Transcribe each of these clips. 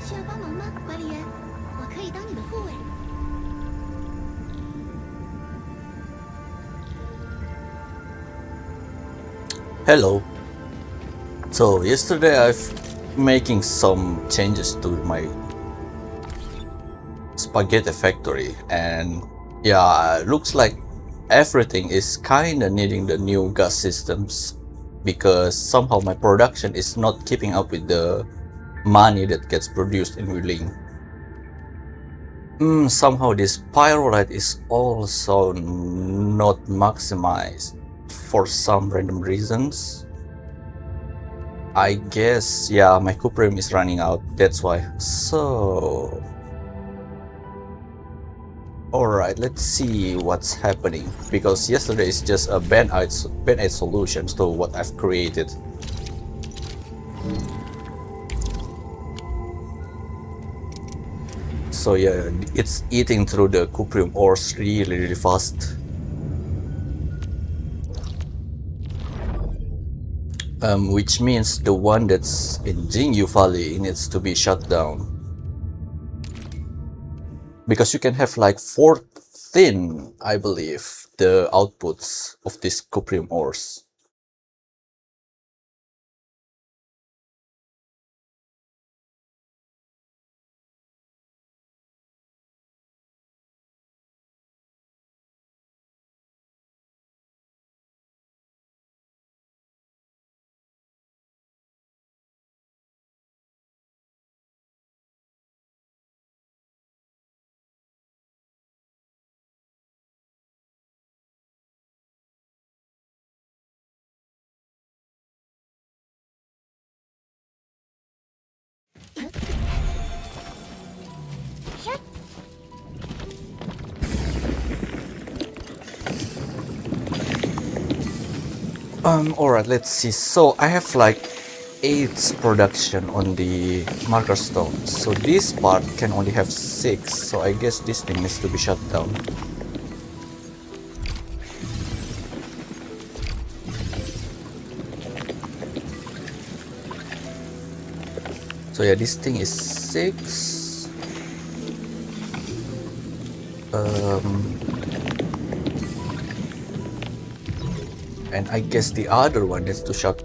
需要帮忙吗，管理员？我可以当你的护卫。Hello. So yesterday I've making some changes to my spaghetti factory, and yeah, looks like everything is kinda needing the new gas systems because somehow my production is not keeping up with the money that gets produced in Wuling. Somehow this pyrolite is also not maximized for some random reasons. I guess, yeah, my cuprium is running out, that's why. So, alright, let's see what's happening, because yesterday is just a band-aid solution to what I've created. So yeah, it's eating through the cuprium ores really fast. Which means the one that's in Jingyu Valley needs to be shut down. Because you can have like 14, I believe, the outputs of these cuprium ores. Alright, let's see. So I have like 8 production on the marker stone. So this part can only have 6. So I guess this thing needs to be shut down. So yeah, this thing is 6. And I guess the other one needs to shut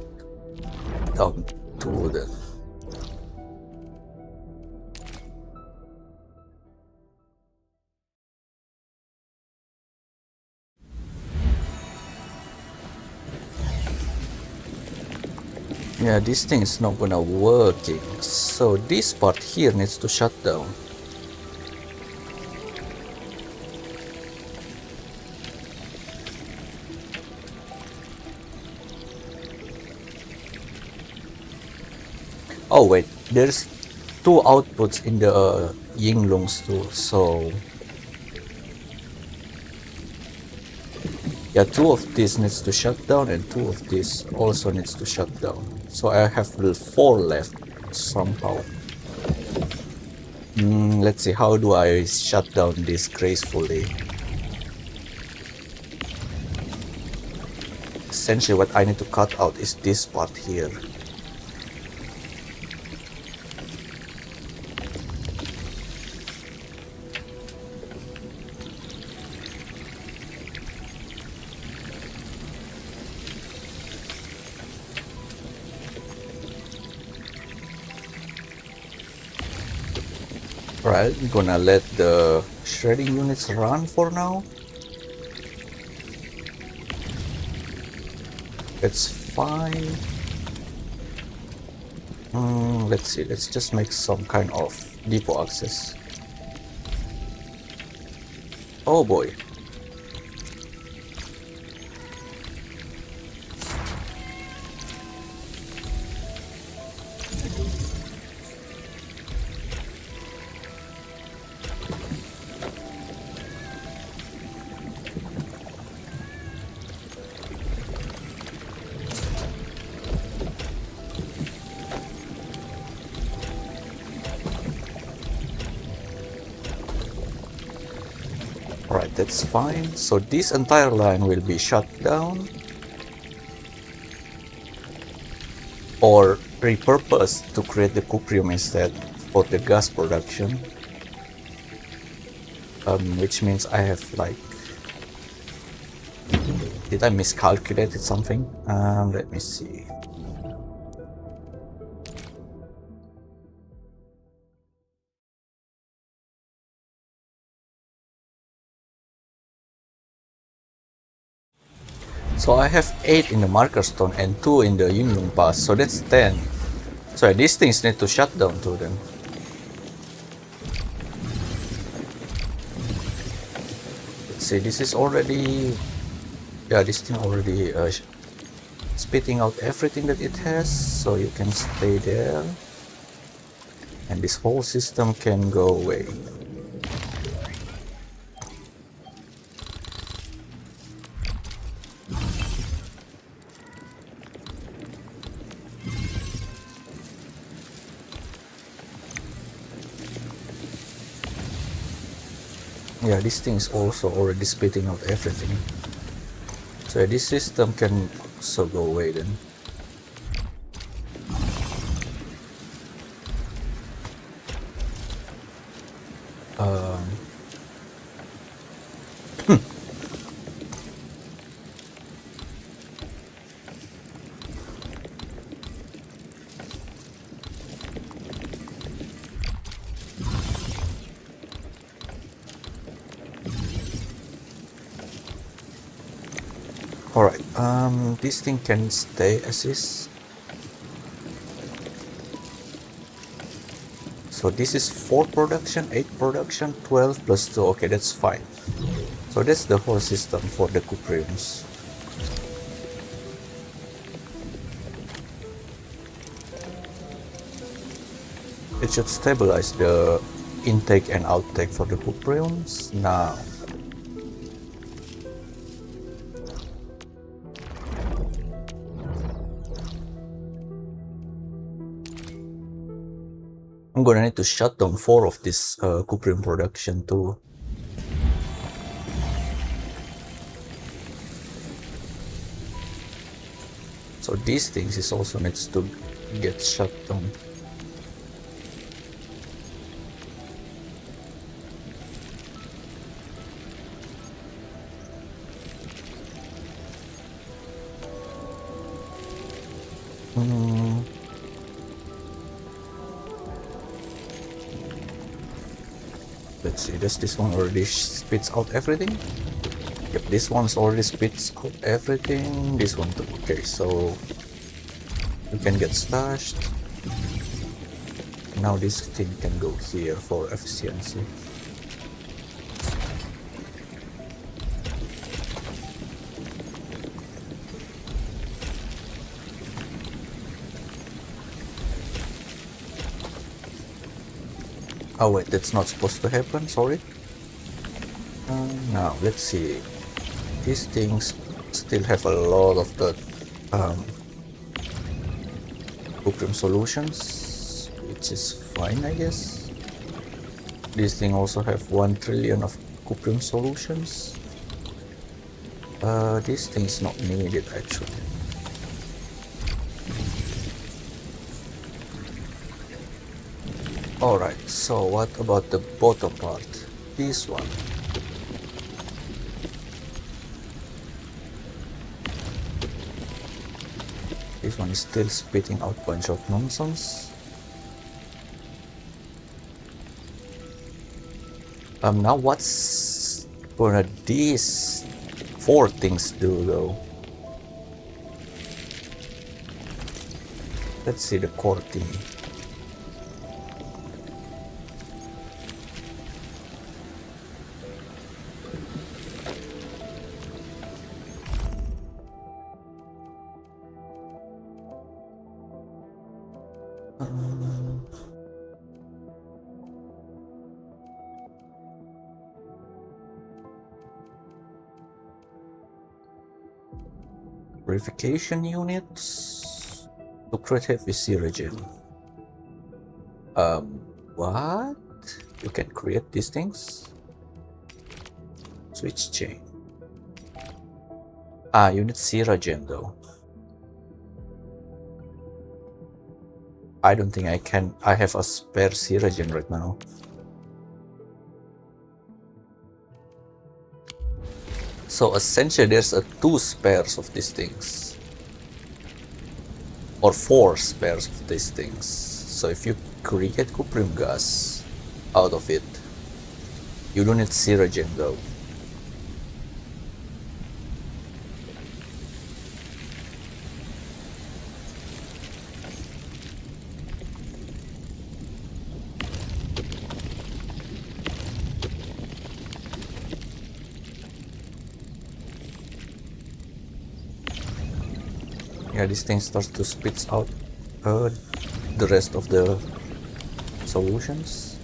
down too then. Yeah, this thing is not gonna working. So this part here needs to shut down. Oh wait, there's 2 outputs in the Yinglungs too, so yeah, 2 of these needs to shut down and 2 of these also needs to shut down. So I have the 4 left somehow. Let's see, how do I shut down this gracefully? Essentially what I need to cut out is this part here. Right, I'm gonna let the shredding units run for now. It's fine. Let's see, let's just make some kind of depot access. Oh boy. Alright, that's fine. So this entire line will be shut down or repurposed to create the cuprium instead for the gas production, which means I have like, did I miscalculated something? Let me see. So I have 8 in the marker stone and 2 in the union pass, so that's 10. So these things need to shut down to them. Let's see, this is already, yeah, this thing already spitting out everything that it has, so you can stay there. And this whole system can go away. Yeah, this thing is also already spitting out everything. So this system can also go away then. Alright, this thing can stay as is. So this is 4 production, 8 production, 12 plus 2, okay, that's fine. So that's the whole system for the cupriums. It should stabilize the intake and outtake for the cupriums now. I'm gonna need to shut down 4 of this cuprium production too. So these things is also needs to get shut down. Let's see, does this one already spits out everything? Yep, this one's already spits out everything. This one too. Okay, so you can get stashed. Now this thing can go here for efficiency. Oh wait, that's not supposed to happen, sorry. Now, let's see. These things still have a lot of the cuprium solutions, which is fine, I guess. This thing also have 1 trillion of cuprium solutions. This thing is not needed actually. Alright, so what about the bottom part? This one. This one is still spitting out a bunch of nonsense. Now what's gonna these 4 things do though? Let's see the core thing. Purification units to create heavy regen. What? You can create these things? Switch chain. You need regen though. I don't think I have a spare Siragen right now. So essentially there's 2 spares of these things. Or 4 spares of these things. So if you create cuprium gas out of it, you don't need Siragen though. Yeah, this thing starts to spit out the rest of the solutions.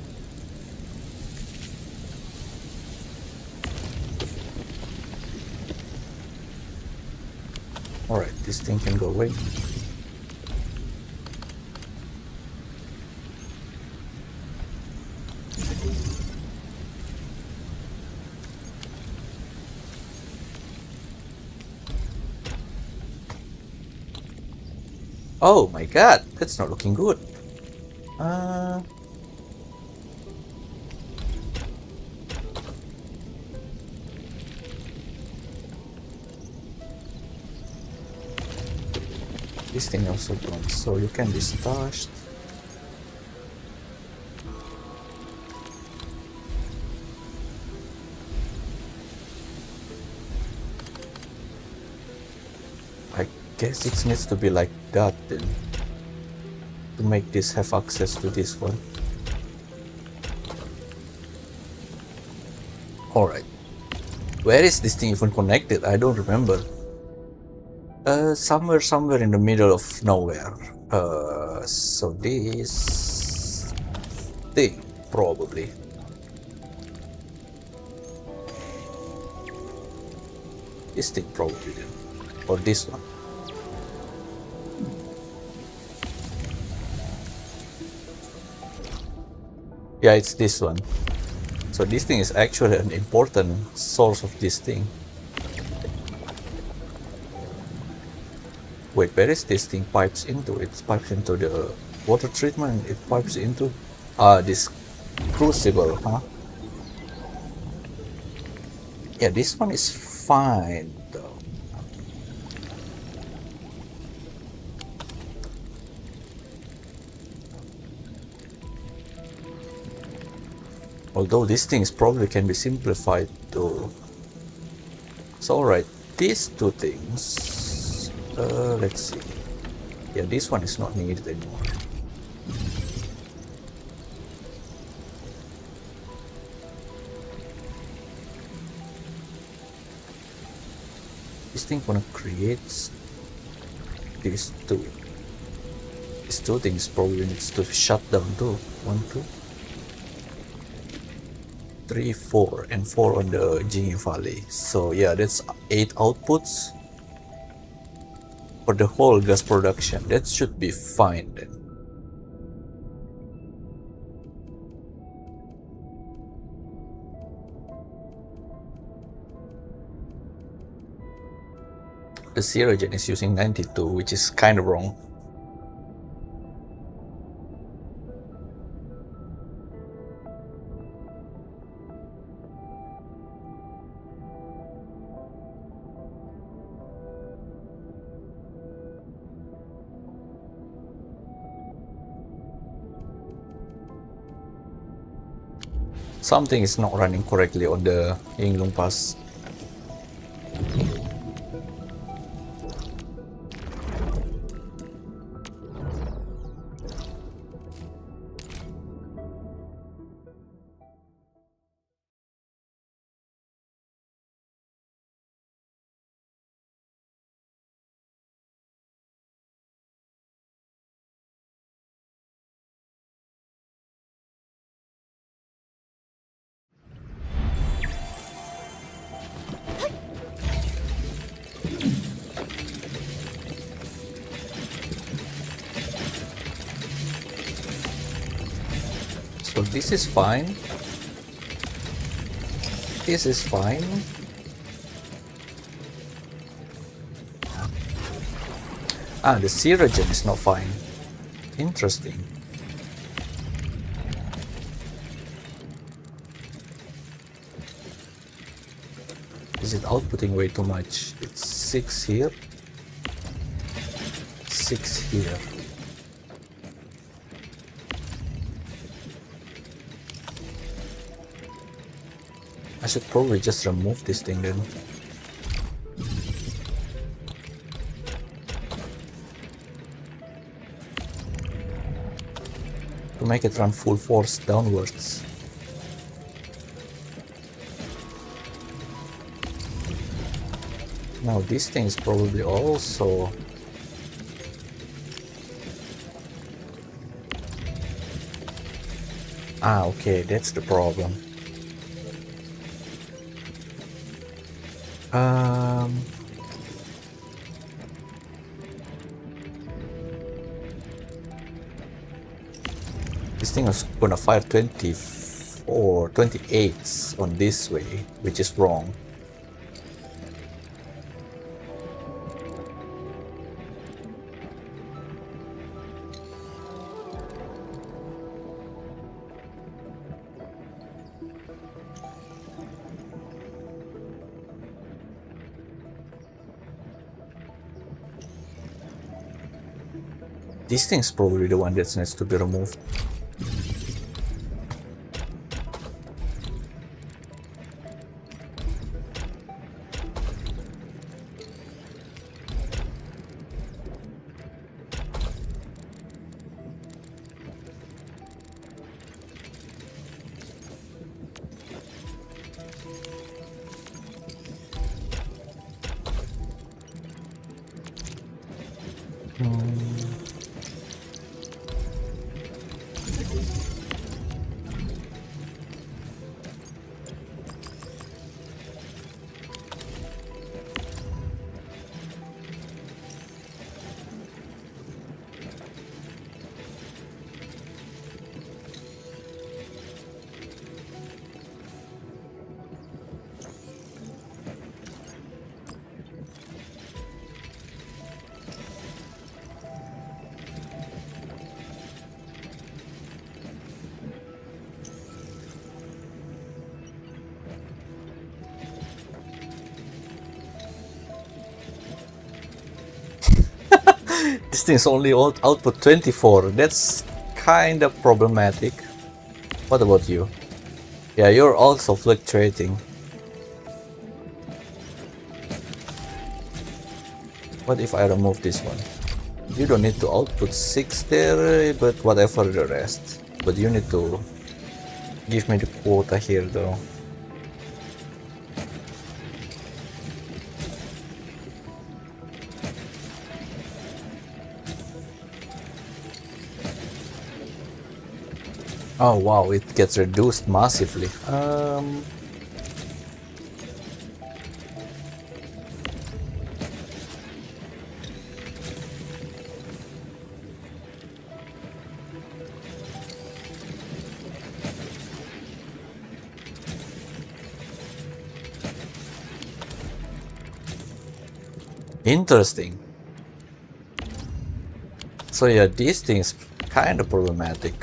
Alright, this thing can go away. Oh my god, that's not looking good. This thing also gone, so you can be stashed. I guess it needs to be like that then, to make this have access to this one. Alright. Where is this thing even connected? I don't remember. Somewhere in the middle of nowhere. So this thing, probably. This thing probably then. Or this one. Yeah, it's this one. So this thing is actually an important source of this thing. Wait, where is this thing pipes into? It pipes into the water treatment. It pipes into this crucible, huh? Yeah, this one is fine though. Although these things probably can be simplified too. So alright, these 2 things. Let's see. Yeah, this one is not needed anymore. This thing gonna create these 2. These 2 things probably needs to shut down too. 1, 2, 3, 4, and 4 on the Jingi Valley. So yeah, that's 8 outputs for the whole gas production. That should be fine then. The Siragen is using 92, which is kind of wrong. Something is not running correctly on the Yinglong Pass. So this is fine. This is fine. The Siragen is not fine. Interesting. Is it outputting way too much? It's 6 here, 6 here. I should probably just remove this thing then. To make it run full force downwards. Now this thing is probably also okay, that's the problem. This thing is gonna fire 24, 28 on this way, which is wrong. This thing's probably the one that needs to be removed. This thing's only output 24. That's kind of problematic. What about you? Yeah, you're also fluctuating. What if I remove this one? You don't need to output 6 there, but whatever the rest. But you need to give me the quota here though. Oh wow, it gets reduced massively. Interesting. So yeah, these things kind of problematic.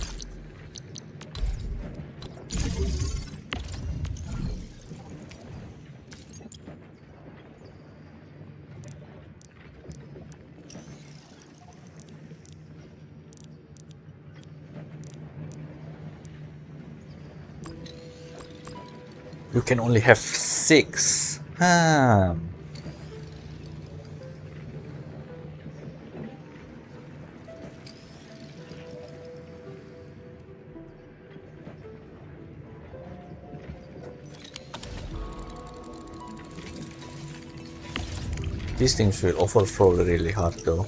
You can only have 6. These things will overflow really hard though.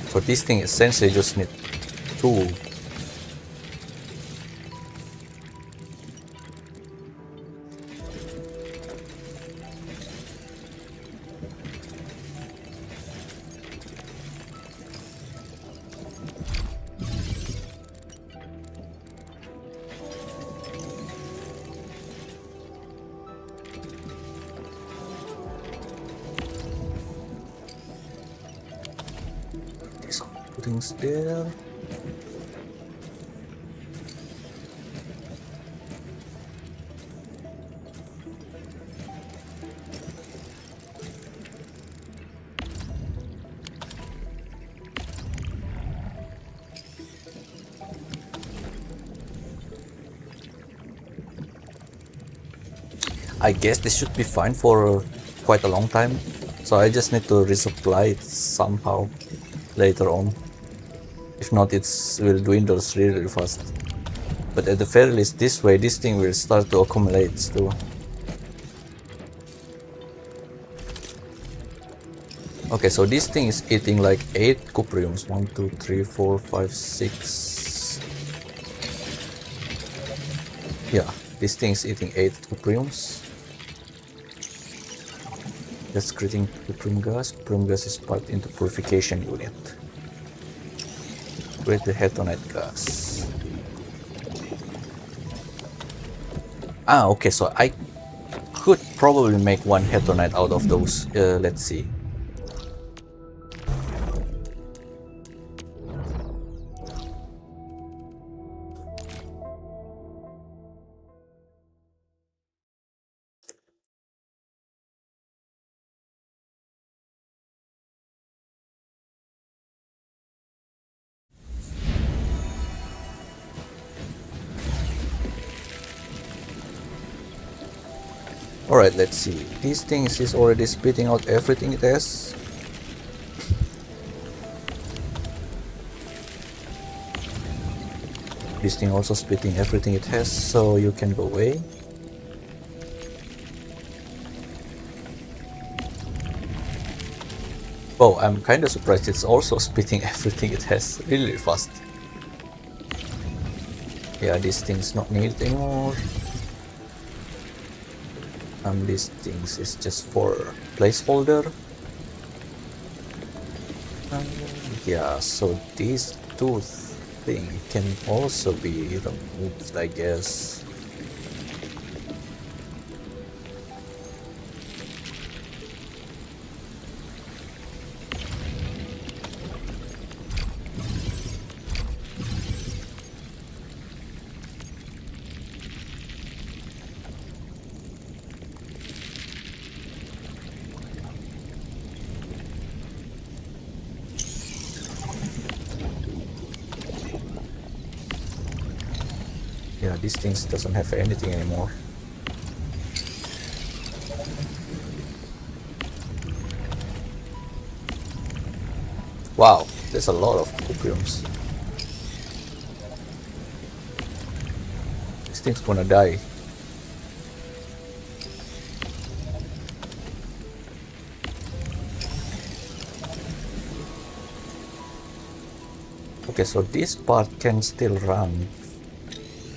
For this thing, essentially just need 2. things there. I guess this should be fine for quite a long time, so I just need to resupply it somehow later on. If not, it will dwindle really fast. But at the very least, this way, this thing will start to accumulate too. Okay, so this thing is eating like 8 cupriums. 1, 2, 3, 4, 5, 6. Yeah, this thing is eating 8 cupriums. That's creating cuprum gas. Cuprum gas is piped into purification unit. Create the hetonite gas. Ah, okay, so I could probably make 1 hetonite out of those. Let's see. Alright, let's see. These things is already spitting out everything it has. This thing also spitting everything it has, so you can go away. Oh, I'm kinda surprised it's also spitting everything it has really fast. Yeah, this thing's not needed anymore. These things is just for placeholder. Yeah, so these two things can also be removed, I guess. Yeah, these things doesn't have anything anymore. Wow, there's a lot of cupriums. This thing's gonna die. Okay, so this part can still run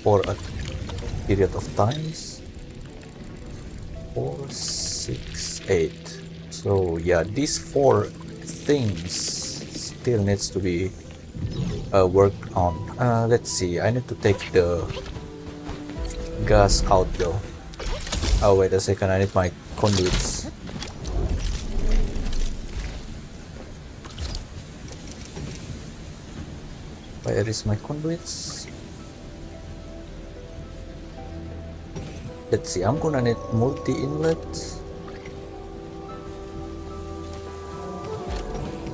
for a period of times. 4, 6, 8. So yeah, these 4 things still needs to be worked on. Let's see, I need to take the gas out though. Oh wait a second, I need my conduits. Where is my conduits? Let's see, I'm gonna need multi-inlet.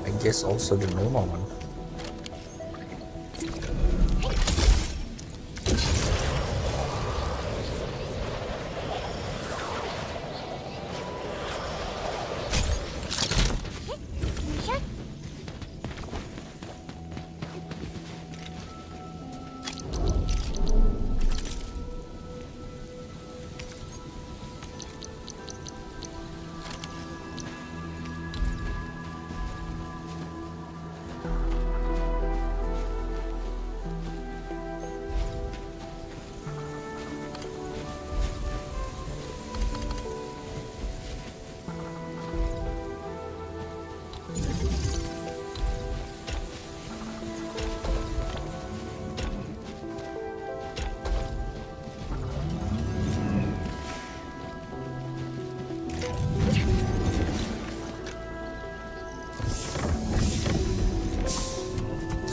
I guess also the normal one.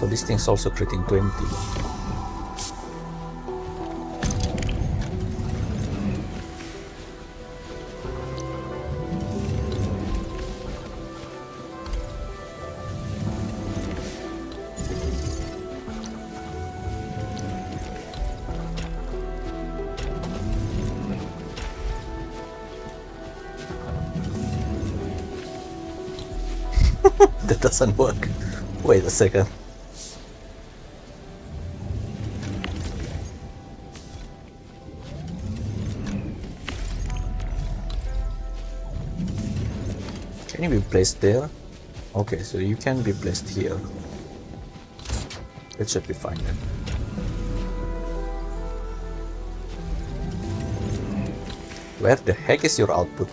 So this thing's also critting 20. That doesn't work. Wait a second. Can you be placed there? Okay, so you can be placed here. It should be fine then. Where the heck is your output?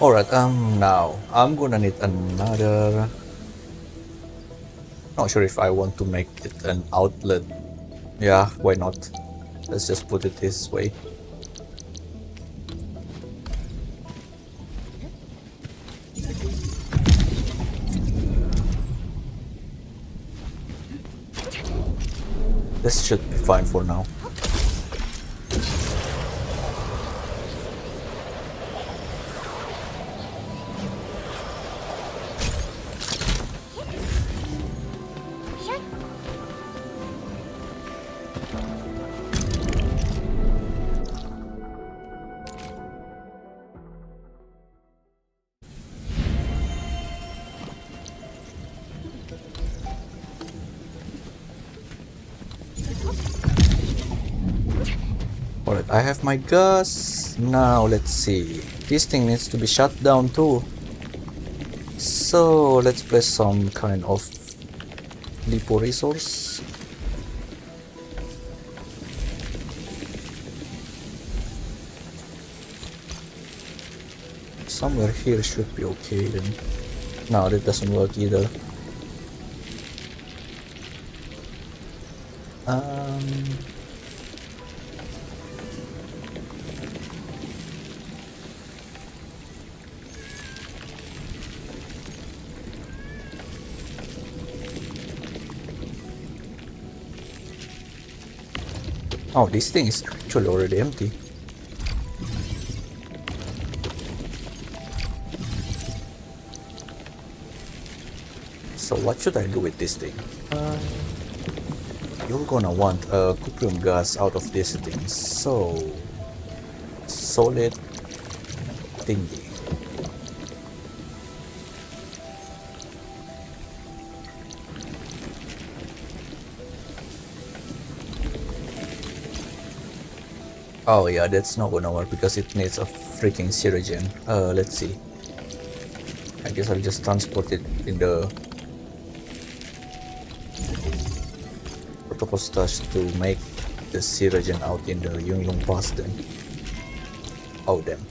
Alright, now I'm gonna need another. Not sure if I want to make it an outlet. Yeah, why not? Let's just put it this way. This should be fine for now. Alright, I have my gas. Now let's see. This thing needs to be shut down too. So let's place some kind of lipo resource. Somewhere here should be okay then. No, that doesn't work either. Oh, this thing is actually already empty. So what should I do with this thing? You're gonna want a cuprium gas out of this thing. So solid thingy. Oh yeah, that's not gonna work because it needs a freaking Syrogen. Let's see. I guess I'll just transport it in the protocol stash to make the Syrogen out in the Yunglong Pass then. Oh damn.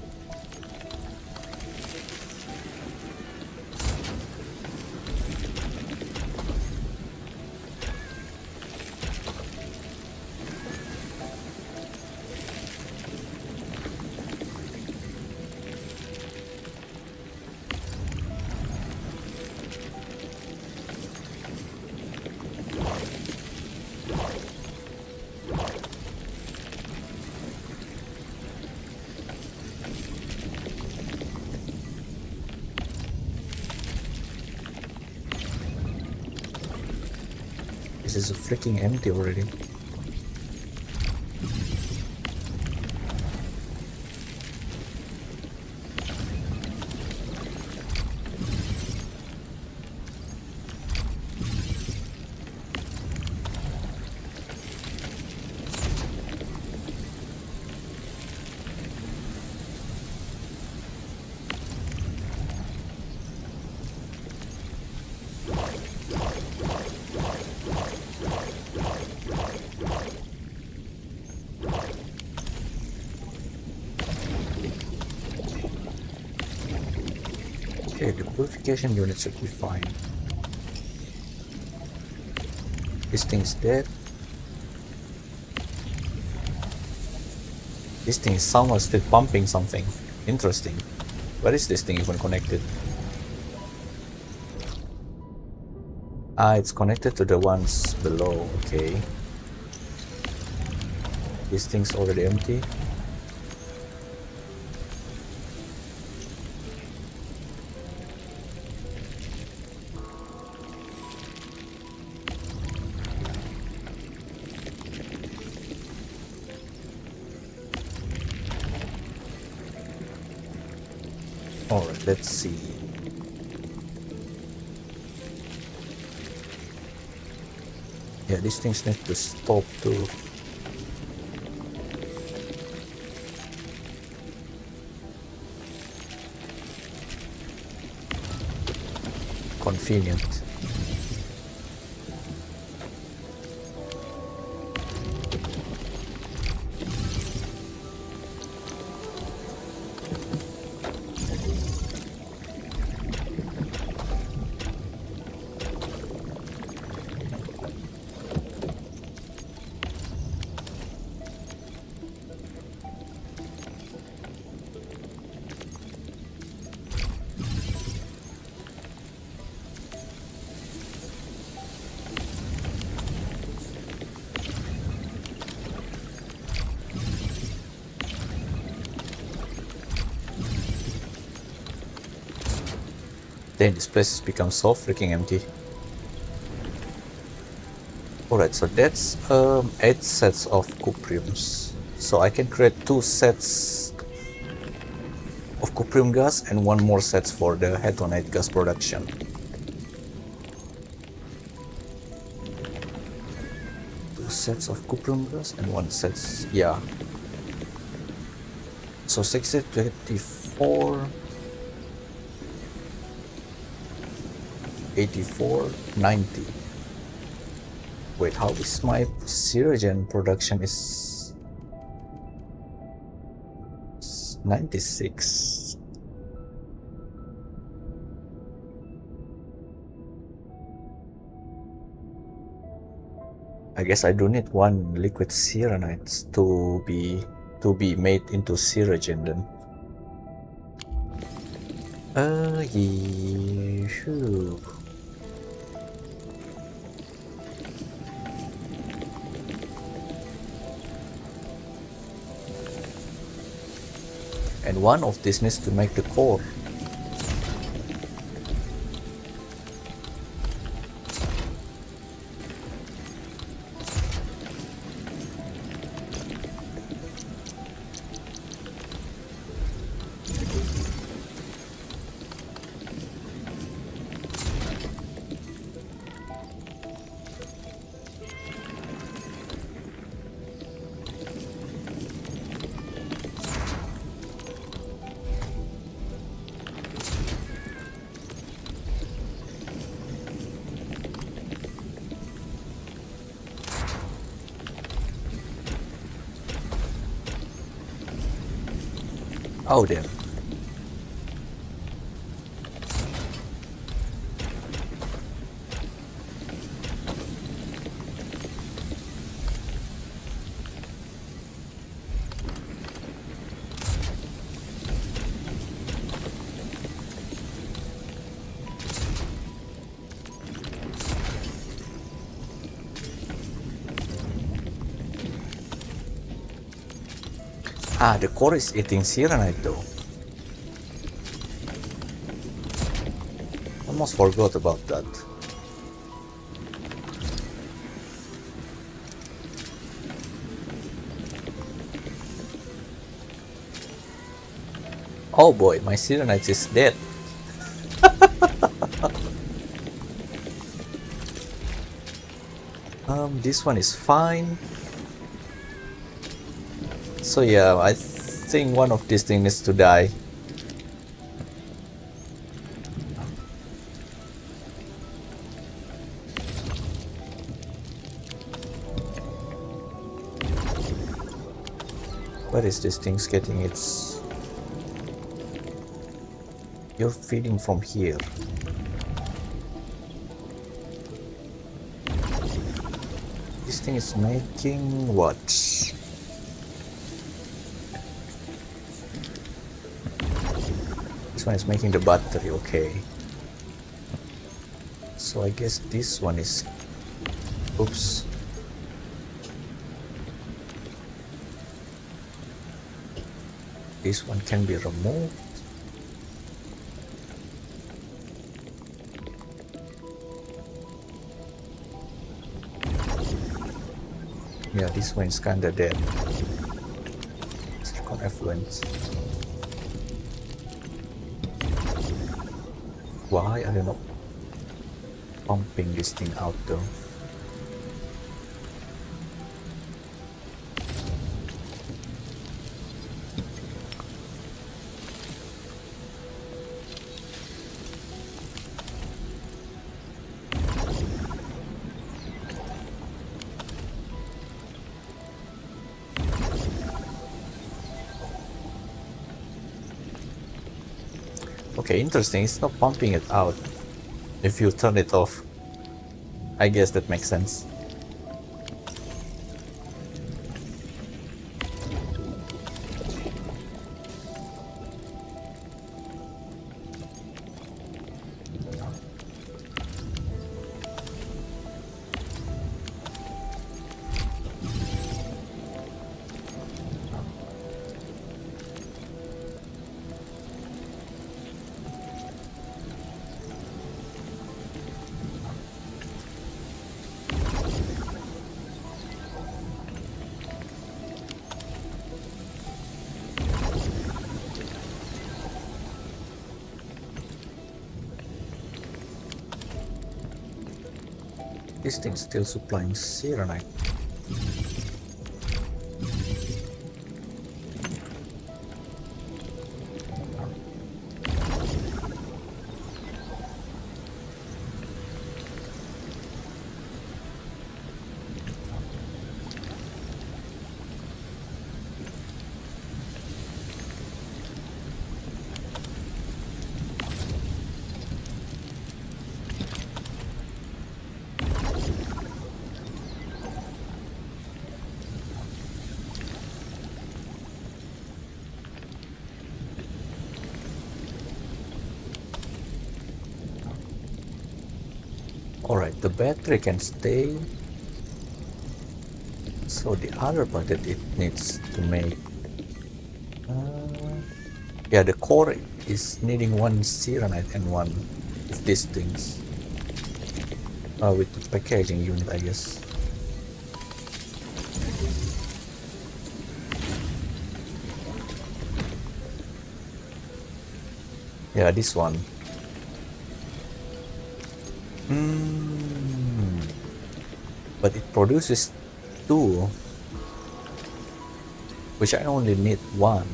This is freaking empty already. Purification unit should be fine. This thing's dead. This thing is somehow still pumping something. Interesting. Where is this thing even connected? Ah, it's connected to the ones below. Okay. This thing's already empty. Alright, let's see. Yeah, these things need to stop too. Convenient. Then this place has become so freaking empty. Alright, so that's 8 sets of cupriums. So I can create 2 sets of cuprium gas and 1 more set for the hetonite gas production. Two sets of cuprium gas and 1 set, yeah. So 60, 24, 84, 90. Wait, how is my Syrogen production is 96? I guess I do need 1 liquid Cyranites to be made into Syrogen then. Yeah. Phew. And 1 of these needs to make the core. Oh damn. Ah, the core is eating Syranite though. Almost forgot about that. Oh boy, my Syranite is dead. This one is fine. So yeah, I think one of these things needs to die. Where is this thing getting its... You're feeding from here. This thing is making what? This one is making the battery, okay. So I guess this one is... Oops. This one can be removed. Yeah, this one is kinda dead. Silicon effluent. Why are they not pumping this thing out though? Okay, interesting. It's not pumping it out if you turn it off. I guess that makes sense. This thing's still supplying Serenite. Alright, the battery can stay. So the other part that it needs to make... yeah, the core is needing one Serenite and one of these things. With the packaging unit, I guess. Yeah, this one. But it produces 2, which I only need 1.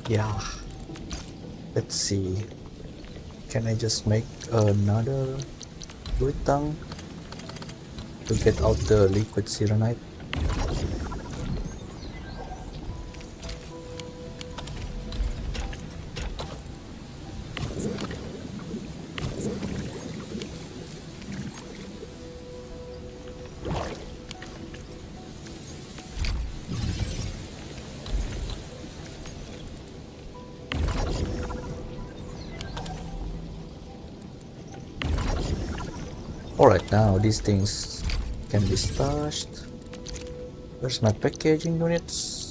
Yeah, let's see. Can I just make another fluid tank to get out the liquid Serenite? Alright, now these things can be stashed. Where's my packaging units?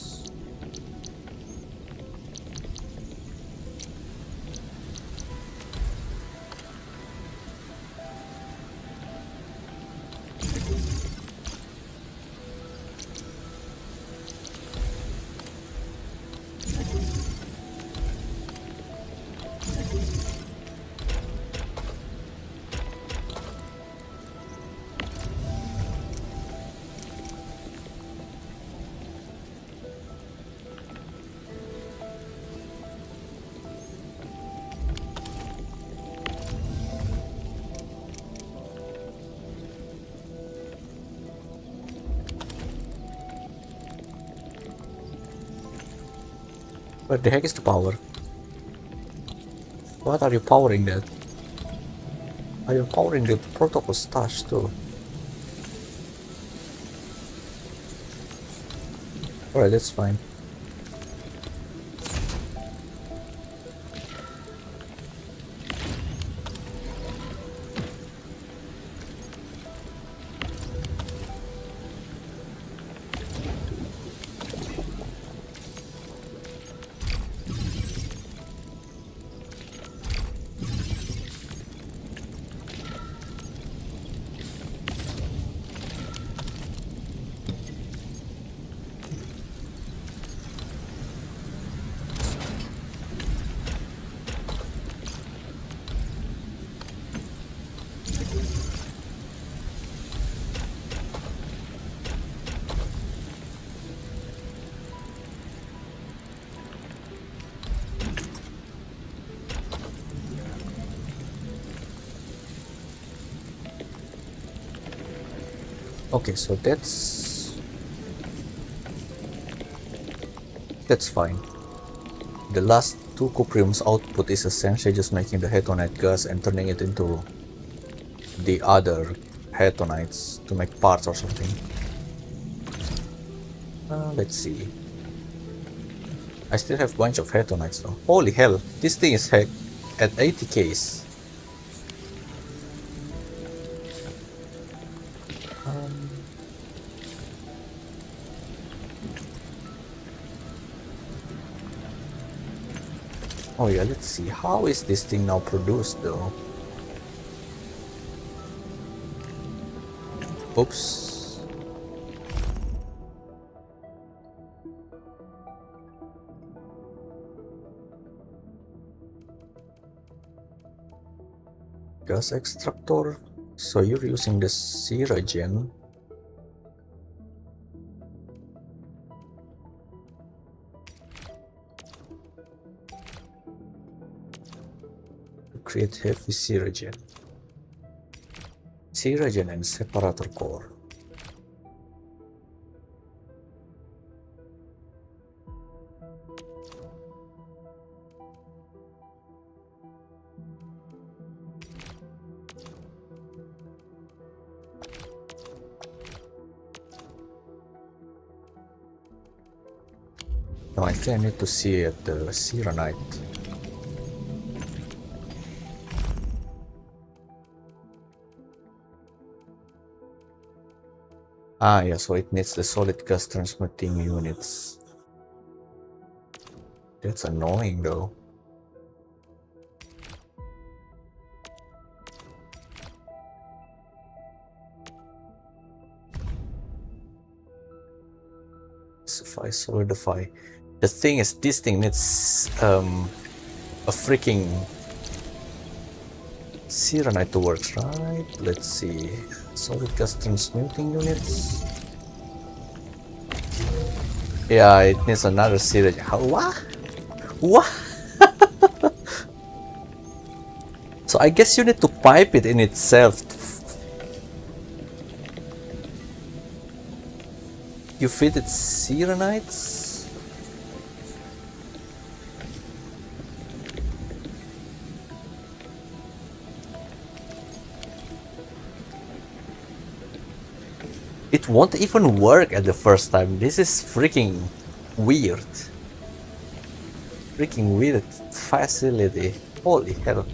What the heck is the power? What are you powering that? Are you powering the protocol stash too? Alright, that's fine. Okay, so that's fine. The last two cuprium's output is essentially just making the hetonite gas and turning it into the other hetonites to make parts or something. Let's see. I still have a bunch of hetonites though. Holy hell, this thing is at 80 Ks. Oh yeah, let's see. How is this thing now produced though? Oops. Gas extractor. So you're using the Siragen. Create heavy Siragen. Siragen and separator core. No, I think I need to see at the Siranite. Ah, yeah, so it needs the solid gas transmitting units. That's annoying though. Solidify. The thing is, this thing needs a freaking Siranite to work, right? Let's see. Solid gas transmuting units. Yeah, it needs another Siragen. What? What? So I guess you need to pipe it in itself. You feed it Siranites? It won't even work at the first time. This is freaking weird. Freaking weird facility. Holy hell.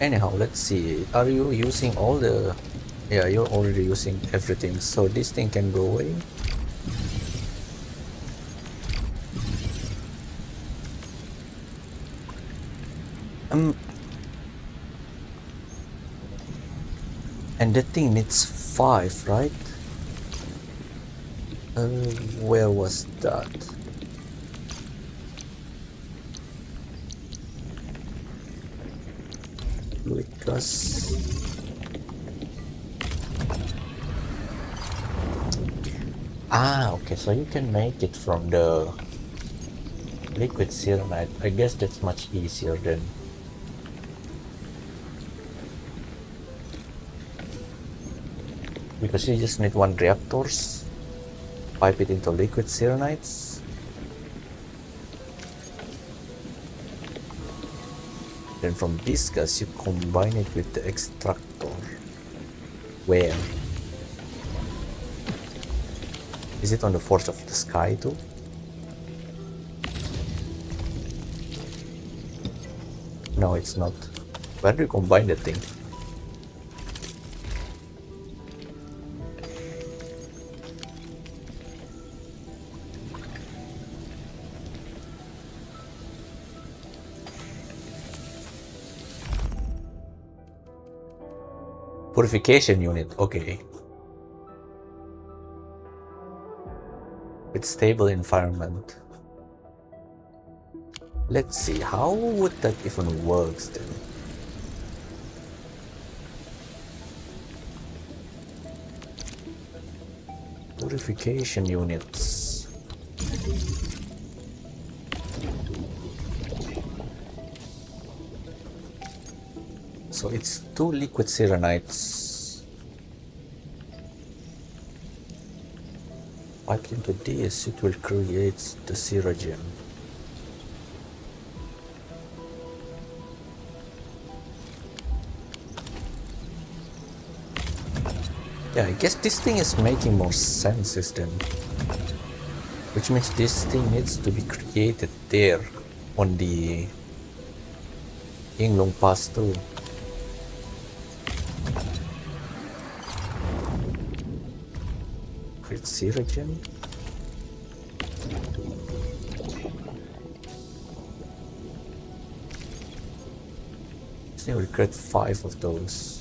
Anyhow, let's see. Are you using all the... Yeah, you're already using everything, so this thing can go away. And the thing needs 5, right? Where was that? Lucas. Ah, okay, so you can make it from the liquid cyanide. I guess that's much easier then. Because you just need 1 reactors, pipe it into liquid cyanides, then from this gas you combine it with the extractor. Where? Is it on the force of the sky too? No, it's not. Where do you combine the thing? Purification unit, okay. With stable environment. Let's see, how would that even works then? Purification units. So it's 2 liquid cyanide piped into this, it will create the Cyrogen. Yeah, I guess this thing is making more sense then. Which means this thing needs to be created there on the Yinglong Pass too. Create Cyrogen. This thing will create 5 of those.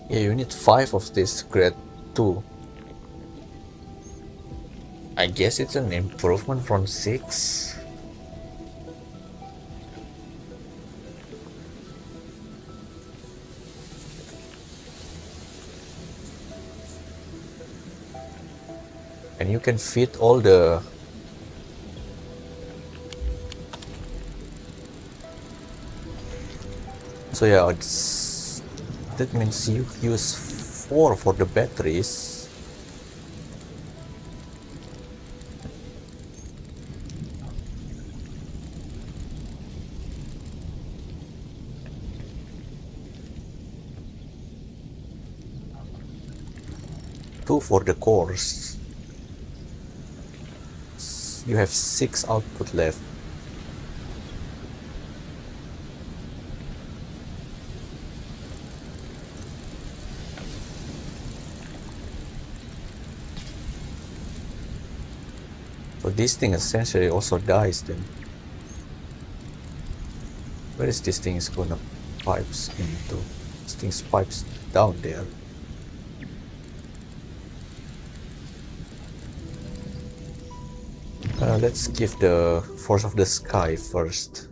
Yeah, you need 5 of this to create 2. I guess it's an improvement from 6. And you can fit all the... So yeah, that means you use 4 for the batteries. Two for the cores. You have 6 output left. So this thing essentially also dies then. Where is this thing is gonna pipes into? This thing's pipes down there. Let's give the force of the sky first.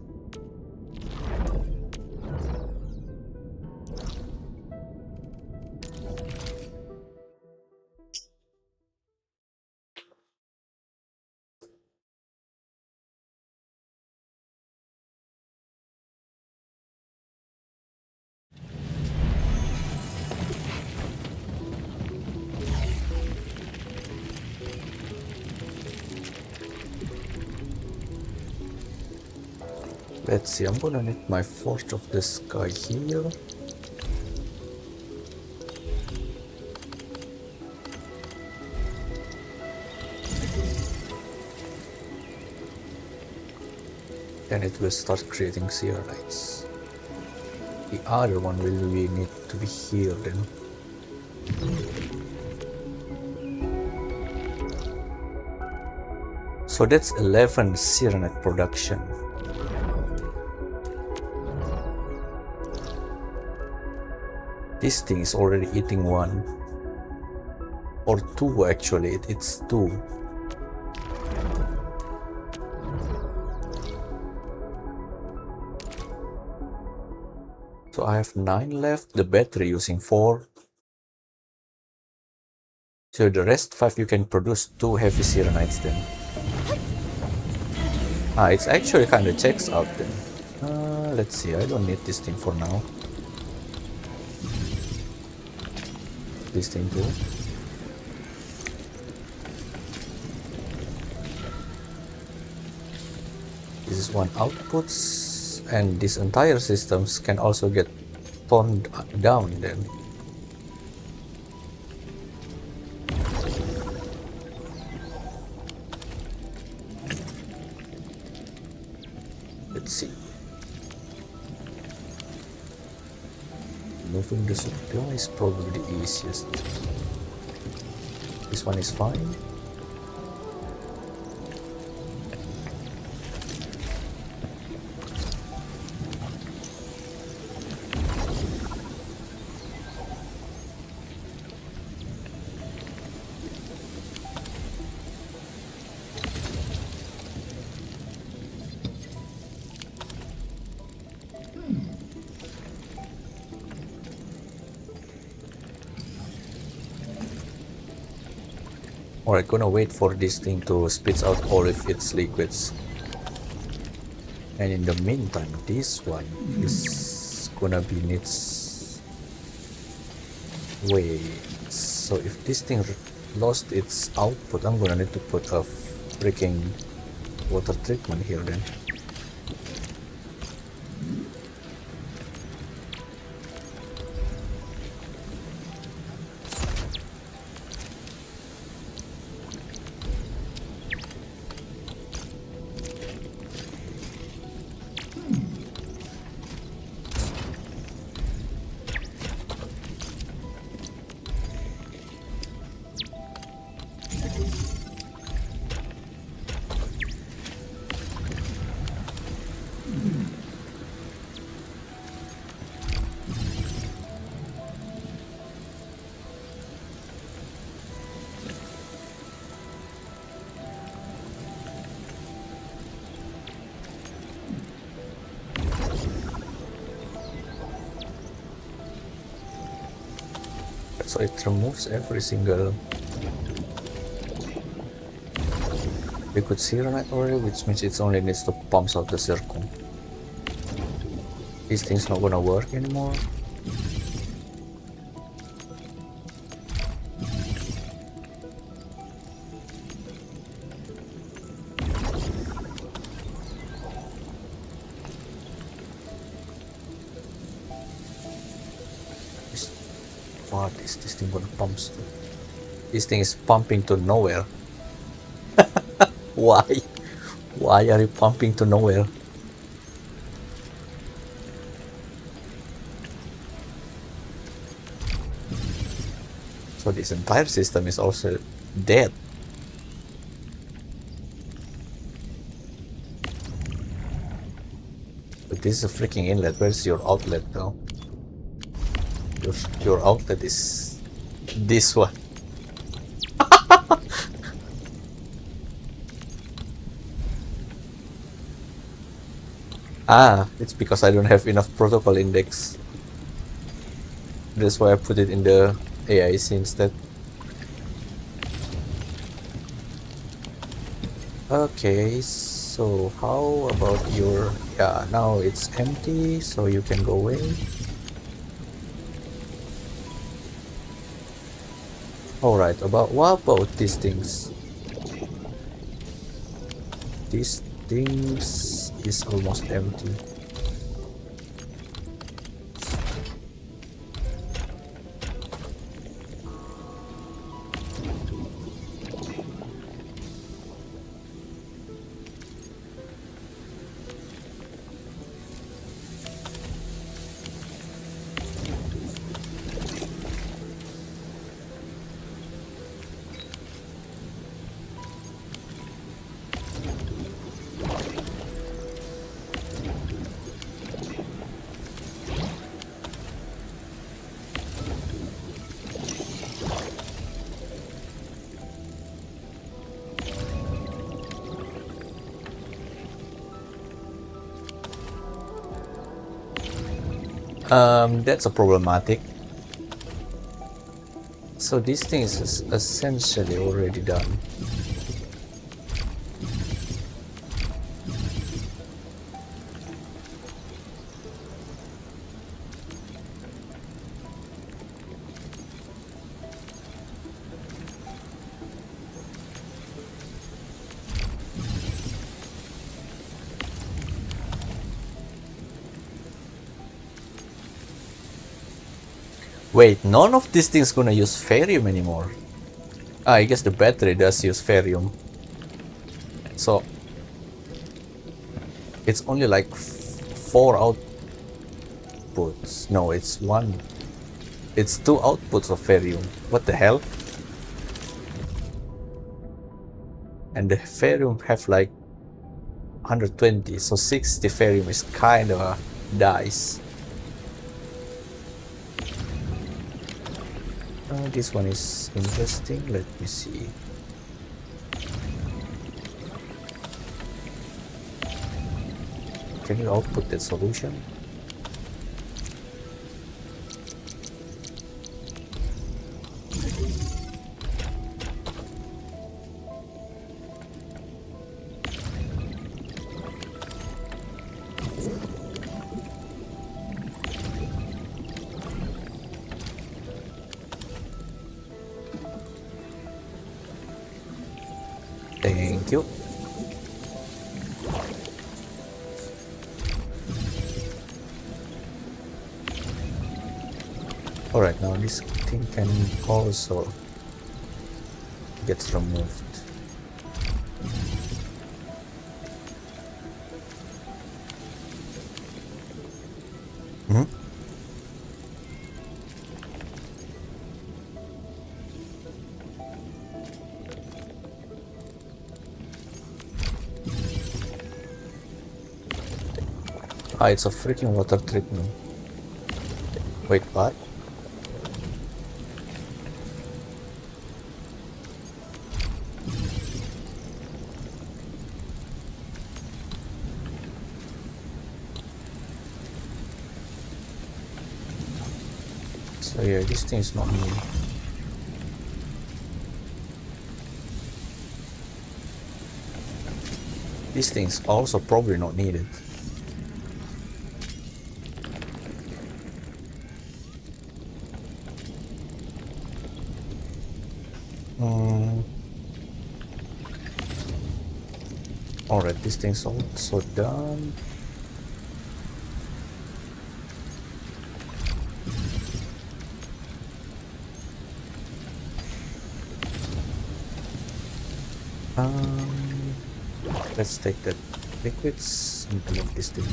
Let's see, I'm gonna need my Forge of the Sky here. Then it will start creating Searites. The other one will we need to be here then. So that's 11 Serenite production. This thing is already eating one. Or two actually, it's two. So I have 9 left, the battery using 4. So the rest 5 you can produce 2 heavy Serenites then. It's actually kinda checks out then. Let's see, I don't need this thing for now. This thing too. This is one outputs, and these entire systems can also get toned down then. Let's see. Moving the supply is probably the easiest. This one is fine. Alright, gonna wait for this thing to spit out all of its liquids. And in the meantime, this one is gonna be needs. Wait, so if this thing lost its output, I'm gonna need to put a freaking water treatment here then. So it removes every single liquid Serenite already, which means it only needs to pump out the circle. This thing's not gonna work anymore. What is this thing gonna pump to? This thing is pumping to nowhere. Why? Why are you pumping to nowhere? So this entire system is also dead. But this is a freaking inlet. Where's your outlet though? Your outlet is this one. It's because I don't have enough protocol index. That's why I put it in the AIC instead. Okay, so how about your... Yeah, now it's empty, so you can go away. Alright, what about these things? These things is almost empty. That's a problematic. So this thing is essentially already done. Wait, none of these things gonna use ferrium anymore. I guess the battery does use ferrium. So it's only like 4 outputs. No, it's 1. It's 2 outputs of ferrium. What the hell? And the ferrium have like 120, so 60 ferrium is kind of a dice. This one is interesting. Let me see. Can you output that solution? Thank you. Alright, now this thing can also get removed. Ah, it's a freaking water treatment. Wait, what? So yeah, this thing is not new. This thing's also probably not needed. Alright, this thing's also done. Let's take the liquids and move this thing.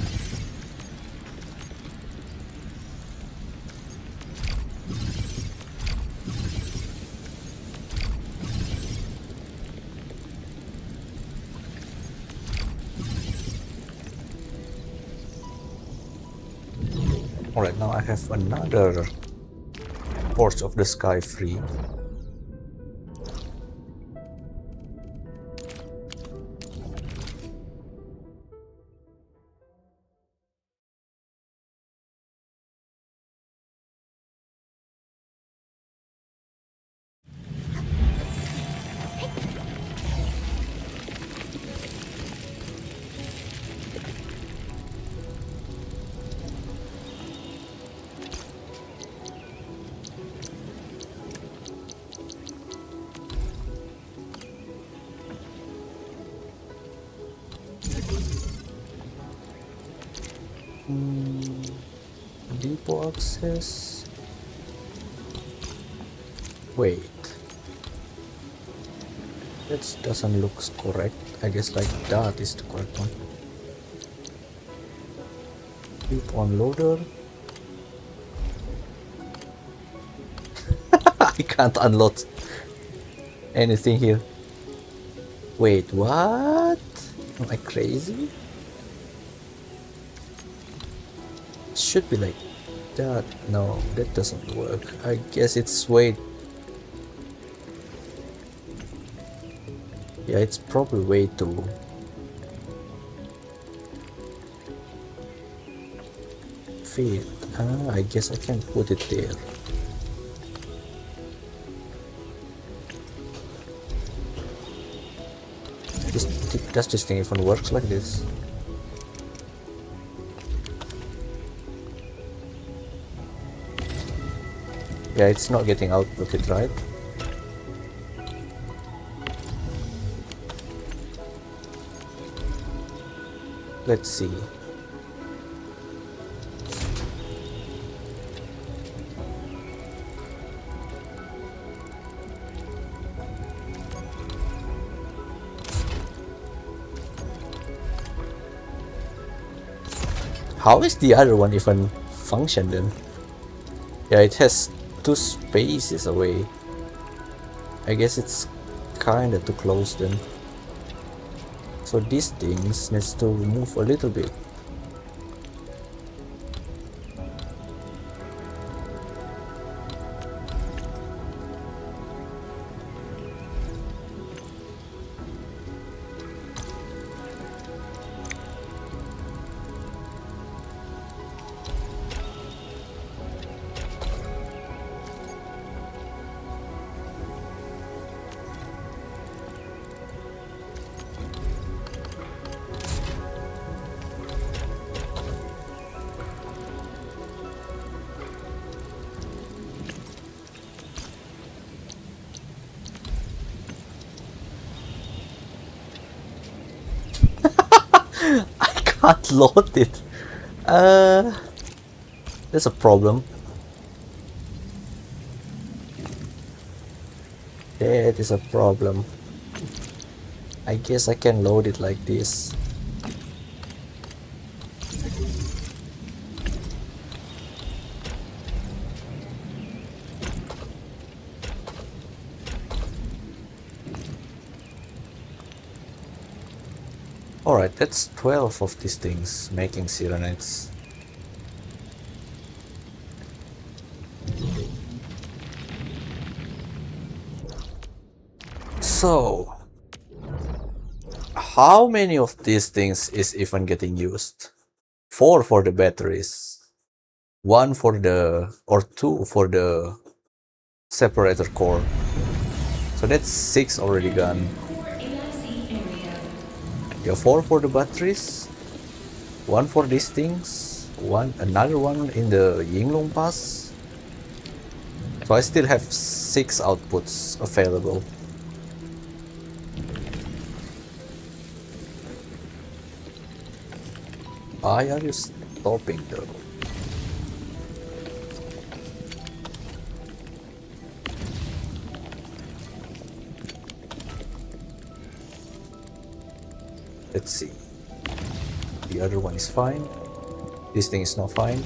Alright, now I have another Forge of the Sky free. Depot access. Wait. That doesn't look correct. I guess like that is the correct one. Depot unloader. I can't unload anything here. Wait, what? Am I crazy? It should be like that. No, that doesn't work. I guess it's way. Yeah, it's probably way too. Fit. I guess I can put it there. Does this thing even works like this? Yeah, it's not getting outputted, right? Let's see. How is the other one even function then? Yeah, it has 2 spaces away. I guess it's kinda too close then. So these things needs to move a little bit. I can't load it. There's a problem. That is a problem. I guess I can load it like this. Alright, that's 12 of these things making Cyrenites. So, how many of these things is even getting used? 4 for the batteries, 1 for the, or 2 for the separator core. So that's 6 already gone. Yeah, 4 for the batteries, 1 for these things, another one in the Yinglong Pass. So I still have 6 outputs available. Why are you stopping though? Let's see. The other one is fine. This thing is not fine.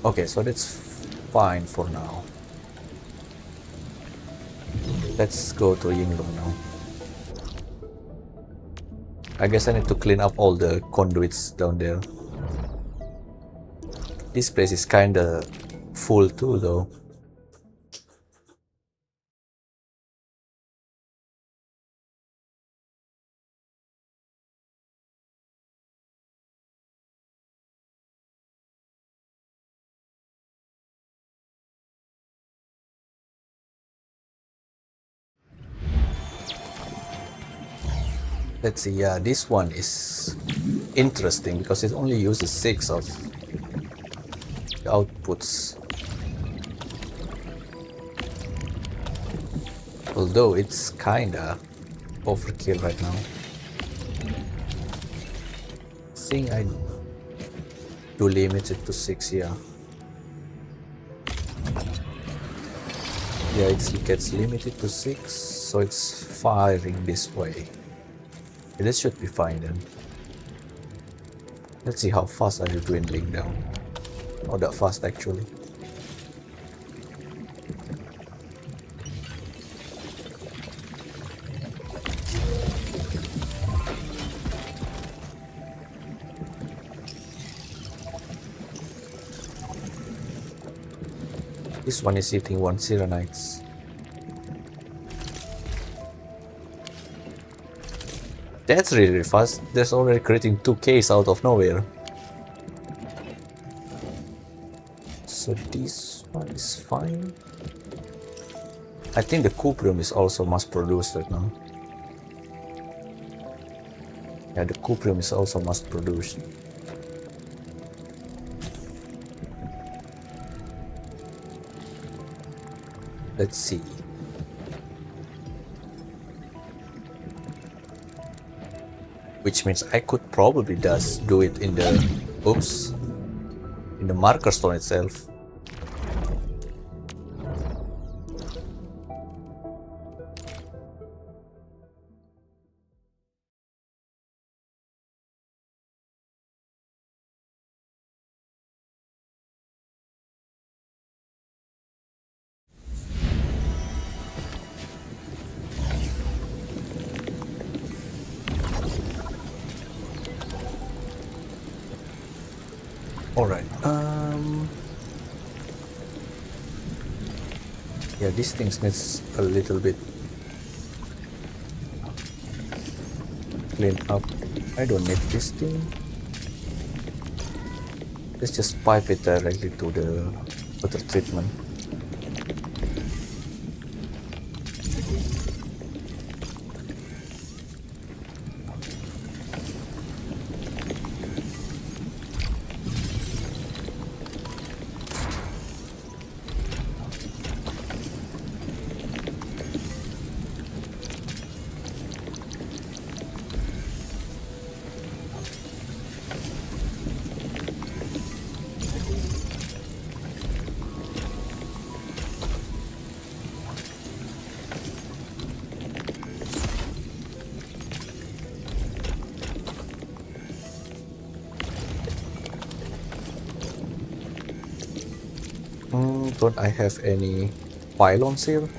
Okay, so that's fine for now. Let's go to Yinglong now. I guess I need to clean up all the conduits down there. This place is kinda full too though. Let's see, yeah, this one is interesting because it only uses 6 of the outputs. Although it's kinda overkill right now. I think I do limit it to 6, yeah. Yeah, it gets limited to 6, so it's firing this way. Yeah, this should be fine then. Let's see how fast are you dwindling down. Not that fast actually. This one is hitting 1 Sirenites. That's really fast. There's already creating 2 Ks out of nowhere. So this one is fine. I think the Cuprium is also mass produced right now. Yeah, the Cuprium is also mass produced. Let's see. Which means I could probably just do it in the in the marker stone itself. Alright, yeah, these things needs a little bit clean up. I don't need this thing. Let's just pipe it directly to the water treatment. Don't I have any pylons here?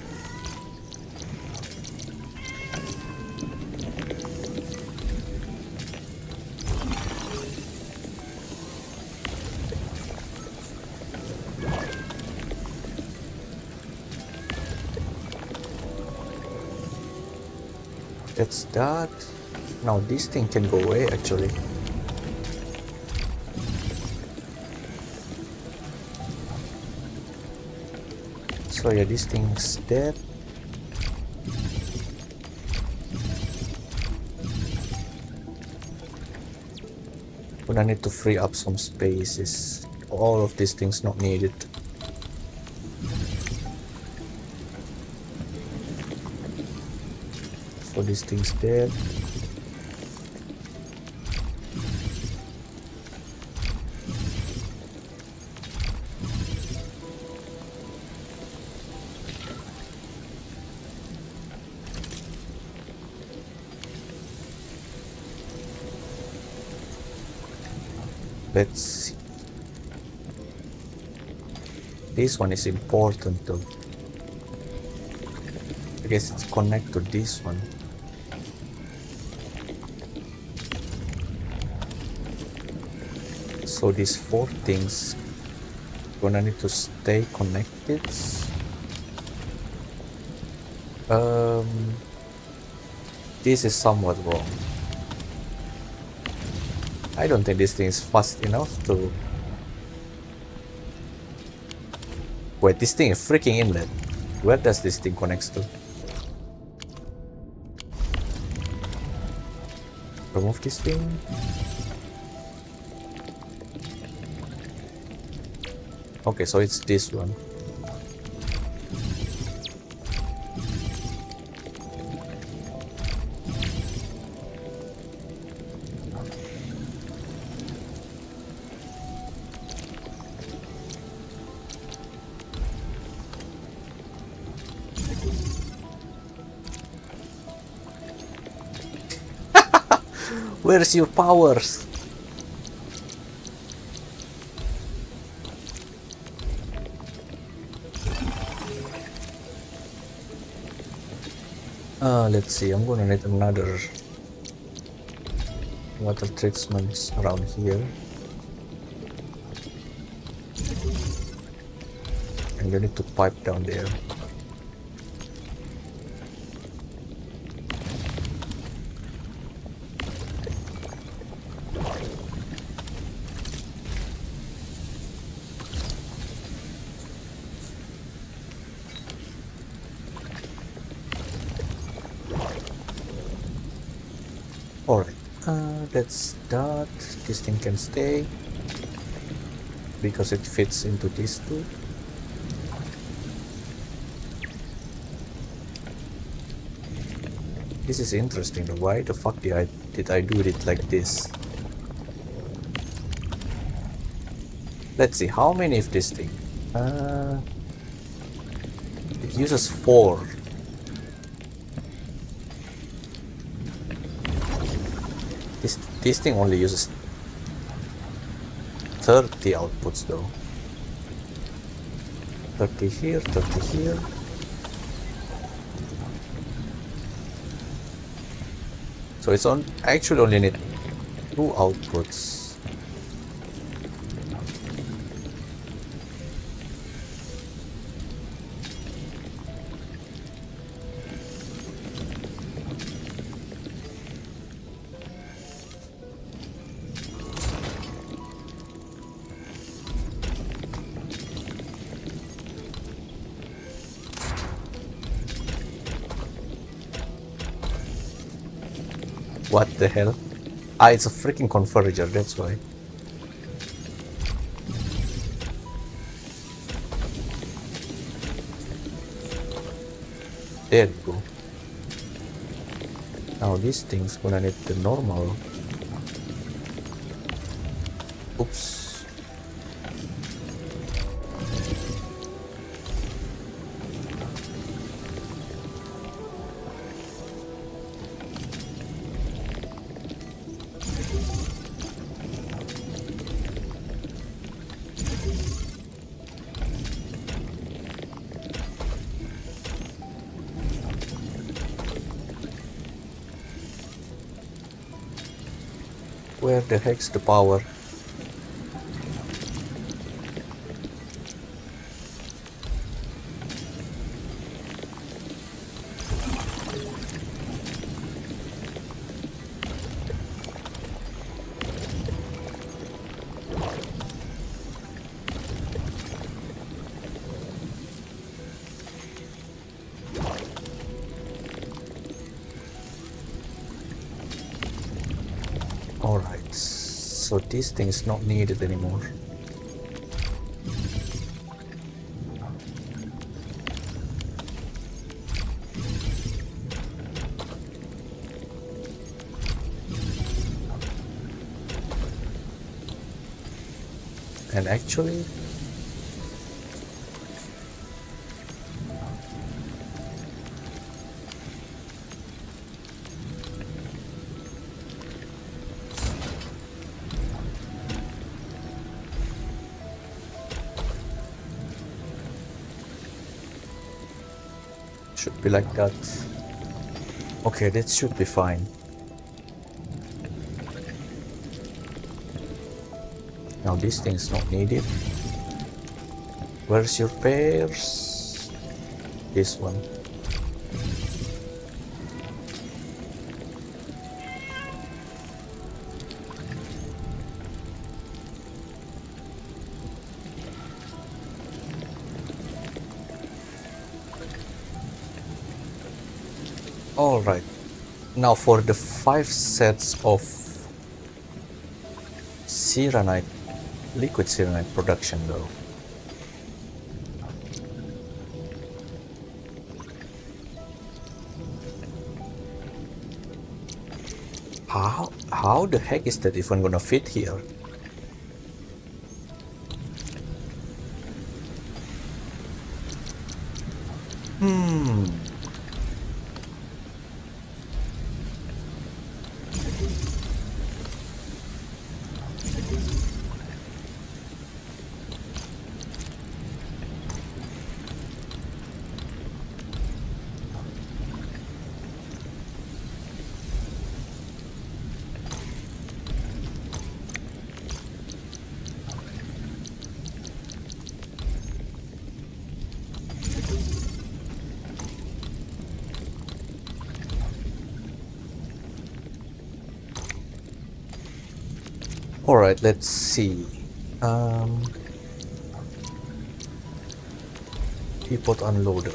That's that. Now this thing can go away actually. So yeah, this thing's dead. Gonna need to free up some spaces. All of these things not needed. So this thing's dead. Let's see. This one is important though. I guess it's connected to this one. So these 4 things gonna need to stay connected. This is somewhat wrong. I don't think this thing is fast enough to... Wait, this thing is freaking inlet. Where does this thing connect to? Remove this thing. Okay, so it's this one. Where's your powers? Let's see, I'm gonna need another water treatments around here. And you need to pipe down there. Alright, that's that. This thing can stay because it fits into these two. This is interesting. Why the fuck did I do it like this? Let's see, how many of this thing? It uses 4. This thing only uses 30 outputs though. 30 here, 30 here. So it's actually only need 2 outputs. What the hell? Ah, it's a freaking converger, that's why. There you go. Now this thing's gonna need the normal. Oops. Where the heck's the power? Alright, so this thing is not needed anymore. And actually, should be like that. Okay, that should be fine. Now this thing is not needed. Where's your pairs? This one. Alright, now for the 5 sets of Ceranite, liquid Ceranite production though. How the heck is that even gonna fit here? Alright, let's see. Teapot unloader.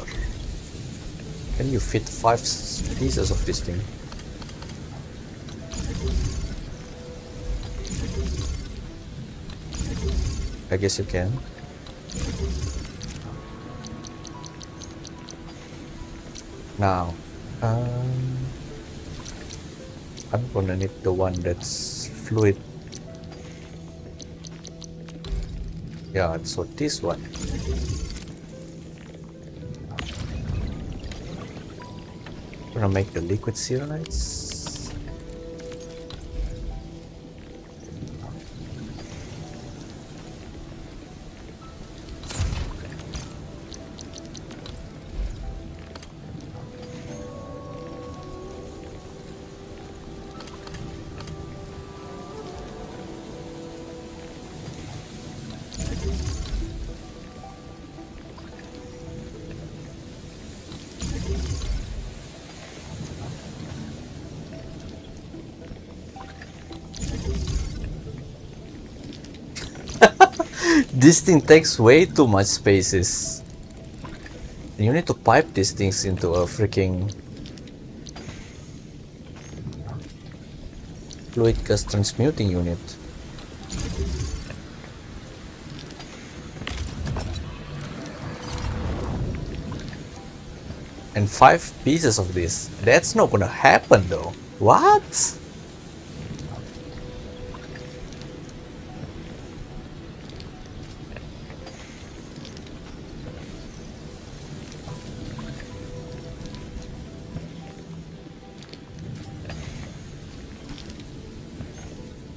Can you fit 5 pieces of this thing? I guess you can. Now, I'm gonna need the one that's fluid. Yeah, so this one. Gonna make the liquid ceramides. This thing takes way too much spaces. You need to pipe these things into a freaking fluid gas transmuting unit. And 5 pieces of this. That's not gonna happen though. What?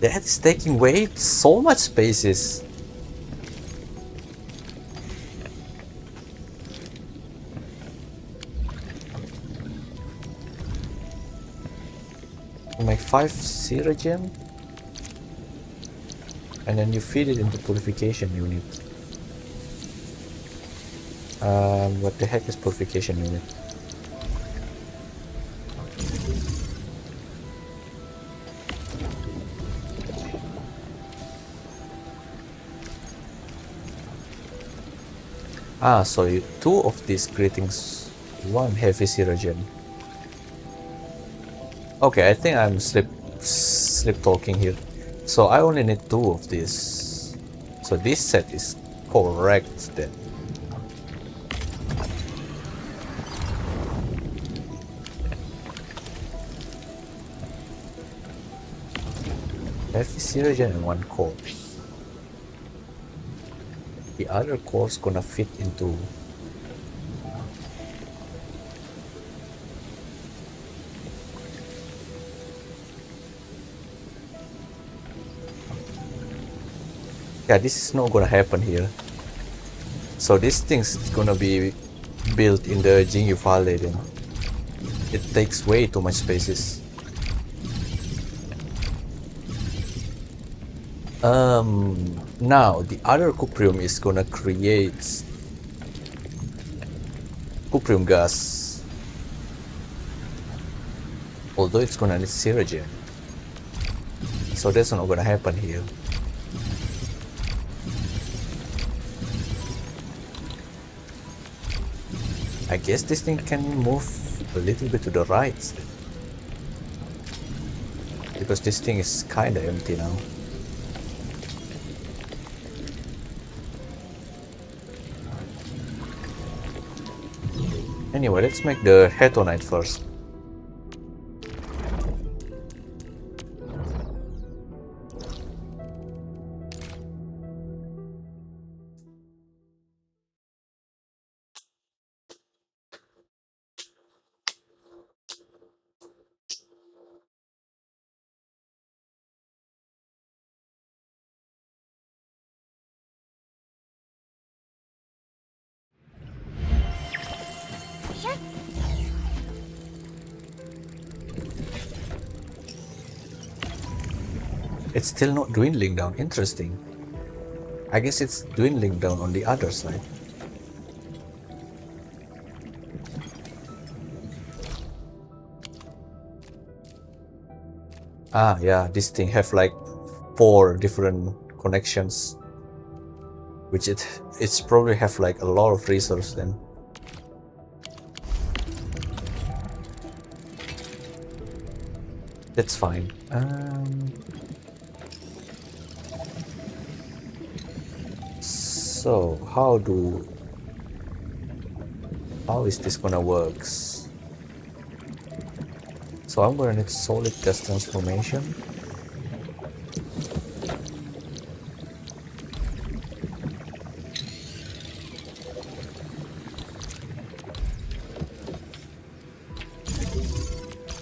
That is taking way so much spaces. You make 5 Siragen and then you feed it into purification unit. What the heck is purification unit? So 2 of these greetings, 1 heavy Siragen. Okay, I think I'm sleep talking here. So I only need 2 of these. So this set is correct then. Heavy Siragen and 1 corpse. The other core's gonna fit into this is not gonna happen here. So this thing's gonna be built in the Jingyu Valley then. It takes way too much spaces. Now the other cuprium is gonna create cuprium gas, although it's gonna need Siragen, so that's not gonna happen here. I guess this thing can move a little bit to the right because this thing is kinda empty now. Anyway, let's make the Hetonite first. It's still not dwindling down. Interesting. I guess it's dwindling down on the other side. Yeah, this thing have like 4 different connections, which it's probably have like a lot of resource then. That's fine. So how is this gonna works? So I'm gonna need solid gas transformation.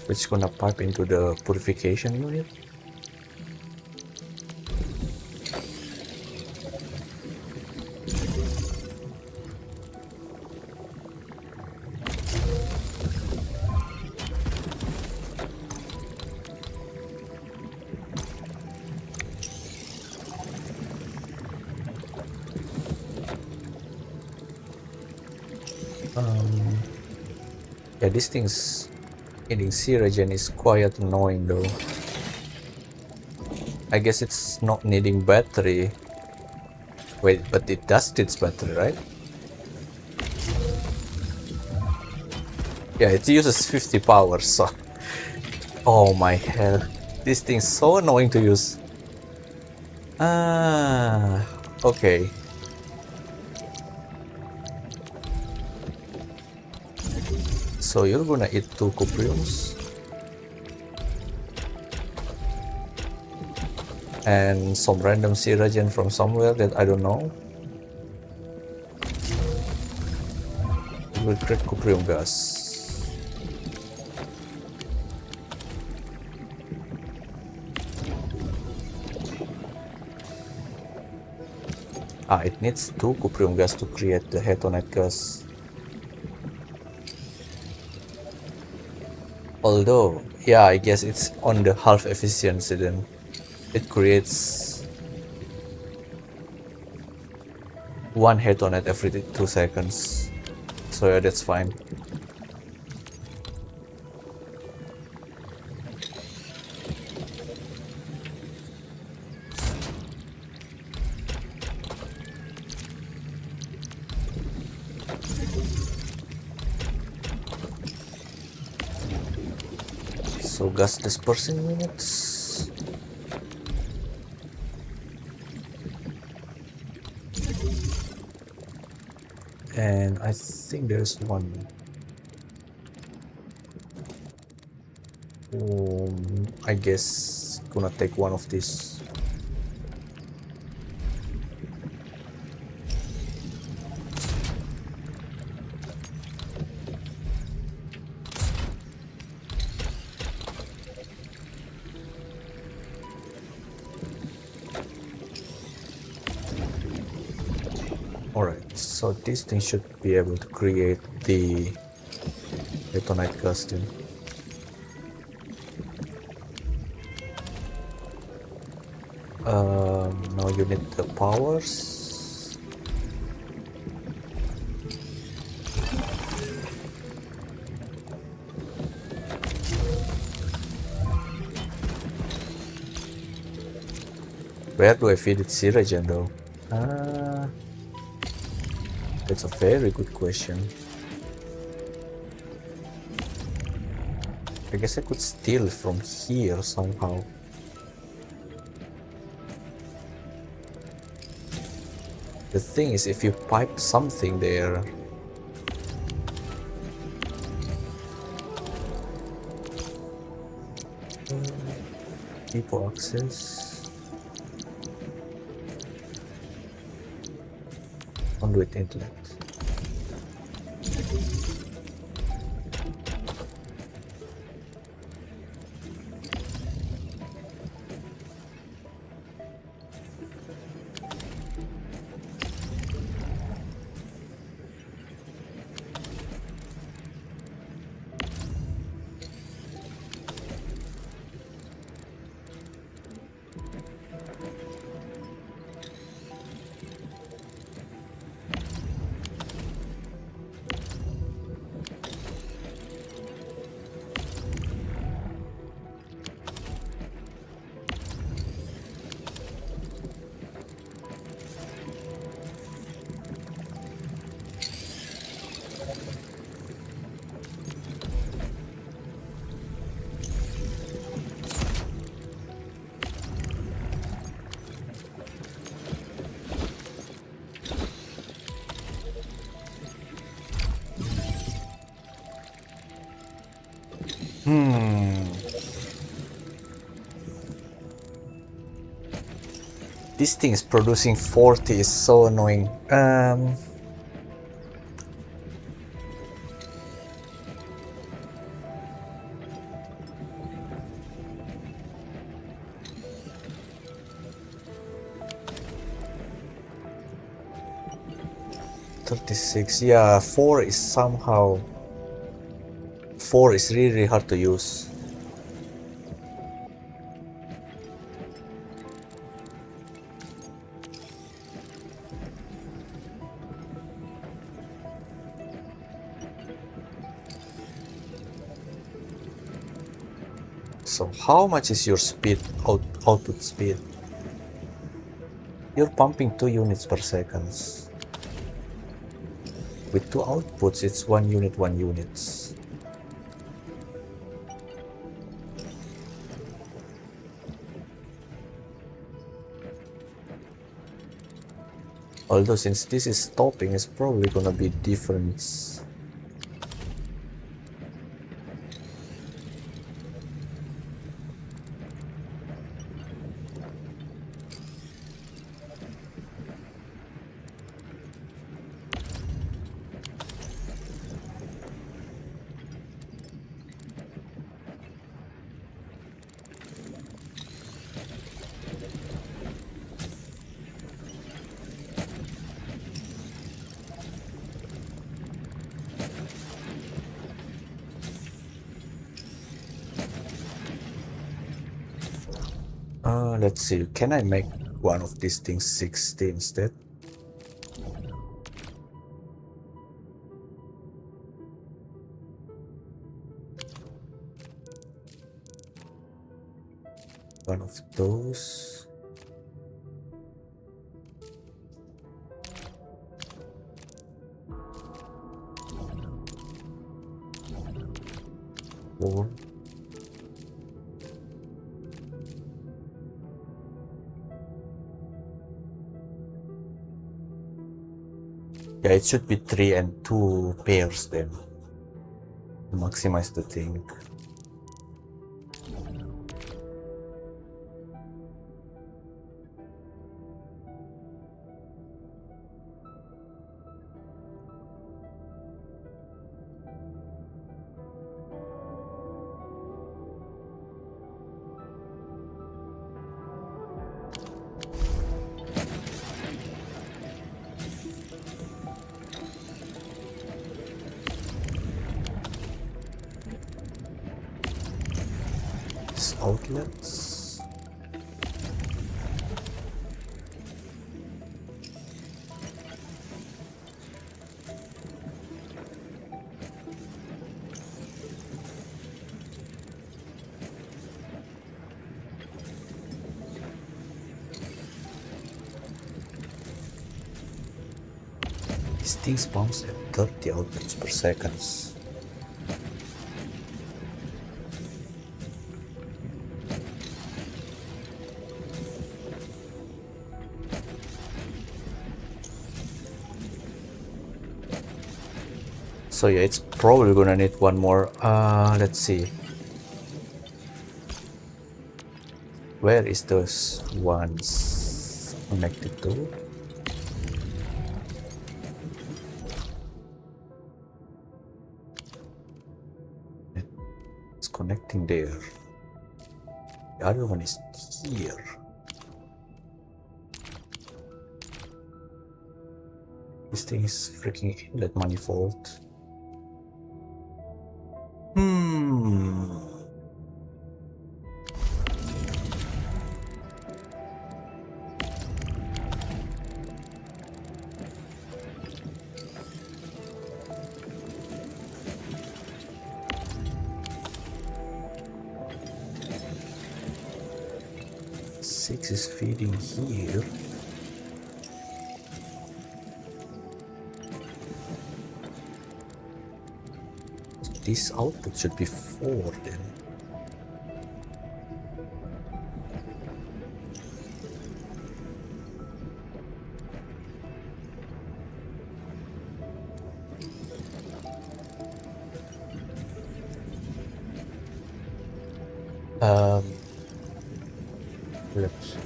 Which is gonna pipe into the purification unit. Yeah, these things eating sea regen is quite annoying though. I guess it's not needing battery. Wait, but it does need battery, right? Yeah, it uses 50 power, so... Oh my hell. This thing's so annoying to use. Okay. So you're gonna eat 2 cupriums. And some random sea regen from somewhere that I don't know. It will create cuprium gas. It needs 2 cuprium gas to create the hetonite gas. Although, yeah, I guess it's on the half efficiency then. It creates 1 hetonite every 2 seconds. So yeah, that's fine. So gas dispersing units. And I think there's one. I guess gonna take one of these. Alright, so this thing should be able to create the hetonite gas then. Now you need the powers. Where do I feed it sea regen though? That's a very good question. I guess I could steal from here somehow. The thing is, if you pipe something there... Depot access... Conduit inlet. This thing is producing 40 is so annoying. 36, yeah, 4 is somehow... 4 is really hard to use. So how much is your speed, output speed? You're pumping 2 units per second. With 2 outputs, it's 1 unit, 1 units. Although since this is stopping, it's probably gonna be different. Let's see, can I make one of these things 60 instead? One of those. Four. Yeah, it should be 3 and 2 pairs then. Maximize the thing. Outlets. These things bounce at 30 outputs per second. So yeah, it's probably gonna need one more. Let's see. Where is those ones connected to? It's connecting there. The other one is here. This thing is freaking inlet manifold. Six is feeding here. This output should be 4 then. Um, let's see.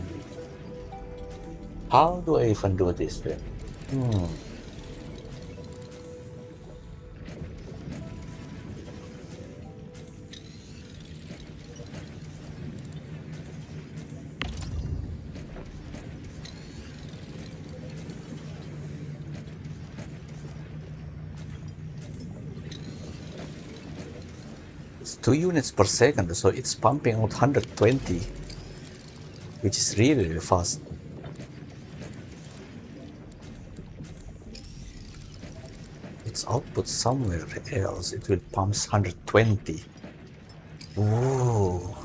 How do I even do this then? It's 2 units per second, so it's pumping out 120, which is really, really fast. Its output somewhere else, it will pump 120. Ooh.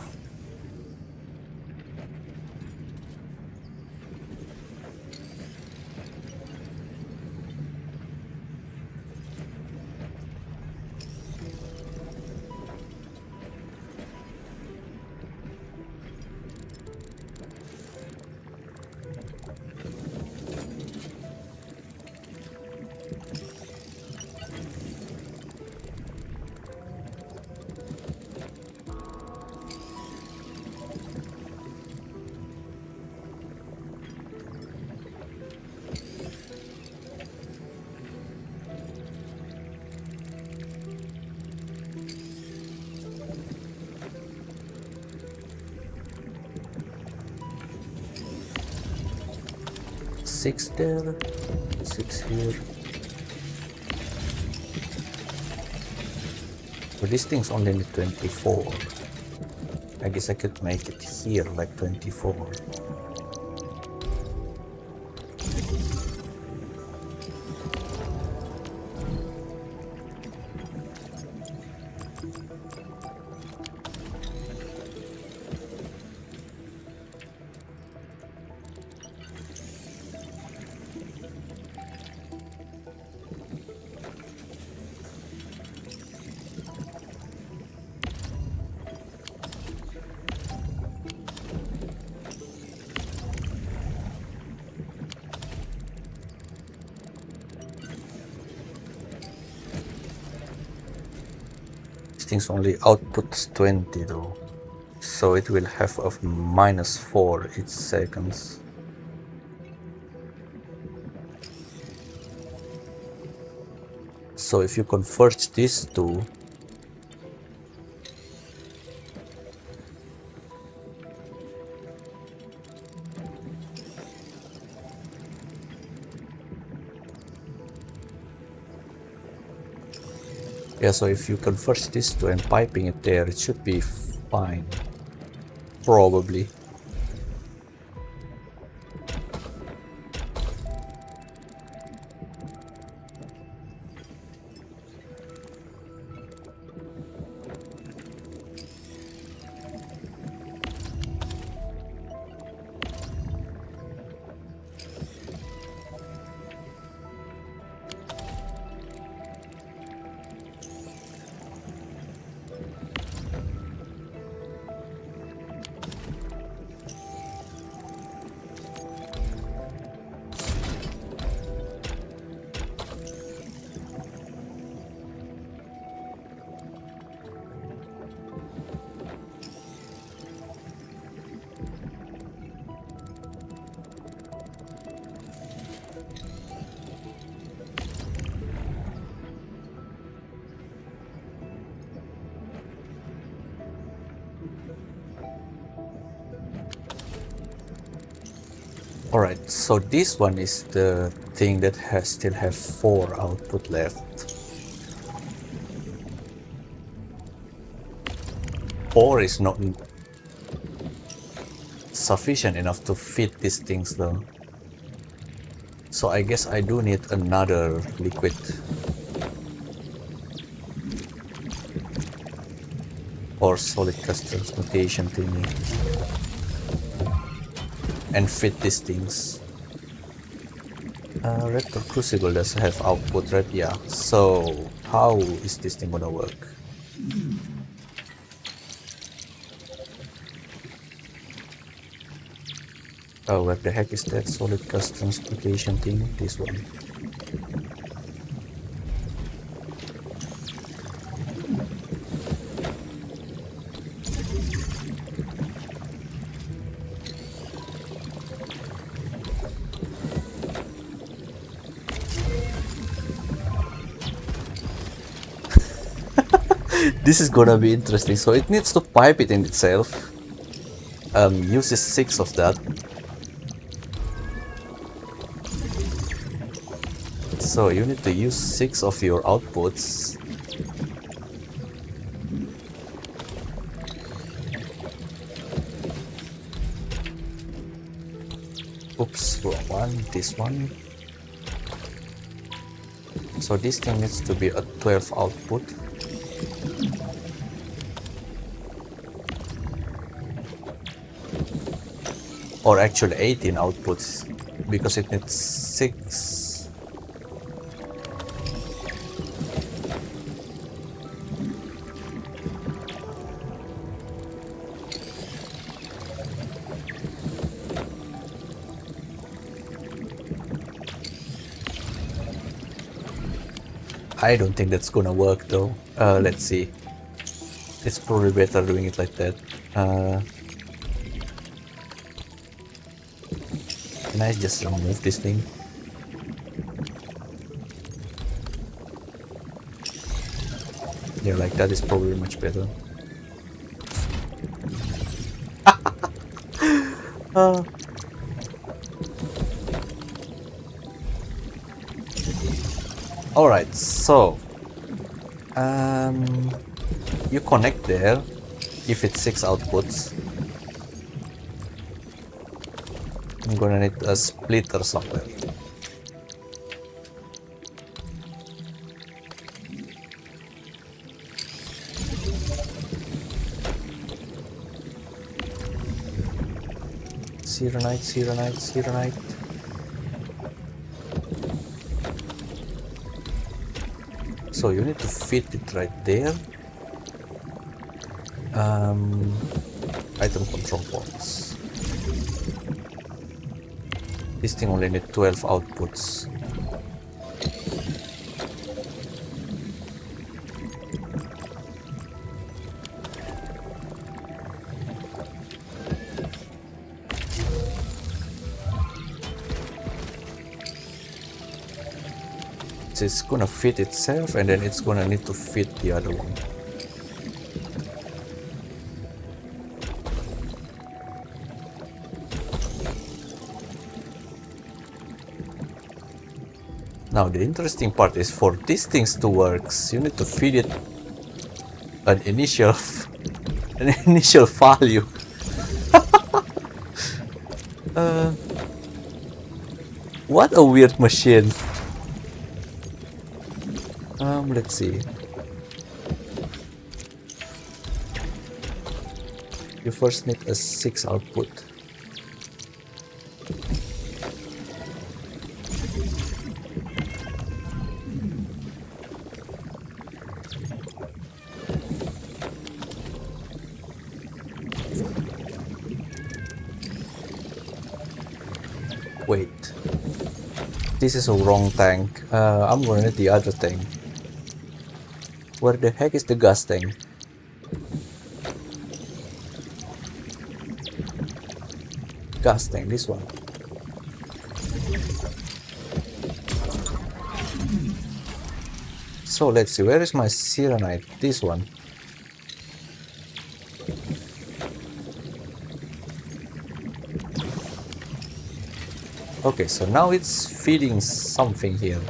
Six there, 6 here. But this thing's only need 24. I guess I could make it here like 24. Things only outputs 20 though, so it will have of -4 each seconds. So if you converge these two, yeah, so if you convert this to and piping it there, it should be fine. Probably. Alright, so this one is the thing that still have 4 output left. 4 is not sufficient enough to fit these things though. So I guess I do need another liquid. Or solid gas transmutation thingy. And fit these things. Rector Crucible does have output, right? Yeah. So how is this thing gonna work? Oh, where the heck is that solid gas transportation thing? This one. This is gonna be interesting. So it needs to pipe it in itself. Uses 6 of that. So you need to use 6 of your outputs. Oops, wrong one, this one. So this thing needs to be a 12 output. Or actually 18 outputs, because it needs 6. I don't think that's gonna work though. Let's see. It's probably better doing it like that. Can I just remove this thing? Yeah, like that is probably much better. Alright, so you connect there if it's 6 outputs. I'm gonna need a splitter somewhere. Serenite, Serenite, Serenite. So you need to fit it right there. Item control ports. This thing only needs 12 outputs. So it's gonna fit itself, and then it's gonna need to fit the other one. Now the interesting part is, for these things to work, you need to feed it an initial value. What a weird machine. Let's see. You first need a 6 output. Wait, this is a wrong tank. I'm gonna need the other tank. Where the heck is the gas tank? Gas tank, this one. So let's see, where is my Serenite? This one. Okay, so now it's feeding something here.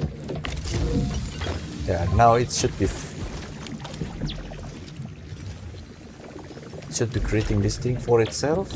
Yeah, now it should be creating this thing for itself.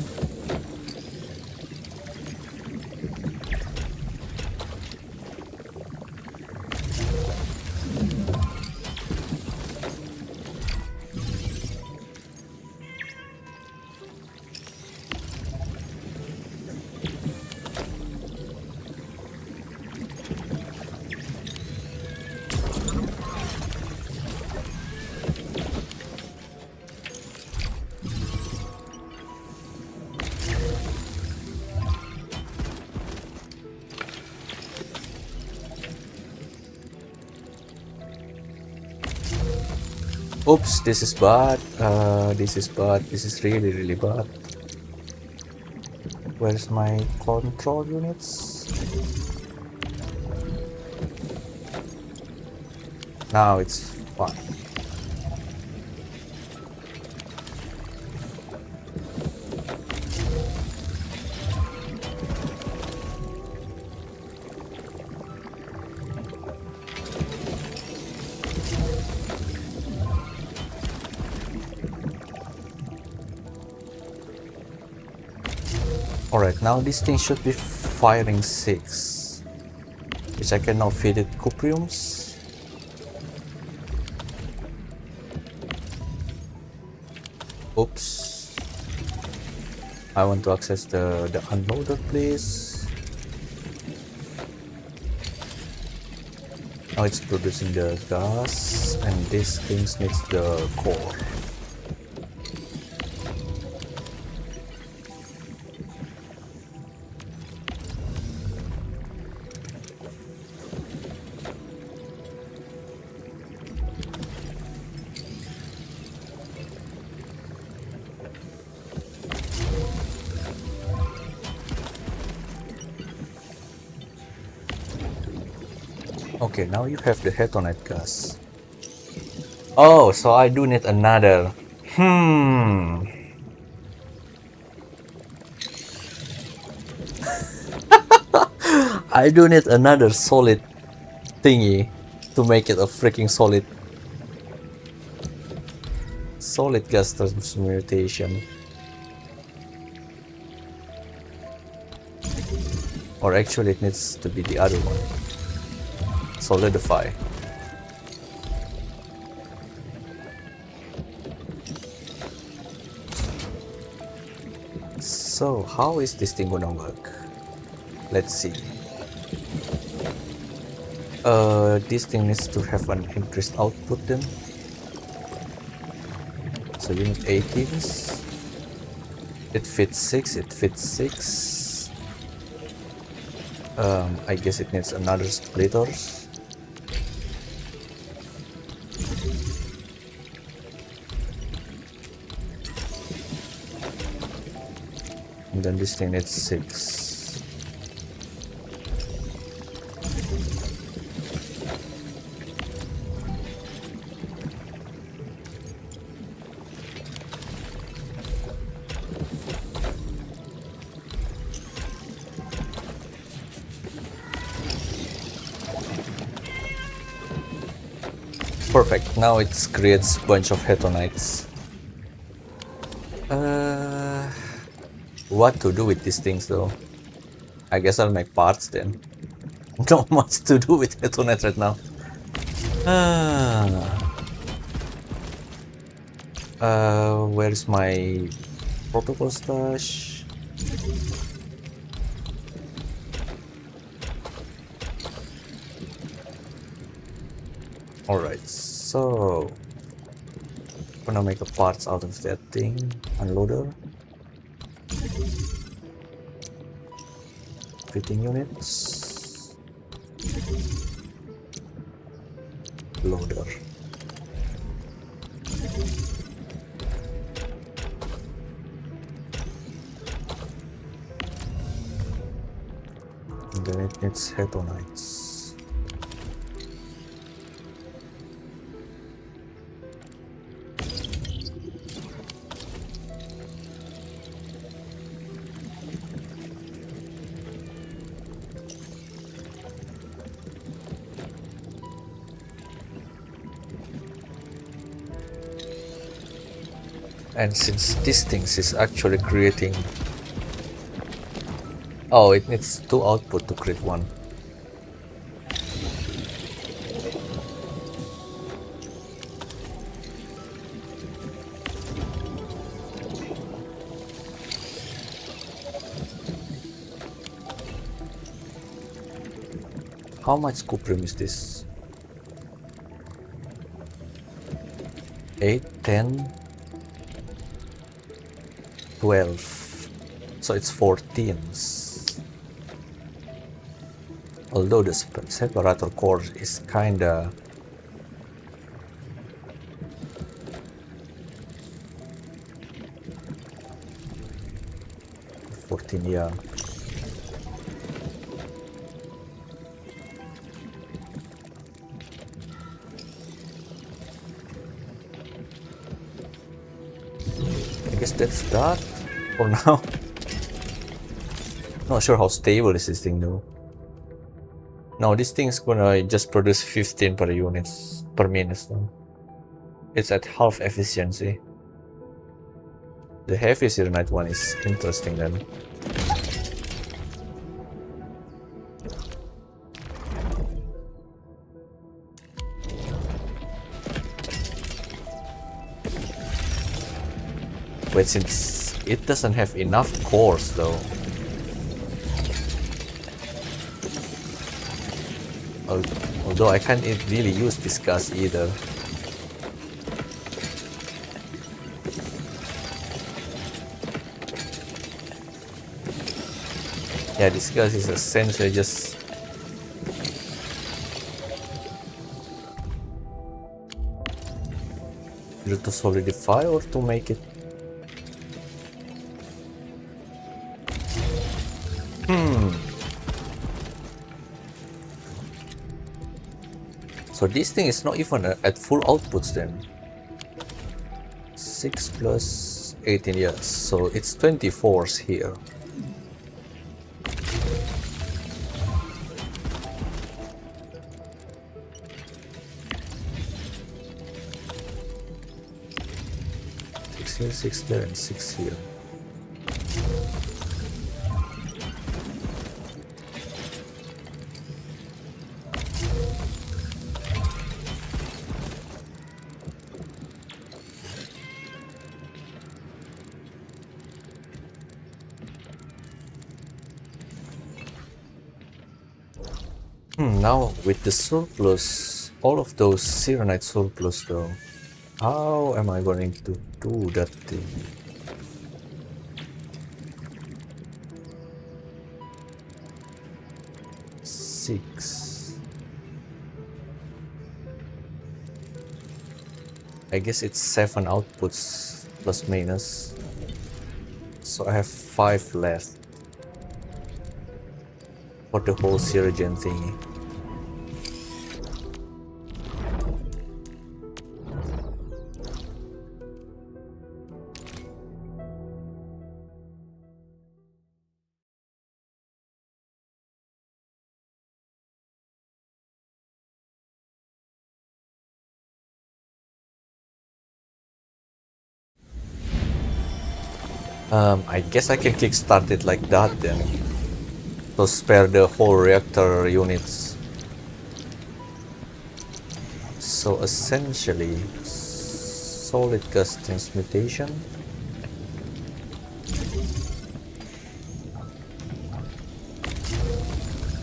Oops, this is bad. This is bad. This is really, really bad. Where's my control units? Now it's fine. Alright, now this thing should be firing 6, which I can now feed it cupriums. Oops. I want to access the unloader, please. Now it's producing the gas, and this thing needs the core. Okay, now you have the hetonite gas. Oh, so I do need another. I do need another solid thingy to make it a freaking solid gas transmutation. Or actually it needs to be the other one. Solidify. So how is this thing gonna work? Let's see. This thing needs to have an increased output then. So you need 18s. It fits 6, it fits 6. I guess it needs another splitters. And then this thing needs 6. Perfect. Now it creates a bunch of hetonites. What to do with these things though? I guess I'll make parts then. Not much to do with hetonite right now. Where's my protocol stash? Alright, so I'm gonna make a parts out of that thing. Unloader. Fitting units. Loader. And then it needs hetonites. And since this thing is actually creating... Oh, it needs 2 output to create 1. How much cuprium is this? 8, 10, 12. So it's 14s. Although the separator core is kinda... yeah. I guess that's that for now. Not sure how stable is this thing though. No, this thing's gonna just produce 15 per units per minute though. It's at half efficiency. The heavy Sirenite one is interesting then. But since it doesn't have enough cores though. Although I can't really use this gas either. Yeah, this gas is essentially just either to solidify or to make it. So this thing is not even at full outputs then. 6 plus 18, yes. So it's 24s here. Six there and 6 here. Now with the surplus, all of those Serenite surplus though, how am I going to do that thing? Six. I guess it's 7 outputs plus minus. So I have 5 left for the whole Sirigen thingy. I guess I can kickstart it like that then, to spare the whole reactor units. So essentially, solid gas transmutation.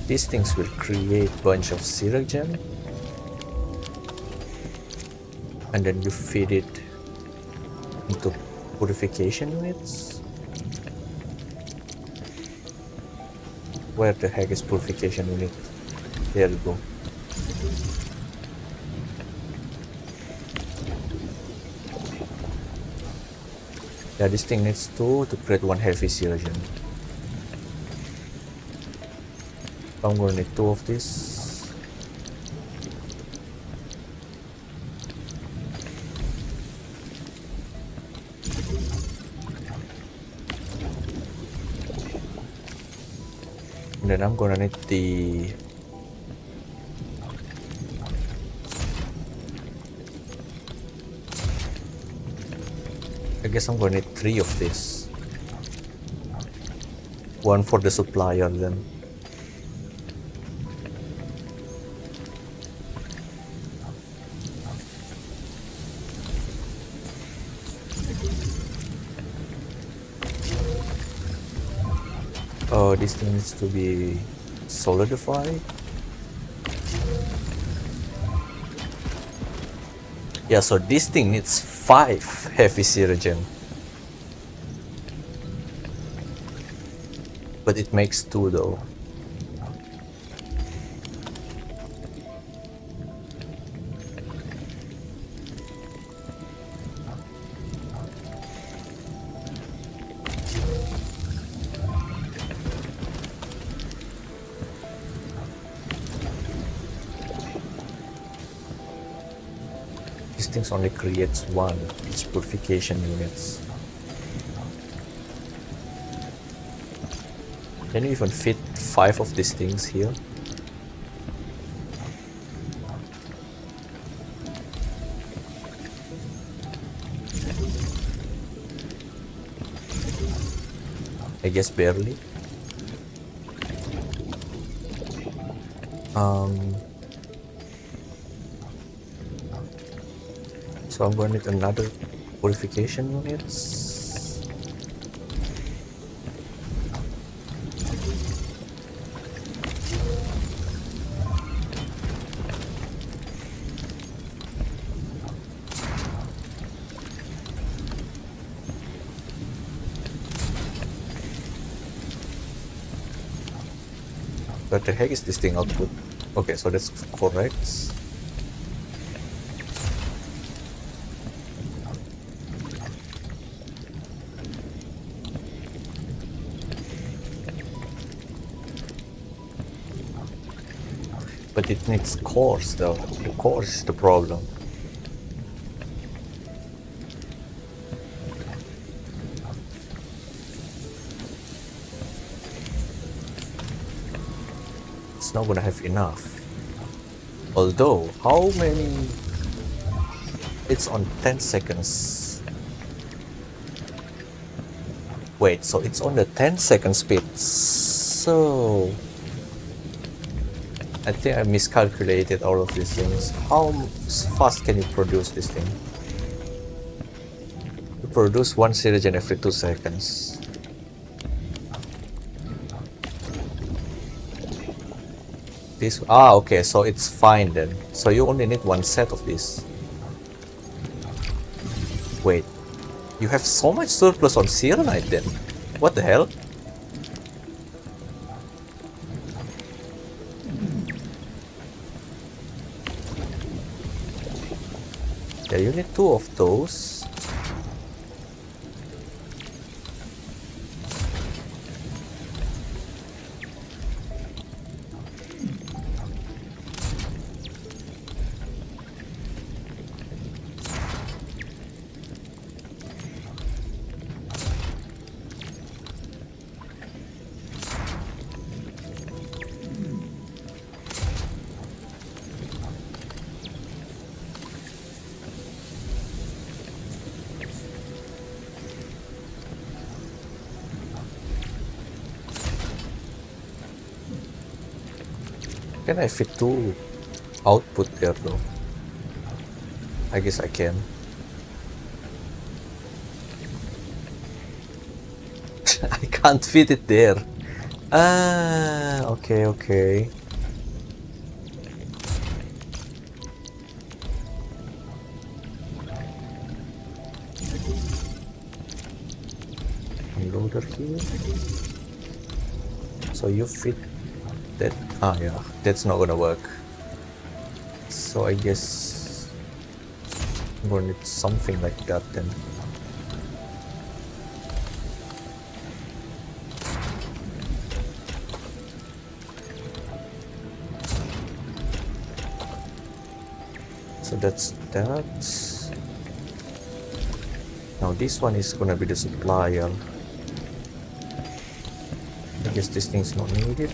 These things will create bunch of Sirigen, and then you feed it into purification units. Where the heck is purification unit? There you go. Yeah, this thing needs 2 to create 1 heavy Sirigen. I'm gonna need 2 of this. And then I'm gonna need the I guess I'm gonna need 3 of this. 1 for the supplier then. Oh, this thing needs to be solidified. Yeah, so this thing needs 5 heavy Sirigen. But it makes 2 though. These things only creates 1 each purification units. Can you even fit 5 of these things here? I guess barely. So I'm going to need another purification units. What the heck is this thing output? Okay, so that's correct. But it needs cores though. The cores is the problem. It's not gonna have enough. Although, how many? It's on 10 seconds. Wait, so it's on the 10-second speed. So I think I miscalculated all of these things. How fast can you produce this thing? You produce 1 sirogen every 2 seconds. This, okay, so it's fine then. So you only need 1 set of this. Wait, you have so much surplus on Serenite then? What the hell? Yeah, you need 2 of those. Can I fit 2 output there though? I guess I can. I can't fit it there. Okay, okay. Unloader here. So you fit that. Yeah, that's not gonna work. So I guess I'm gonna need something like that then. So that's that. Now this one is gonna be the supplier. I guess this thing's not needed.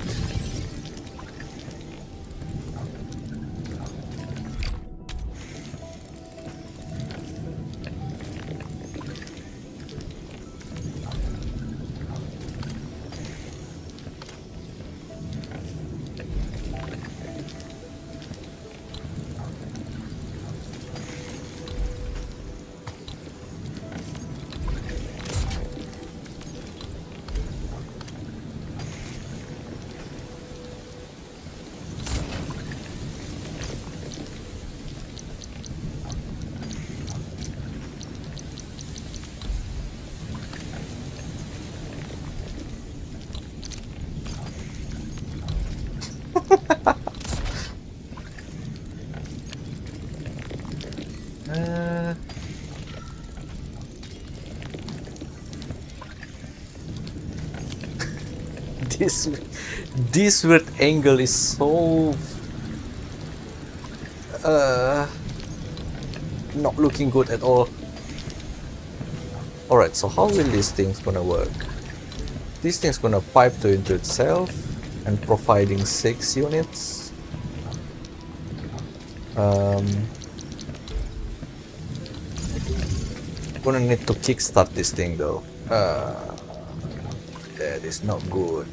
This weird angle is so not looking good at all. Alright, so how will these things gonna work? This thing's gonna pipe into itself and providing 6 units. Gonna need to kickstart this thing though. That is not good.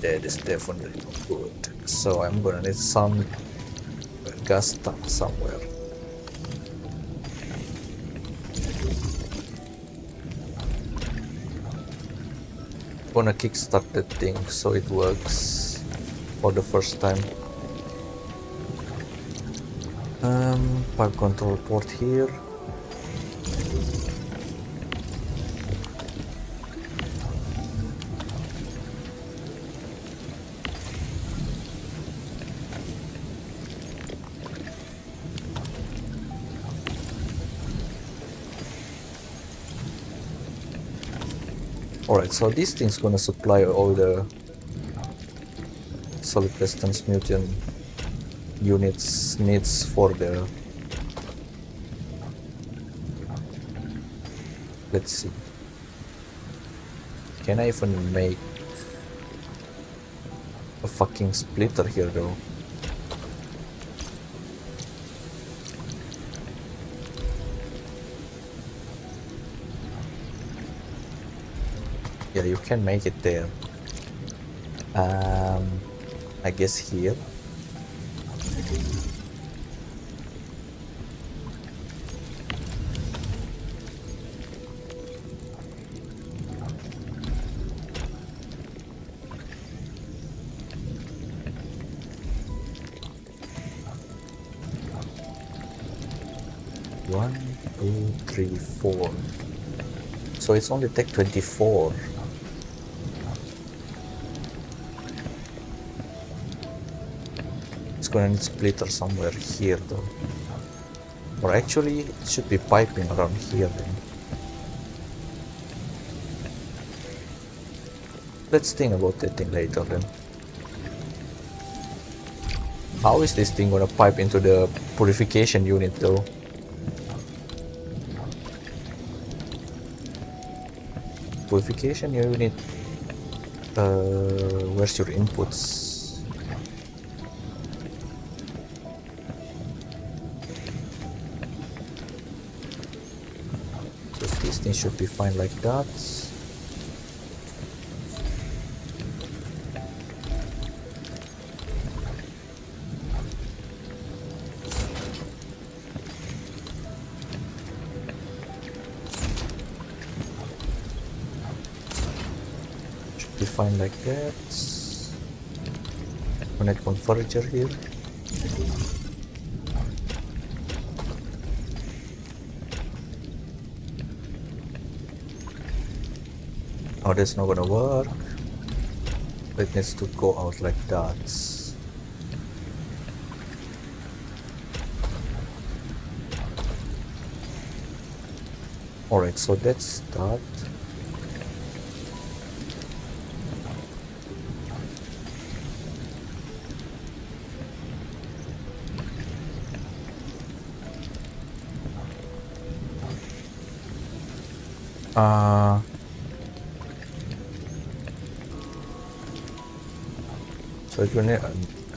That is definitely not good. So I'm gonna need some gas tank somewhere. Gonna kickstart that thing so it works for the first time. Pipe control port here. Alright, so this thing's gonna supply all the solid distance mutant units needs for the... Let's see. Can I even make a fucking splitter here though? Yeah, you can make it there. I guess here. One, two, three, four. So it's only take 24. It's gonna need splitter somewhere here though. Or actually it should be piping around here then. Let's think about that thing later then. How is this thing gonna pipe into the purification unit though? Purification unit, where's your inputs? So this thing should be fine like that. Should be fine like that. Connect converger here. Oh, that's not gonna work. It needs to go out like that. Alright, so that's that. So you need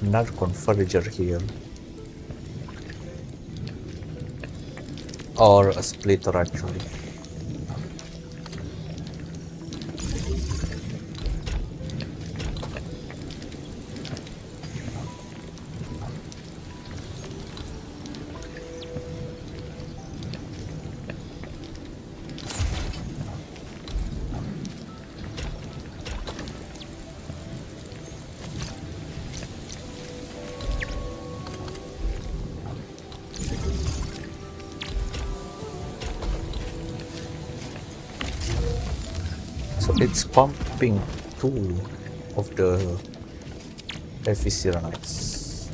another converger here. Or a splitter actually. So it's pumping 2 of the heavy cyranites.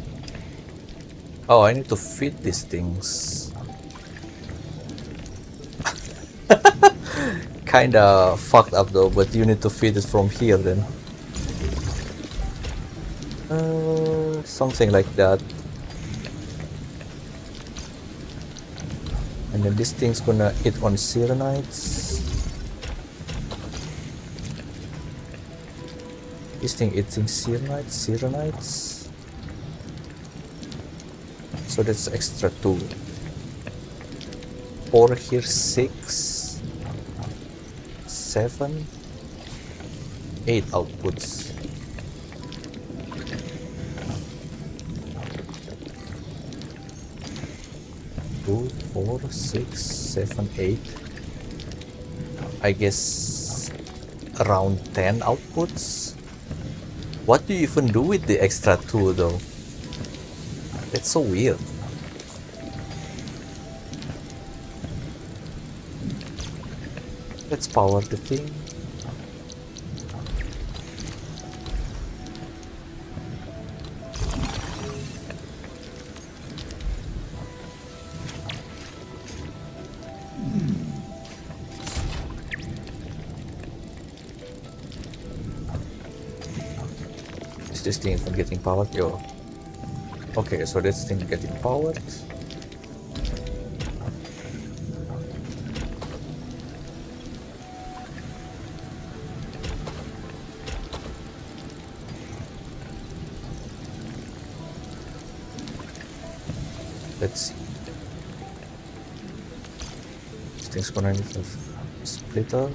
Oh, I need to feed these things. Kinda fucked up though, but you need to feed it from here then. Something like that. And then this thing's gonna hit on cyranites. This thing eating cyranites. So that's extra 2. 4 here, 6, 7, 8 outputs. Two, 4, 6, 7, 8. I guess around 10 outputs. What do you even do with the extra 2 though? That's so weird. Let's power the thing. this thing even getting powered? Yo. Okay, so this thing getting powered. Let's see. This thing's gonna need a splitter.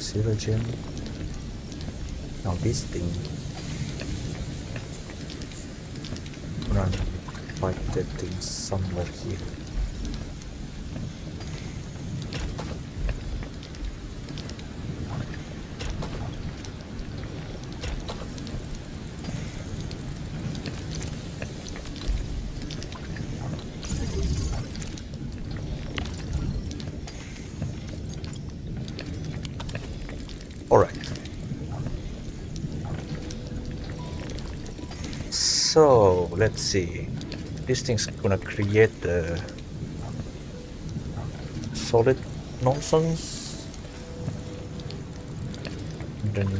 Siragen. Now this thing. Run, fight that thing somewhere here. Alright. So let's see. This thing's gonna create the solid nonsense. Then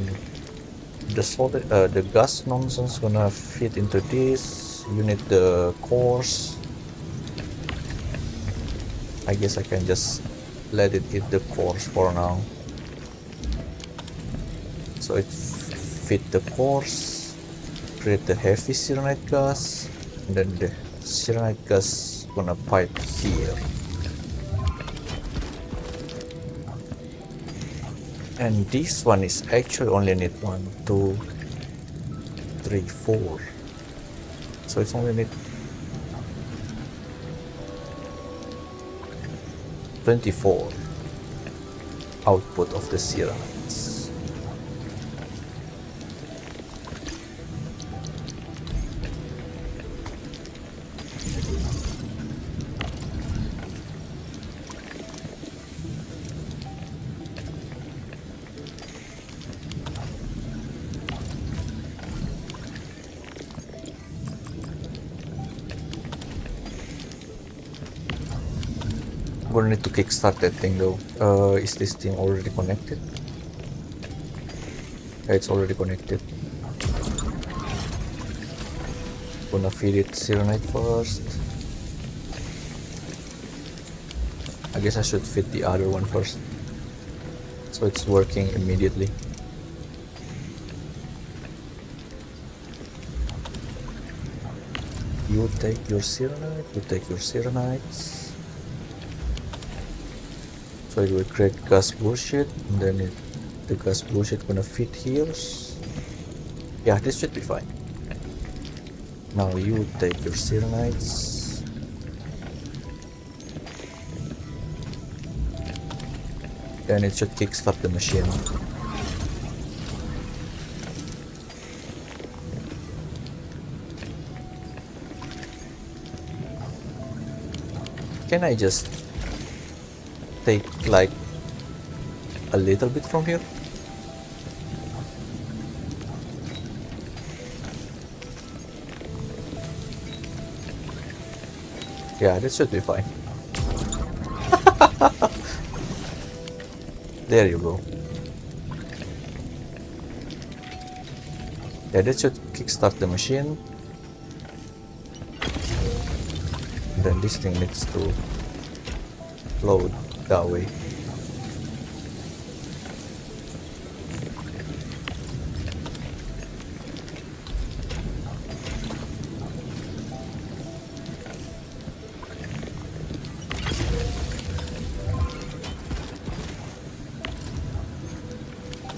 the solid the gas nonsense gonna fit into this. You need the cores. I guess I can just let it eat the cores for now. So it fit the cores, create the heavy cyanide gas, and then the cyanide gas gonna pipe here. And this one is actually only need 1, 2, 3, 4. So it's only need 24 output of the cyanides. We'll need to kickstart that thing though. Is this thing already connected? Yeah, it's already connected. Gonna feed it cyanide first. I guess I should feed the other one first, so it's working immediately. You take your cyanide, you take your cyanides. So it will create gas bullshit, and then the gas bullshit gonna fit here. Yeah, this should be fine. Now you take your cyanides. Then it should kickstart the machine. Can I just take like a little bit from here? Yeah, this should be fine. There you go. Yeah, that should kickstart the machine. Then this thing needs to load that way.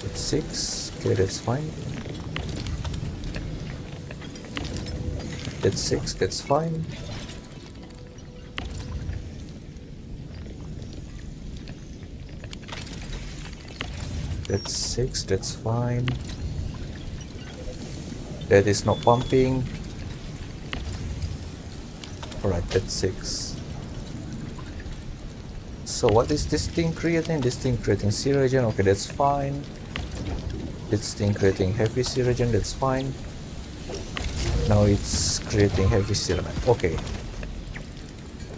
It's 6. Okay, that's fine. That's 6. That's fine. That's 6, that's fine. That is not pumping. Alright, that's 6. So what is this thing creating? This thing creating C regen, okay, that's fine. This thing creating heavy C regen, that's fine. Now it's creating heavy Cyranite. Okay.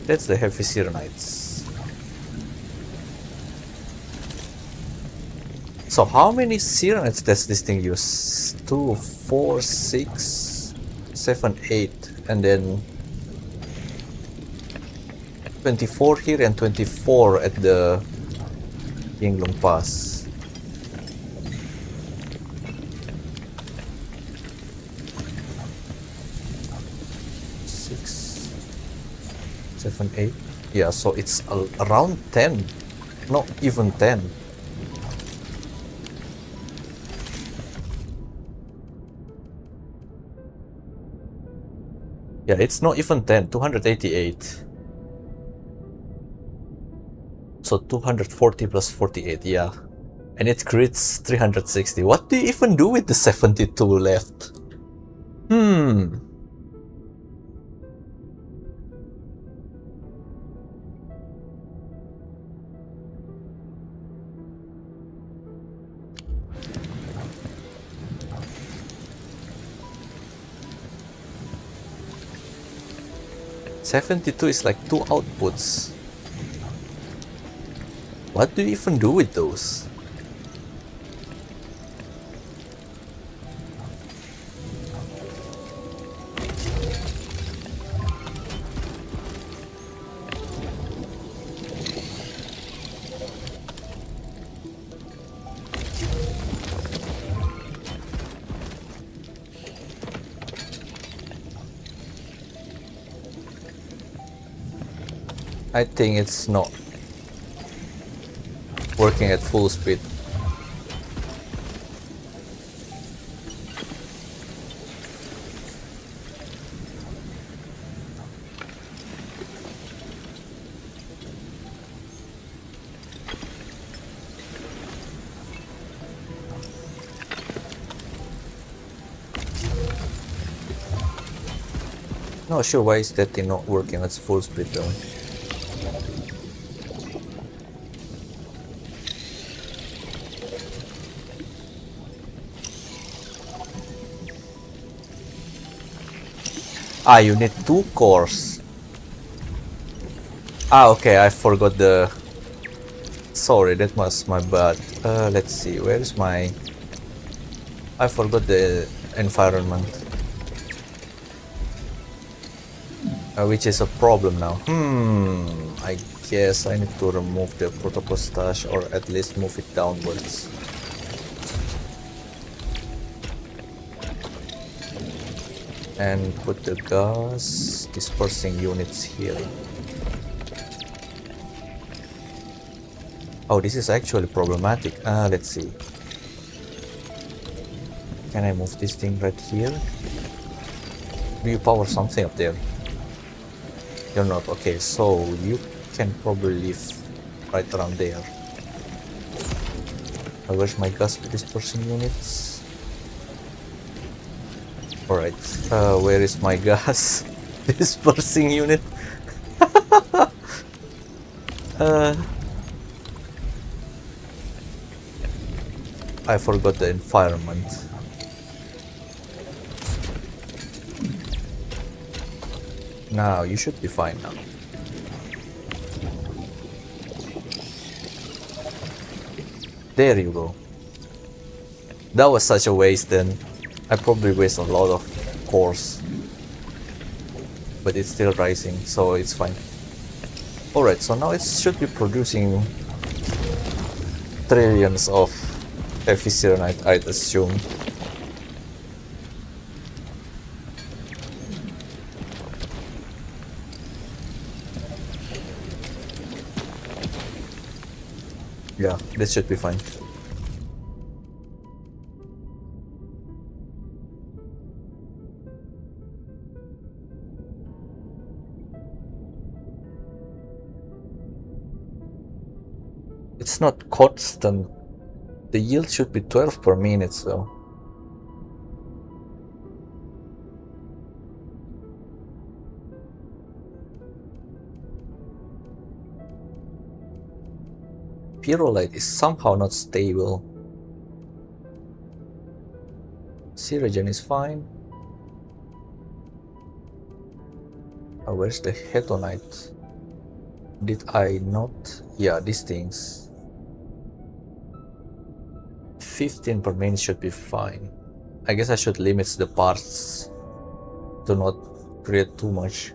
That's the heavy Cyranites. So how many Cyranites does this thing use? 2, 4, 6, 7, 8, and then 24 here and 24 at the Yinglong Pass. 7, 8. Yeah, so it's around 10. Not even 10. Yeah, it's not even 10. 288. So 240 plus 48, yeah. And it crits 360. What do you even do with the 72 left? 72 is like 2 outputs. What do you even do with those? I think it's not working at full speed. Not sure why is that thing not working at full speed though. Ah, you need 2 cores. Ah, okay, I forgot the... Sorry, that was my bad. Let's see, where is my... I forgot the environment. Which is a problem now. I guess I need to remove the protocol stash or at least move it downwards. And put the gas dispersing units here. Oh, this is actually problematic. Let's see. Can I move this thing right here? Do you power something up there? You're not. Okay, so you can probably live right around there. Where's my gas dispersing units? Alright, where is my gas dispersing unit? I forgot the environment. Now, you should be fine now. There you go. That was such a waste then. I probably waste a lot of cores. But it's still rising, so it's fine. Alright, so now it should be producing trillions of heavy Cyranite, I'd assume. Yeah, this should be fine. It's not constant. The yield should be 12 per minute, so pyrrolite is somehow not stable. Cyrogen is fine. Oh, where's the hetonite? Did I not? Yeah, these things. 15 per minute should be fine. I guess I should limit the parts to not create too much.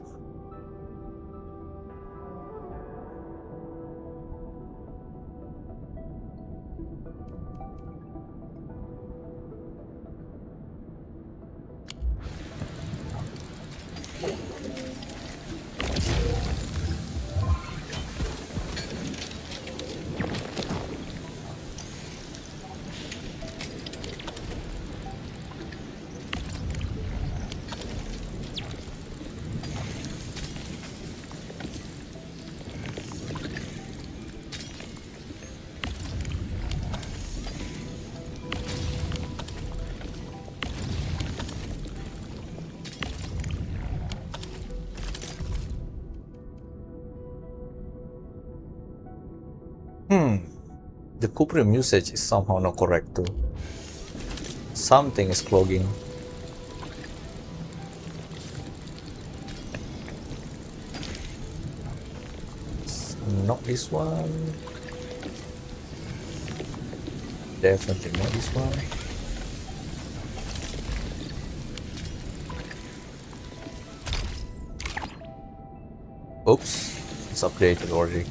The cuprium usage is somehow not correct too. Something is clogging. Not this one. Definitely not this one. Oops, it's updated already.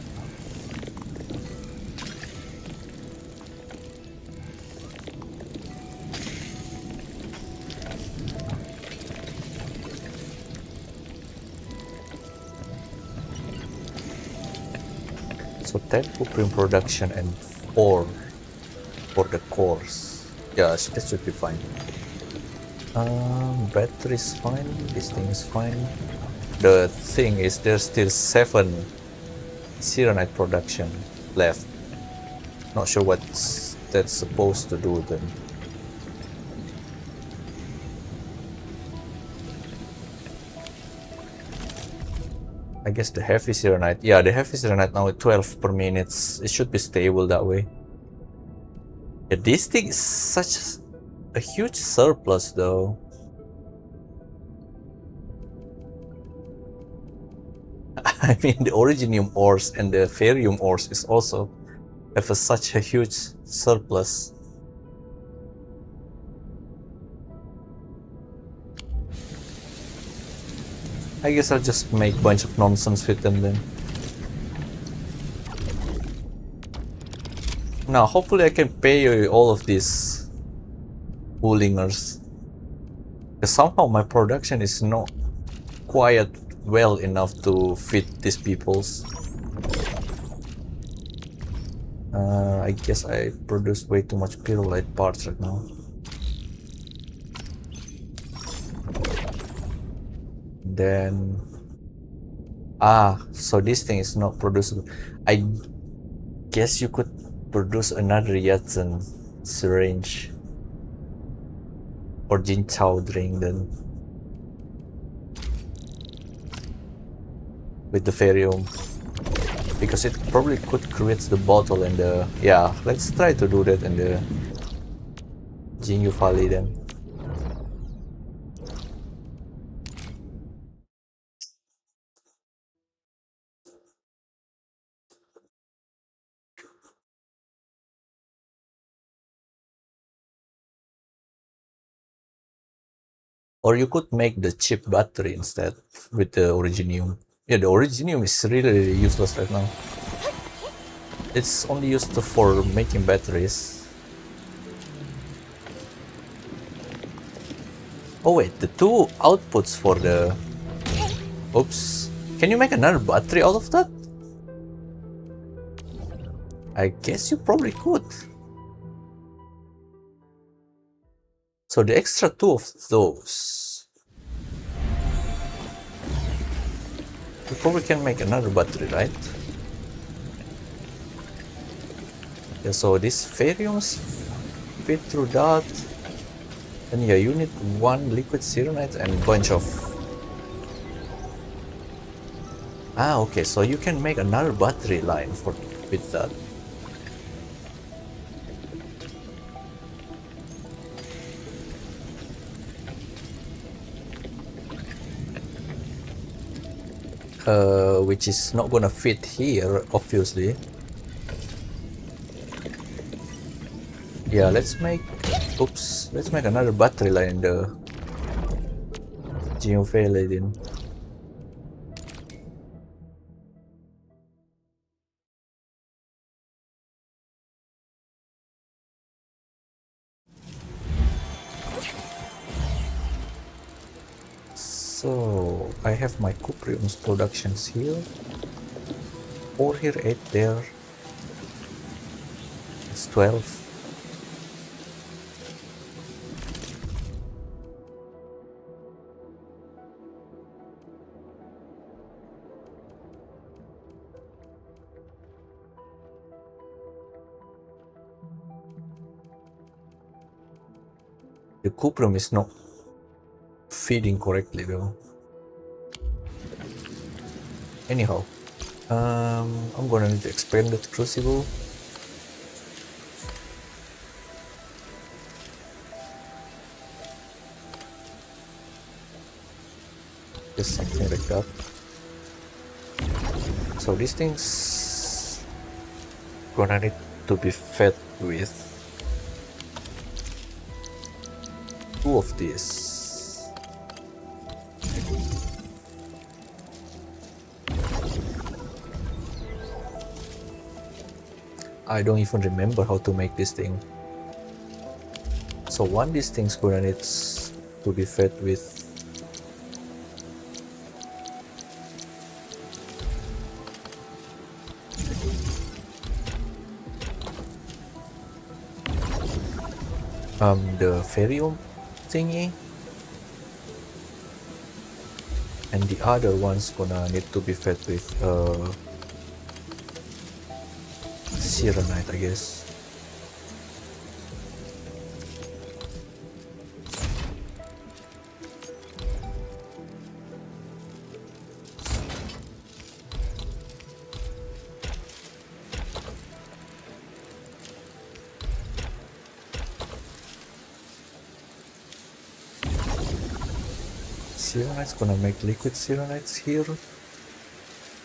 So 10 cuprium production and 4 for the cores. Yeah, that should be fine. Battery is fine. This thing is fine. The thing is, there's still 7 Cyronite production left. Not sure what that's supposed to do then. I guess the heavy Cyronite. Yeah, the heavy Cyronite now at 12 per minute. It should be stable that way. Yeah, this thing is such a huge surplus though. I mean, the originium ores and the ferrium ores is also have such a huge surplus. I guess I'll just make a bunch of nonsense with them then. Now, hopefully I can pay all of these Woolingers. Because somehow my production is not quite well enough to fit these peoples. I guess I produce way too much pyrrolite parts right now. Then so this thing is not producible. I guess you could produce another Yatsen syringe or Jinchao drink then with the ferrium, because it probably could create the bottle and the let's try to do that in the Jingyu Valley then. Or you could make the cheap battery instead with the originium. Yeah, the originium is really useless right now. It's only used for making batteries. Oh wait, the 2 outputs for the... Oops. Can you make another battery out of that? I guess you probably could. So the extra 2 of those, you probably can make another battery, right? Yeah, so these ferriums fit through that. And yeah, you need 1 liquid Cyronite and a bunch of... okay, so you can make another battery line with that. which is not gonna fit here, obviously. Yeah, let's make another battery line in the Geophylline. So I have my cuprium's productions here. 4 here, 8 there. It's 12. The cuprium is not feeding correctly though. Anyhow, I'm gonna need to expand that crucible. Just something like that. So these things gonna need to be fed with 2 of these. I don't even remember how to make this thing. So one of these things gonna needs to be fed with the ferrium thingy, and the other one's gonna need to be fed with Serenite, I guess. Serenite's gonna make liquid Serenites here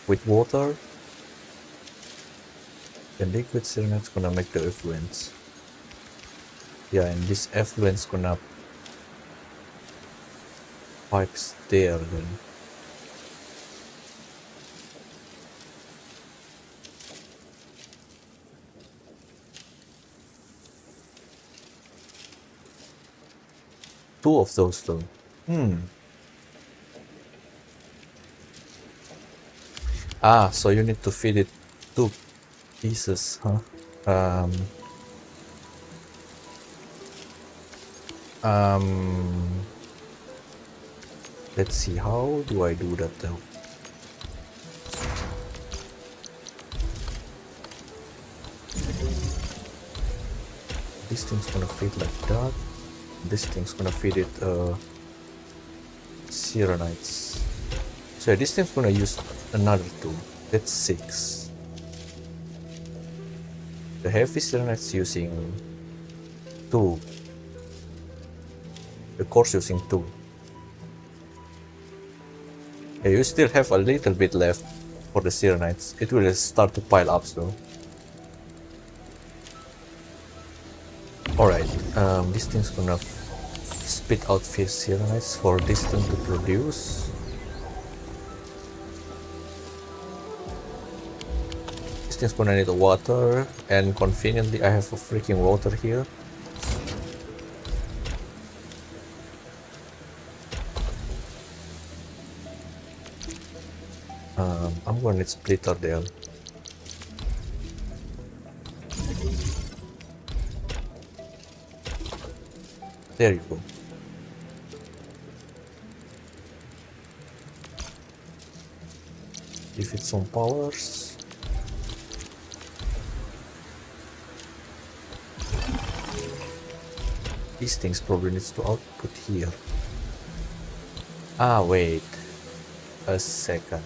with water. Then liquid Serenite's gonna make the effluents. Yeah, and this effluent's gonna pipes there then. Two of those though. Ah, so you need to feed it 2 pieces, huh? Let's see, how do I do that though? This thing's gonna feed like that. This thing's gonna feed it Serenites. So this thing's gonna use another 2. That's 6. The heavy Serenite's using 2. The core's using 2. Yeah, you still have a little bit left for the Serenites. It will start to pile up though. Alright, this thing's gonna spit out 5 Serenites for this thing to produce. This thing's gonna need water, and conveniently I have a freaking water here. I'm gonna need splitter there. There you go. Give it some powers. These things probably needs to output here. Ah, wait a second.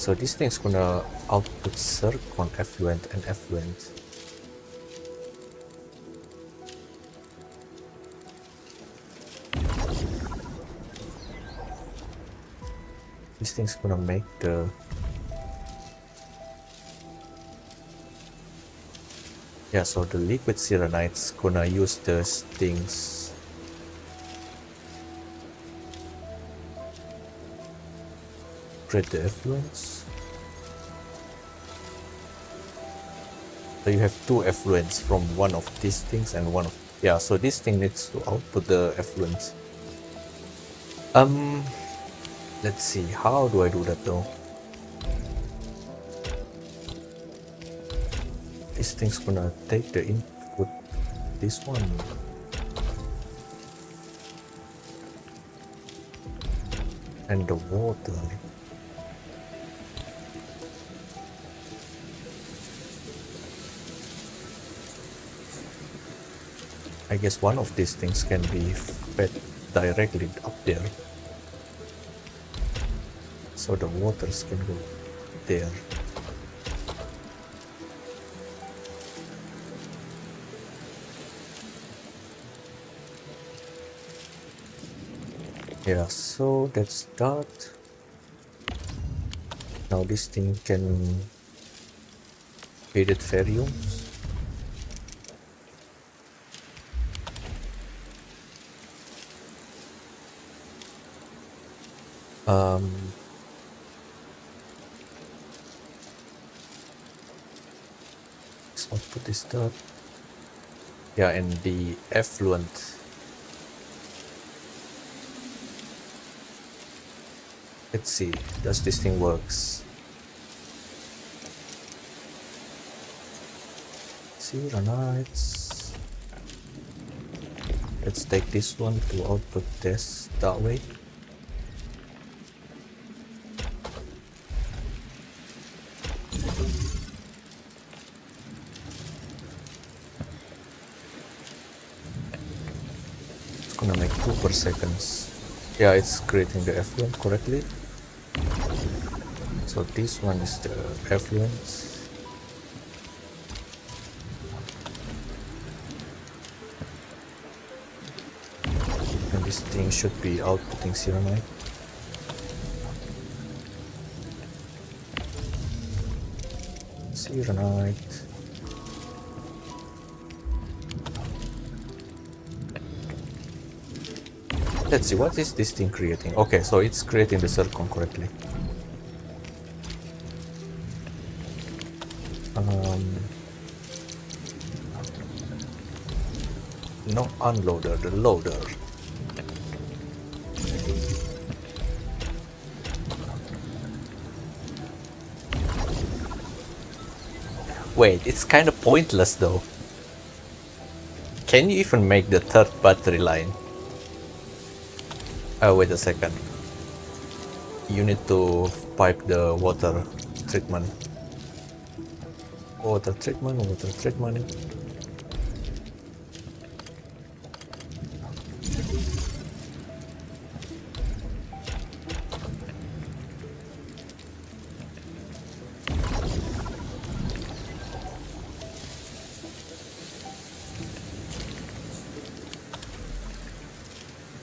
So this thing's gonna output zircon effluent and effluent. This thing's gonna make the... Yeah, so the liquid selenite's gonna use the things. Spread the effluents. So you have two effluents from one of these things and one of... Yeah, so this thing needs to output the effluents. Let's see, how do I do that though? This thing's gonna take the input, this one. And the water. I guess one of these things can be fed directly up there. So the waters can go there. Yeah, so that's that. Now this thing can feed it ferriums. So output is that. Yeah, and the effluent. Let's see, does this thing works? Serenites. Let's take this one to output this that way. It's gonna make 2 per seconds. Yeah, it's creating the effluent correctly. So this one is the effluent. And this thing should be outputting selenite. Selenite. Let's see, what is this thing creating? Okay, so it's creating the zircon correctly. No unloader, the loader. Wait, it's kind of pointless though. Can you even make the third battery line? Oh, wait a second. You need to pipe the water treatment. Water treatment, water treatment.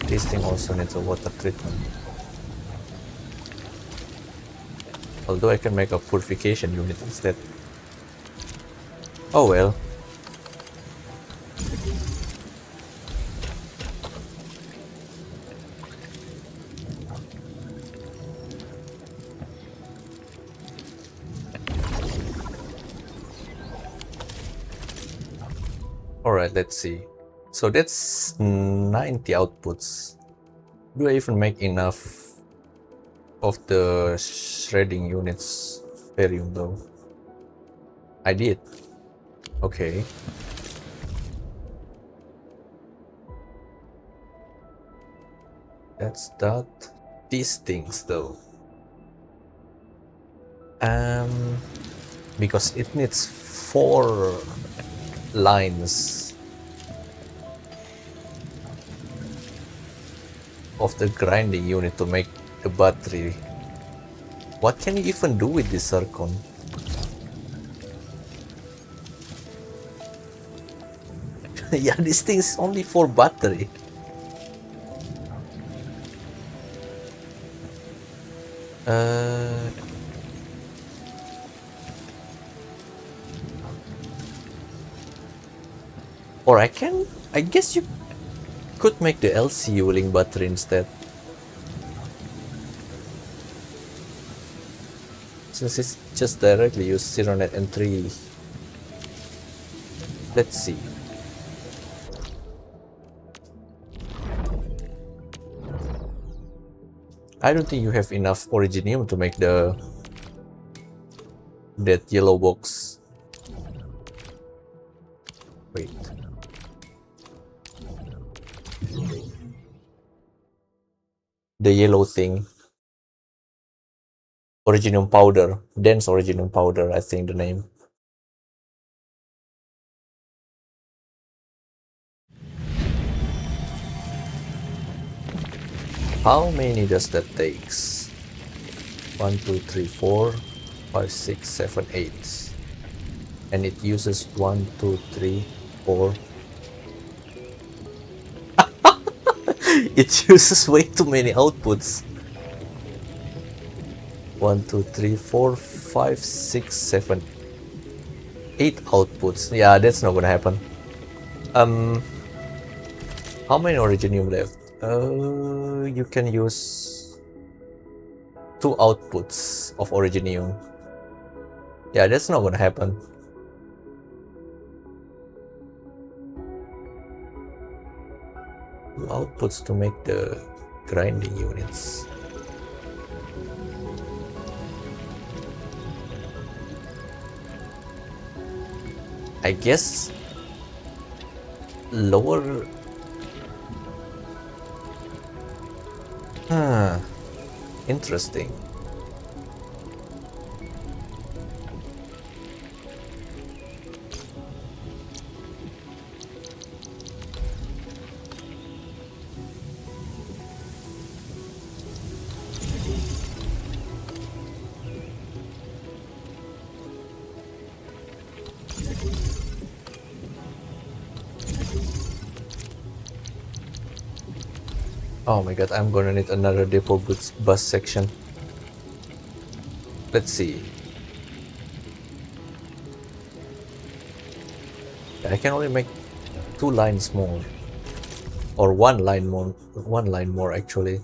This thing also needs a water treatment. Although I can make a purification unit instead. Oh well. Alright, let's see. So that's 90 outputs. Do I even make enough of the shredding units ferrium though? I did. Okay. That's that. These things though. Because it needs 4 lines of the grinding unit to make the battery. What can you even do with this zircon? Yeah, this thing is only for battery. Or I guess you could make the LCU link battery instead. Since it's just directly use ZeroNet and 3. Let's see. I don't think you have enough originium to make that yellow box. Wait. The yellow thing. Originium powder. Dense originium powder, I think the name. How many does that takes? 1, 2, 3, 4, 5, 6, 7, 8. And it uses 1, 2, 3, 4. It uses way too many outputs. 1, 2, 3, 4, 5, 6, 7, 8 outputs. Yeah, that's not gonna happen. How many originium left? You can use 2 outputs of originium. Yeah, that's not gonna happen. Outputs to make the grinding units. I guess lower. Interesting. Oh my god, I'm gonna need another depot bus section. Let's see. I can only make 2 lines more. Or 1 line more. 1 line more actually.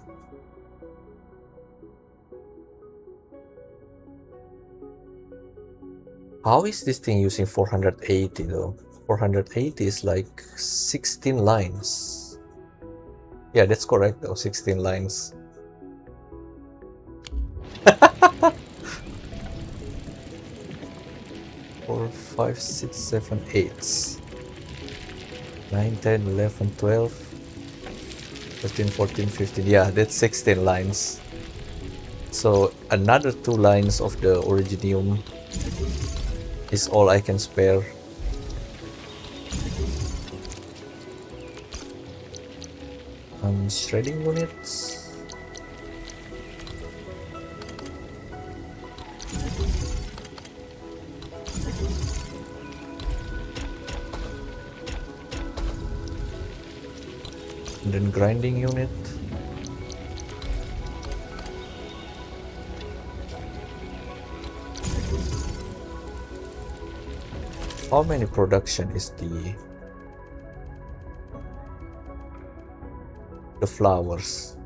How is this thing using 480 though? 480 is like 16 lines. Yeah, that's correct though, 16 lines. 4, 5, 6, 7, 8. 9, 10, 11, 12, 13, 14, 15. Yeah, that's 16 lines. So another 2 lines of the originium is all I can spare. Shredding units. And then grinding unit. How many production is the flowers?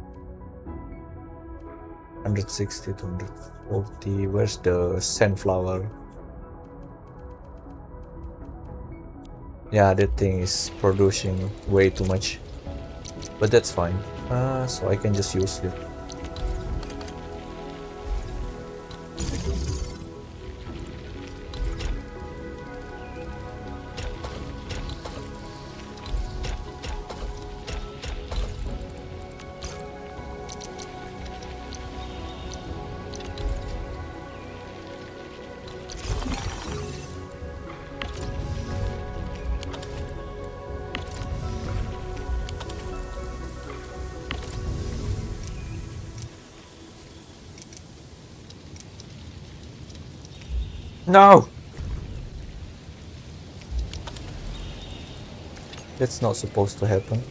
160 to 140. Where's the sunflower? Yeah, that thing is producing way too much, but that's fine. So I can just use it. No! That's not supposed to happen.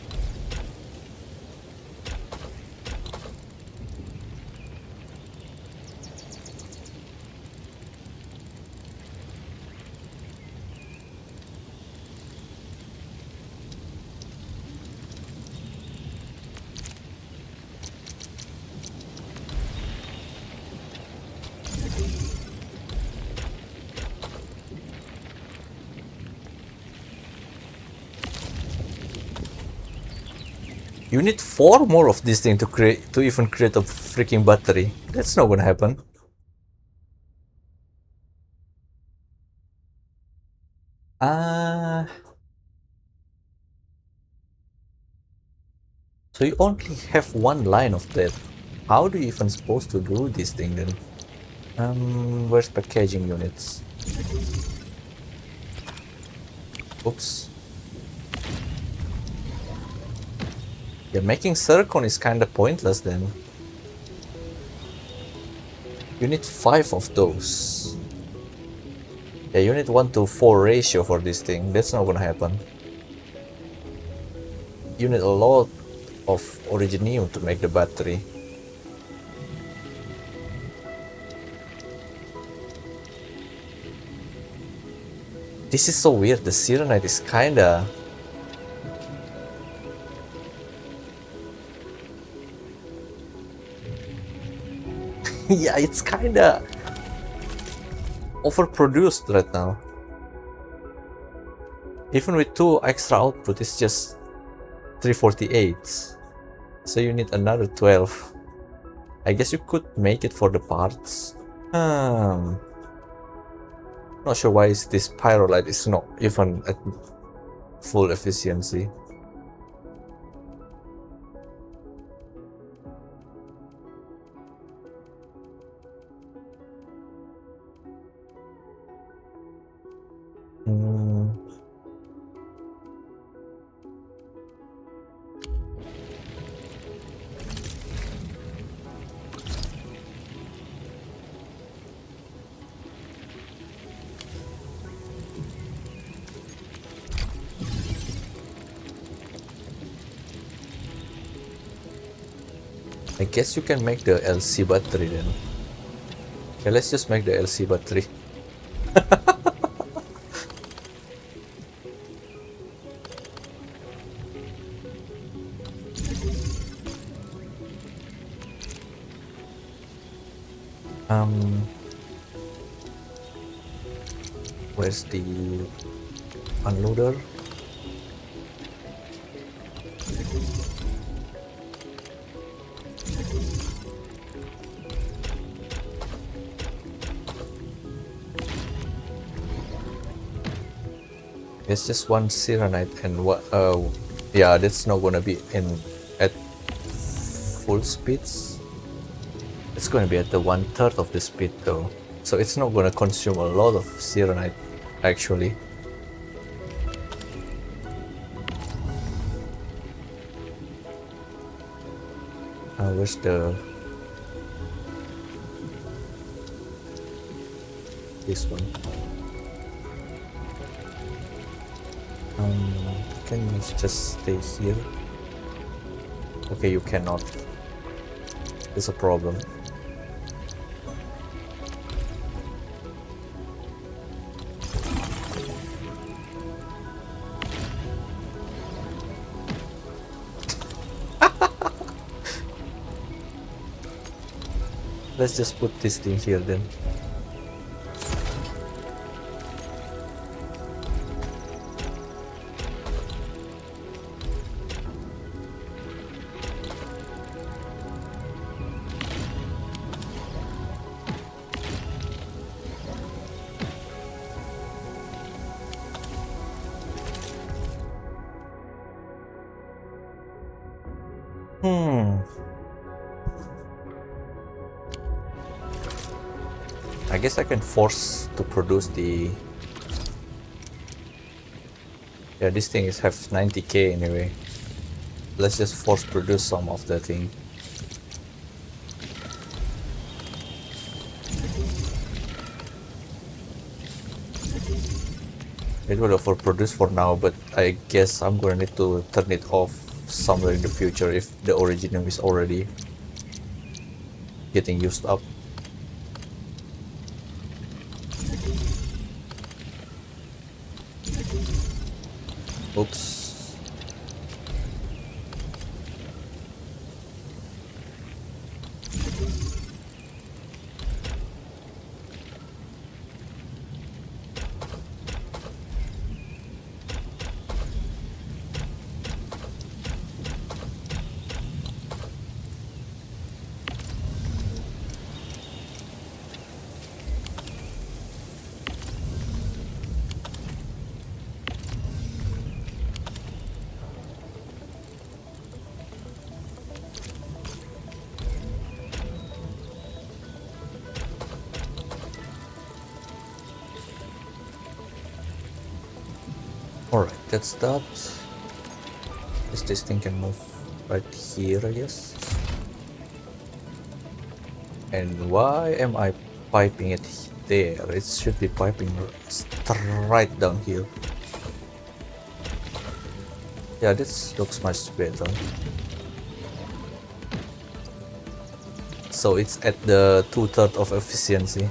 You need 4 more of this thing to even create a freaking battery. That's not gonna happen. So you only have 1 line of that. How do you even supposed to do this thing then? Where's packaging units? Oops. Yeah, making zircon is kinda pointless then. You need 5 of those. Yeah, you need 1:4 ratio for this thing. That's not gonna happen. You need a lot of originium to make the battery. This is so weird. The Serenite is kinda... yeah, it's kinda overproduced right now. Even with 2 extra output, it's just 348. So you need another 12. I guess you could make it for the parts. Not sure why this pyrolite is not even at full efficiency. I guess you can make the LC battery then. Okay, let's just make the LC battery. Where's the unloader? It's just 1 Serenite and what? Yeah, that's not gonna be at full speeds. It's gonna be at the 1/3 of the speed though, so it's not gonna consume a lot of Serenite actually. Where's this one? Can you just stay here? Okay, you cannot. There's a problem. Let's just put this thing here then. I guess I can force to produce the... Yeah, this thing is have 90k anyway. Let's just force produce some of the thing. It will overproduce for now, but I guess I'm gonna need to turn it off somewhere in the future if the Originium is already getting used up. Oops. Alright, that's that. This thing can move right here, I guess. And why am I piping it there? It should be piping straight down here. Yeah, this looks much better. So it's at the 2/3 of efficiency.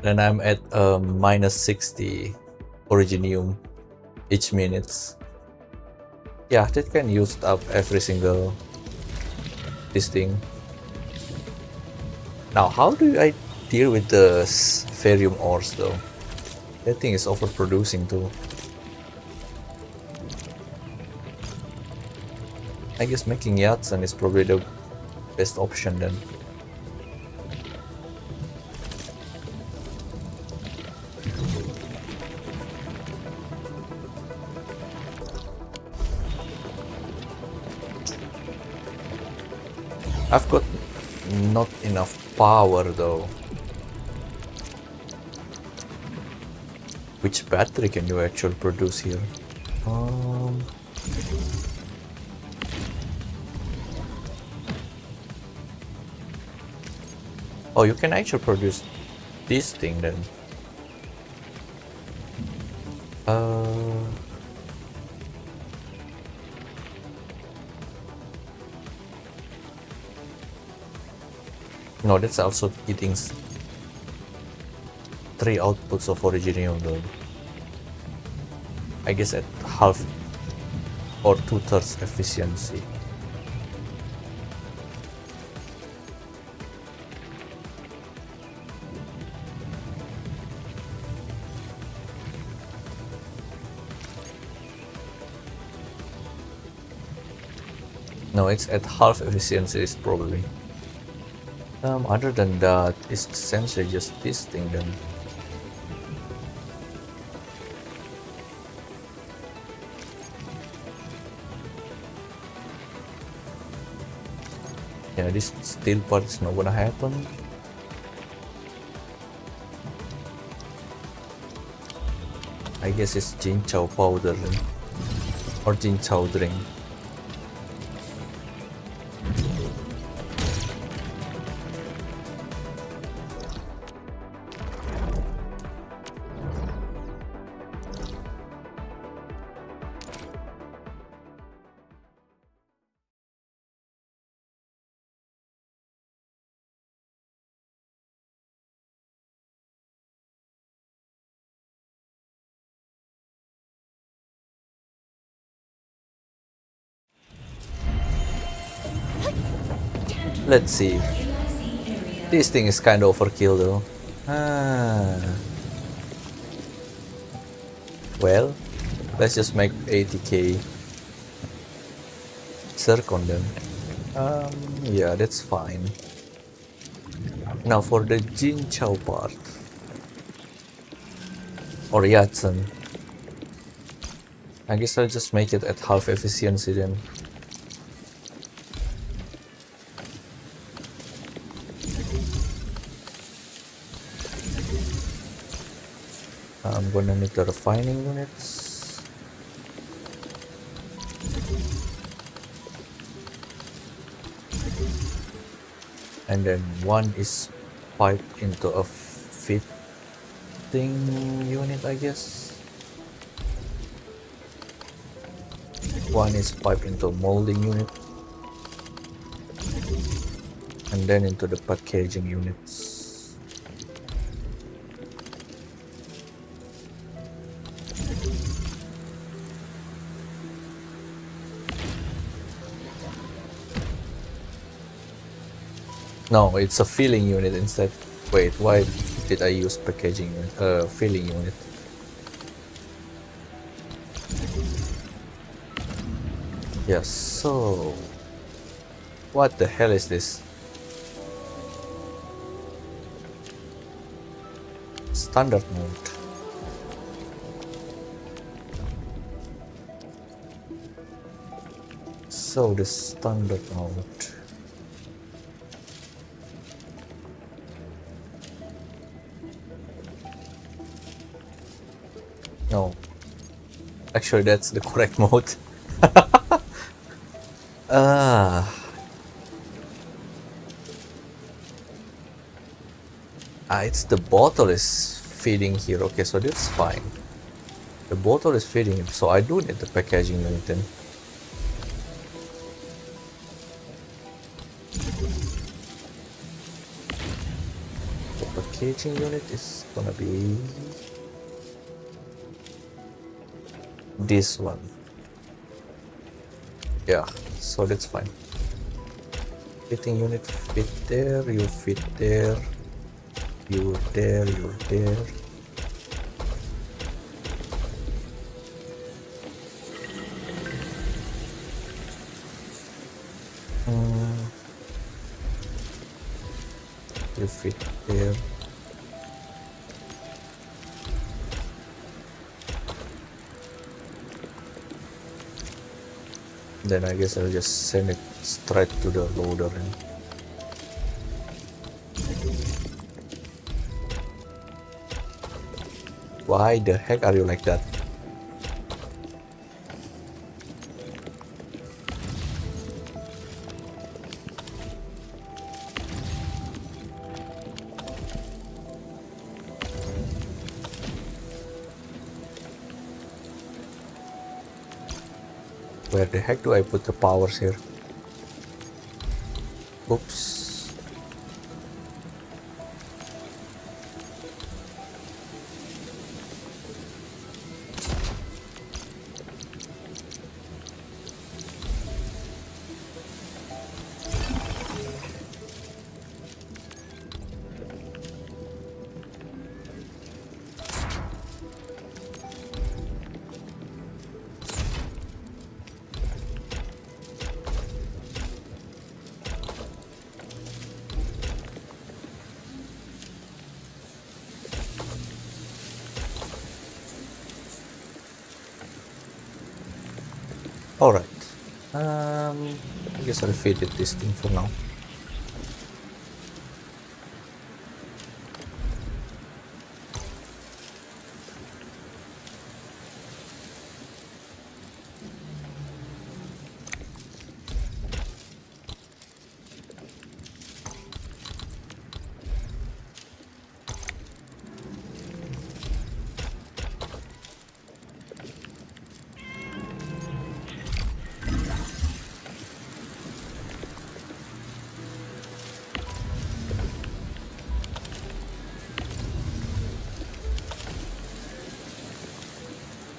And I'm at minus 60 Originium each minute. Yeah, that can use up every single this thing. Now, how do I deal with the Spherium ores though? That thing is overproducing too. I guess making Yatsen is probably the best option then. I've got not enough power though. Which battery can you actually produce here? Oh, you can actually produce this thing then. No, that's also getting 3 outputs of Originium though. I guess at half or 2/3 efficiency. No, it's at half efficiency is probably. Other than that, it's essentially just this thing then. Yeah, this steel part is not gonna happen. I guess it's Jinchao powder then. Or Jinchao drink. Let's see. This thing is kind of overkill though. Well, let's just make 80k circle them. Yeah, that's fine. Now for the Jinchao part. Or Yatsen. I guess I'll just make it at half efficiency then. I'm gonna need the refining units. and then one is piped into a fitting unit, I guess. One is piped into a molding unit, and then into the packaging units. No, it's a filling unit instead. Wait, why did I use packaging unit? Filling unit. Yes, so what the hell is this? Standard mode. So the standard mode. No, actually that's the correct mode. It's the bottle is feeding here. Okay, so that's fine. The bottle is feeding him, so I do need the packaging unit then. The packaging unit is gonna be this one. Yeah, so that's fine. Fitting unit fit there, you fit there, you're there, you're there. You fit there. Then I guess I'll just send it straight to the loader. Why the heck are you like that? Where the heck do I put the powers here? Oops. Alright. I guess I'll feed it this thing for now.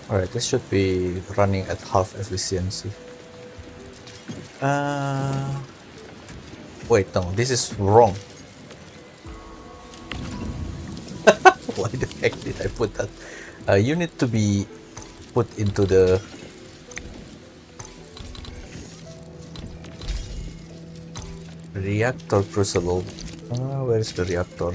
Alright, this should be running at half efficiency. Wait, no, this is wrong. Why the heck did I put that? You need to be put into the reactor crucible. Where is the reactor?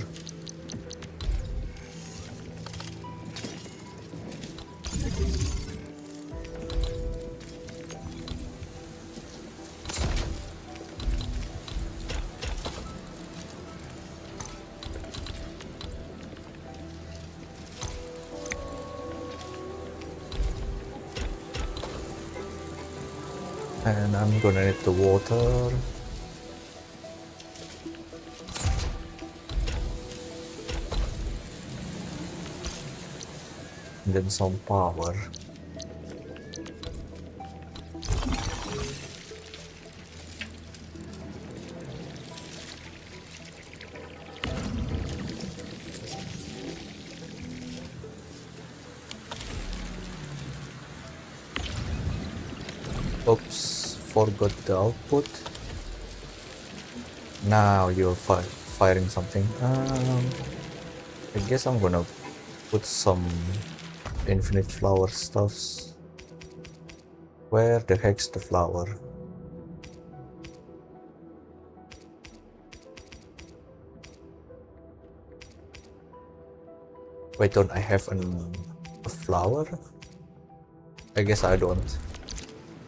And I'm gonna need the water. and then some power. Oops, forgot the output. Now you're firing something. I guess I'm gonna put some infinite flower stuffs. Where the heck's the flower? Wait, don't I have a flower? I guess I don't.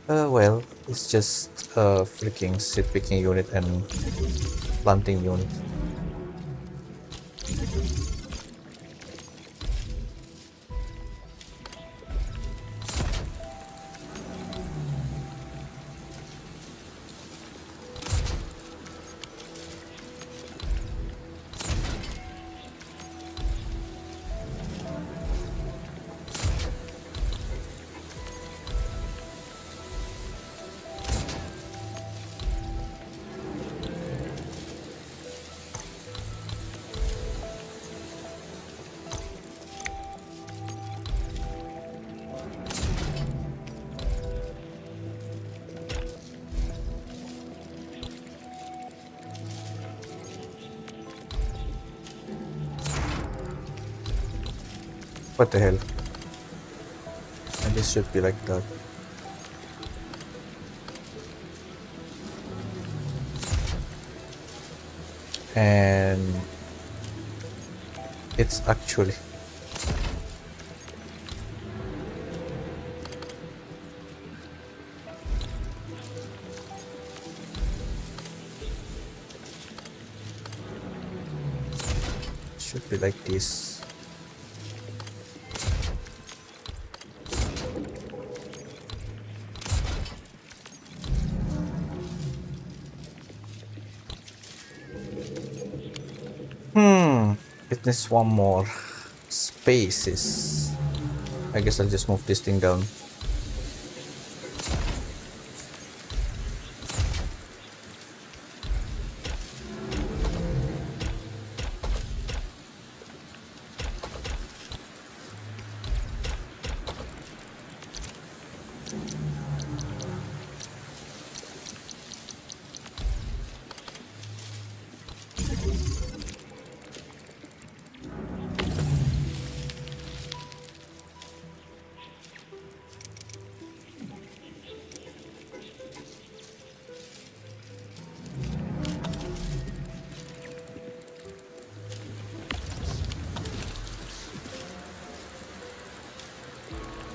Well, it's just a freaking seed picking unit and planting unit. What the hell? And this should be like that. And it's actually should be like this. It needs one more spaces. I guess I'll just move this thing down.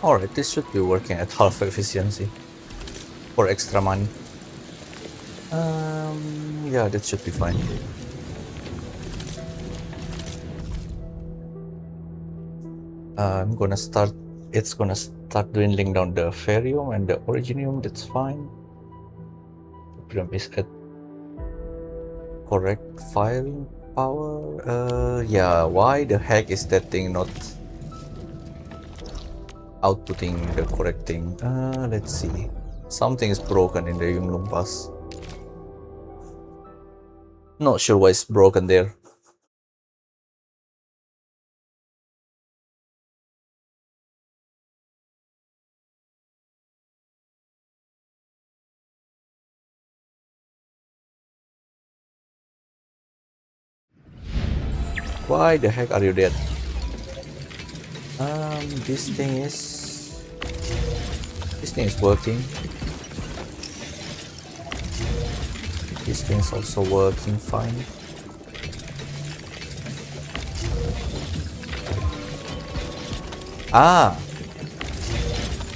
Alright, this should be working at half efficiency for extra money. Yeah, that should be fine. It's gonna start dwindling down the ferrium and the originium, that's fine. The problem is at correct firing power. Yeah, why the heck is that thing not outputting the correct thing? Let's see. Something is broken in the Yunglung bus. Not sure why it's broken there. Why the heck are you dead? This thing is working. This thing is also working fine.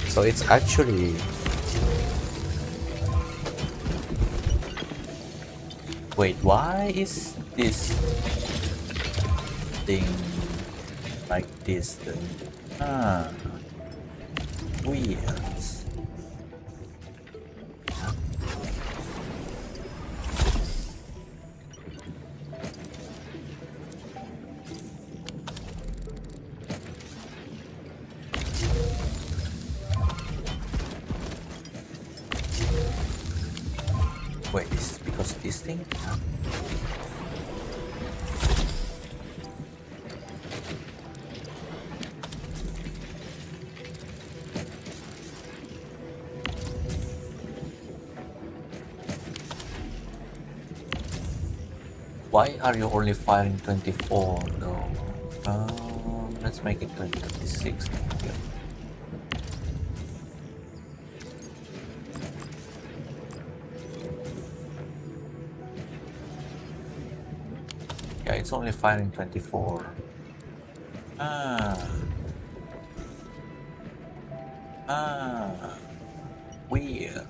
So it's actually wait, why is this thing like this then? Weird. Wait, is it because of this thing? Huh? Why are you only firing 24 though? Let's make it 26. Yeah. Yeah, it's only firing 24. Weird.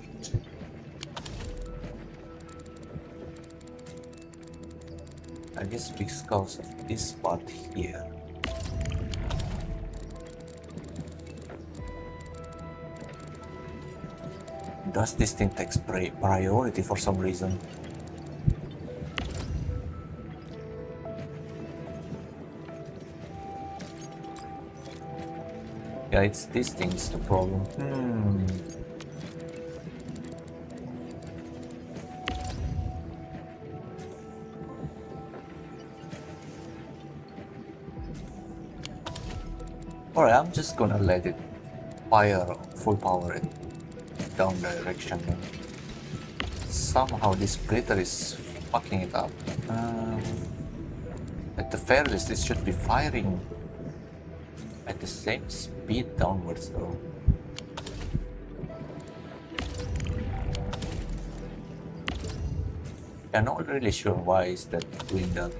I guess because of this part here. Does this thing take priority for some reason? Yeah, it's this thing's the problem. Alright, I'm just gonna let it fire full power it down direction. Somehow this splitter is fucking it up. At the very least, it should be firing at the same speed downwards though. I'm not really sure why is that doing that.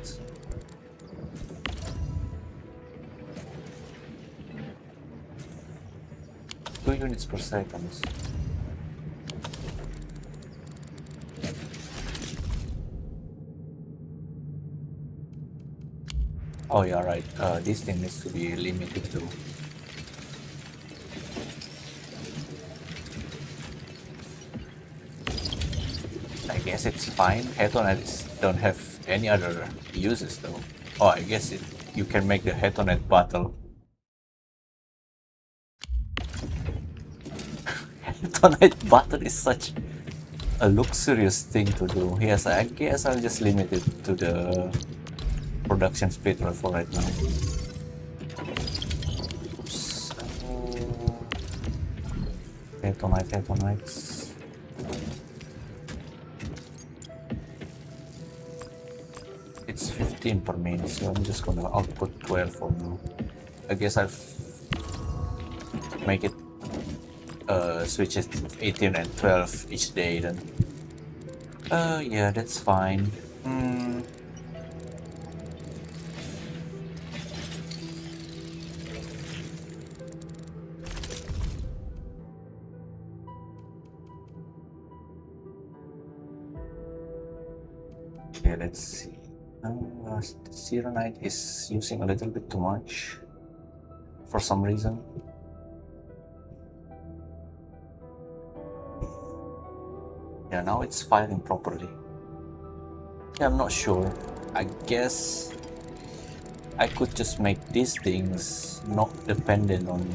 Two units per second. Oh yeah, right. This thing needs to be limited to. I guess it's fine. Hetonets don't have any other uses though. Oh, I guess you can make the Hetonet battle. Hetonite battle is such a luxurious thing to do. Yes, I guess I'll just limit it to the production speed for right now. Oops. Hetonites. It's 15 per minute, so I'm just gonna output 12 for now. I guess I'll make it switch it to 18 and 12 each day then. Yeah, that's fine. Okay, let's see. Zero Knight is using a little bit too much for some reason. Yeah, now it's firing properly. Yeah, I'm not sure. I guess I could just make these things not dependent on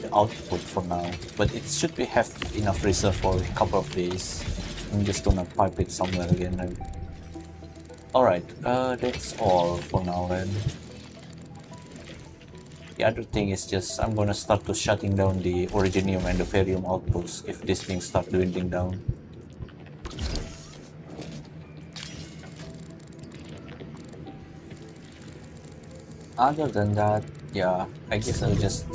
the output for now, but it should have enough reserve for a couple of days. I'm just gonna pipe it somewhere again. Alright, that's all for now then. The other thing is just I'm gonna start to shutting down the Originium and the Ferium outputs if these things start dwindling down. Other than that, yeah, I guess I'll just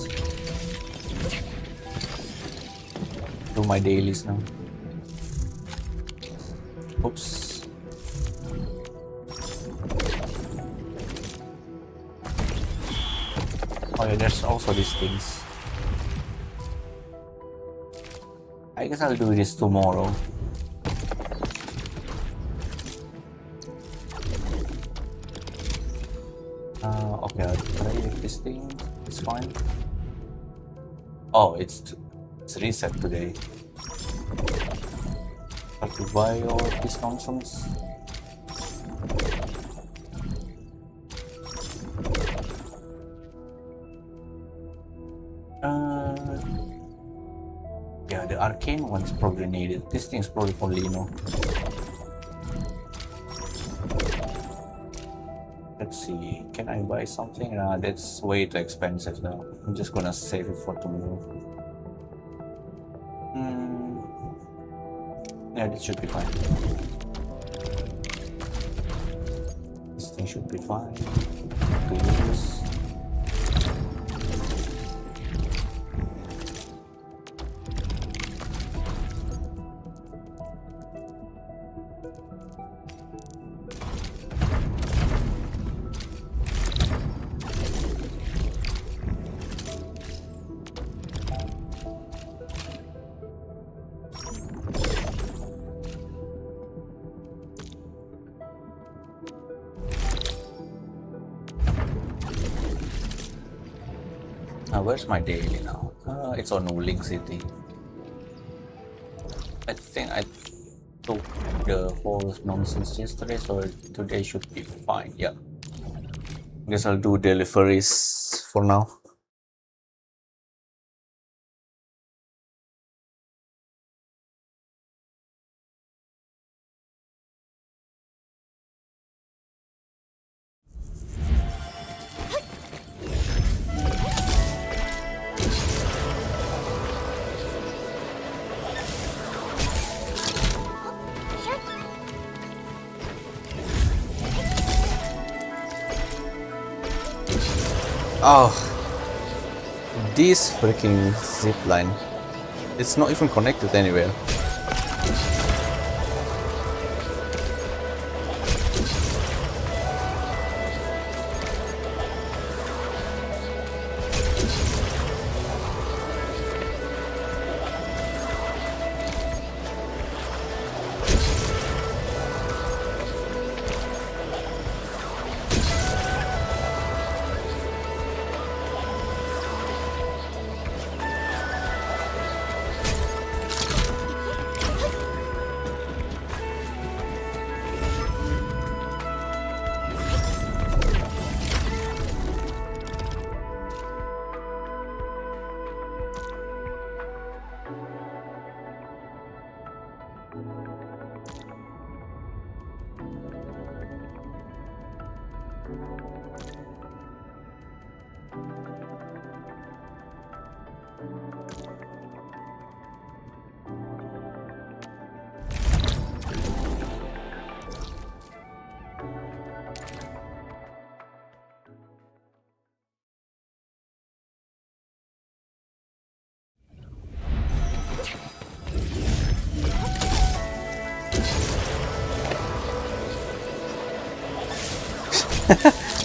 do my dailies now. Oops. Oh yeah, there's also these things. I guess I'll do this tomorrow. Okay, I'll try this thing. It's fine. Oh, it's reset today. Have to buy all these nonsense. Yeah, the arcane one is probably needed. This thing's probably for Lino. Let's see, can I buy something? Nah, that's way too expensive now. I'm just gonna save it for tomorrow. Yeah, this should be fine. This thing should be fine to use. Where's my daily now? It's on Wuling City. I think I took the whole nonsense yesterday, so today should be fine. Yeah. Guess I'll do deliveries for now. Oh, this freaking zipline. It's not even connected anywhere.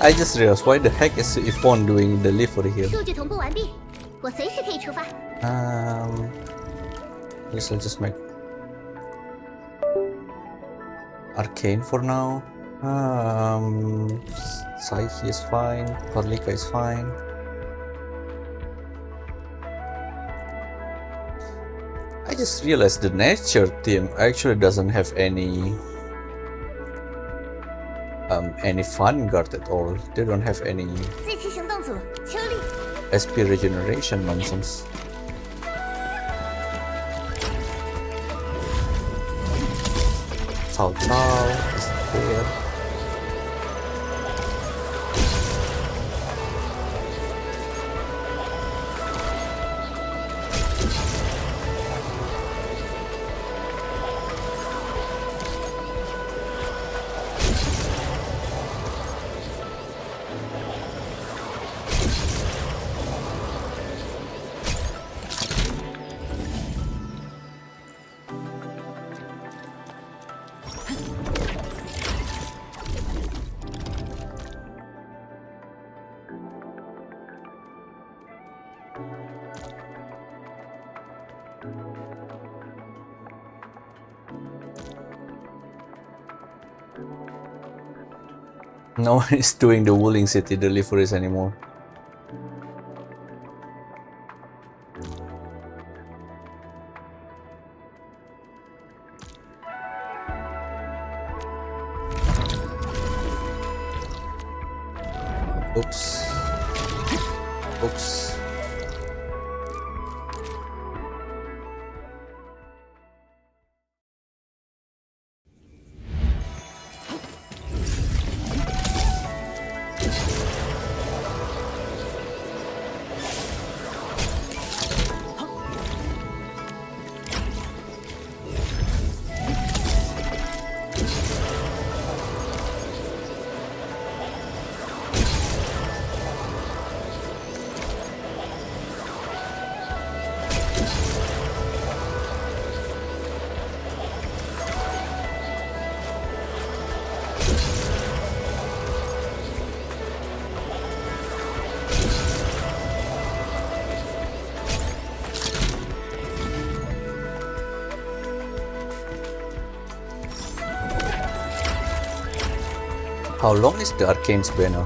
I just realized, why the heck is Yvonne doing delivery here? 数据同步完毕，我随时可以出发。Guess I'll just make Arcane for now. Psyche is fine. Parlika is fine. I just realized the nature team actually doesn't have any fun guard at all. They don't have any 最期行动组秋丽， SP regeneration nonsense. Cao Cao is there. No one is doing the Wuling City deliveries anymore. Oops. Oops. How long is the Arcane's banner?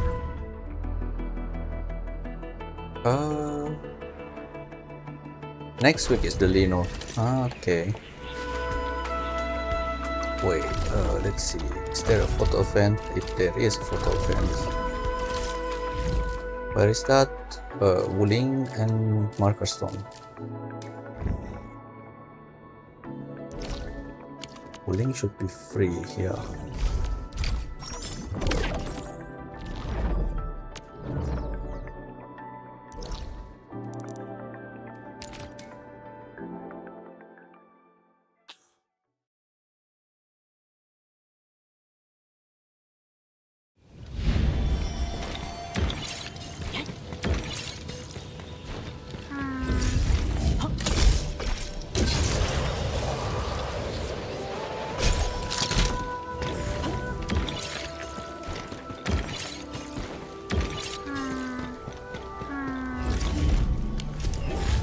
Next week is the Lino. Okay. Wait, let's see. Is there a photo event? If there is a photo event. Where is that? Wuling and Markerstone. Wuling should be free here.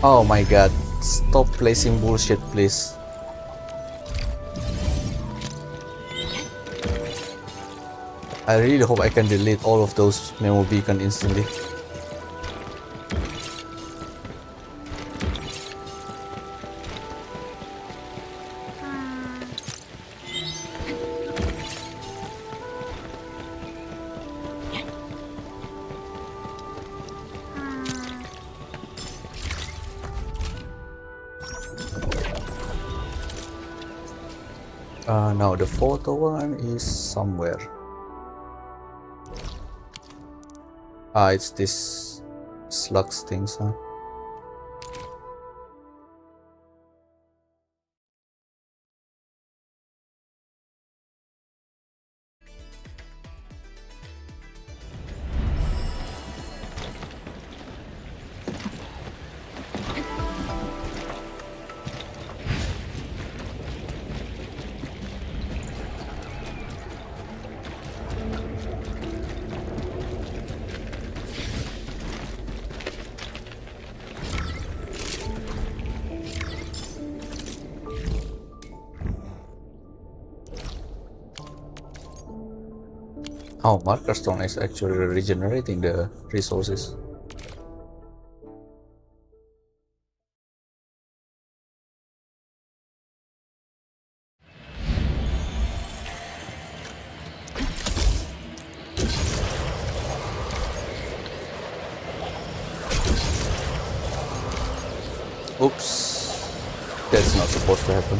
Oh my god, stop placing bullshit please. I really hope I can delete all of those memo beacon instantly. Now the photo one is somewhere. It's this slugs things, huh? Oh, Markerstone is actually regenerating the resources. Oops, that's not supposed to happen.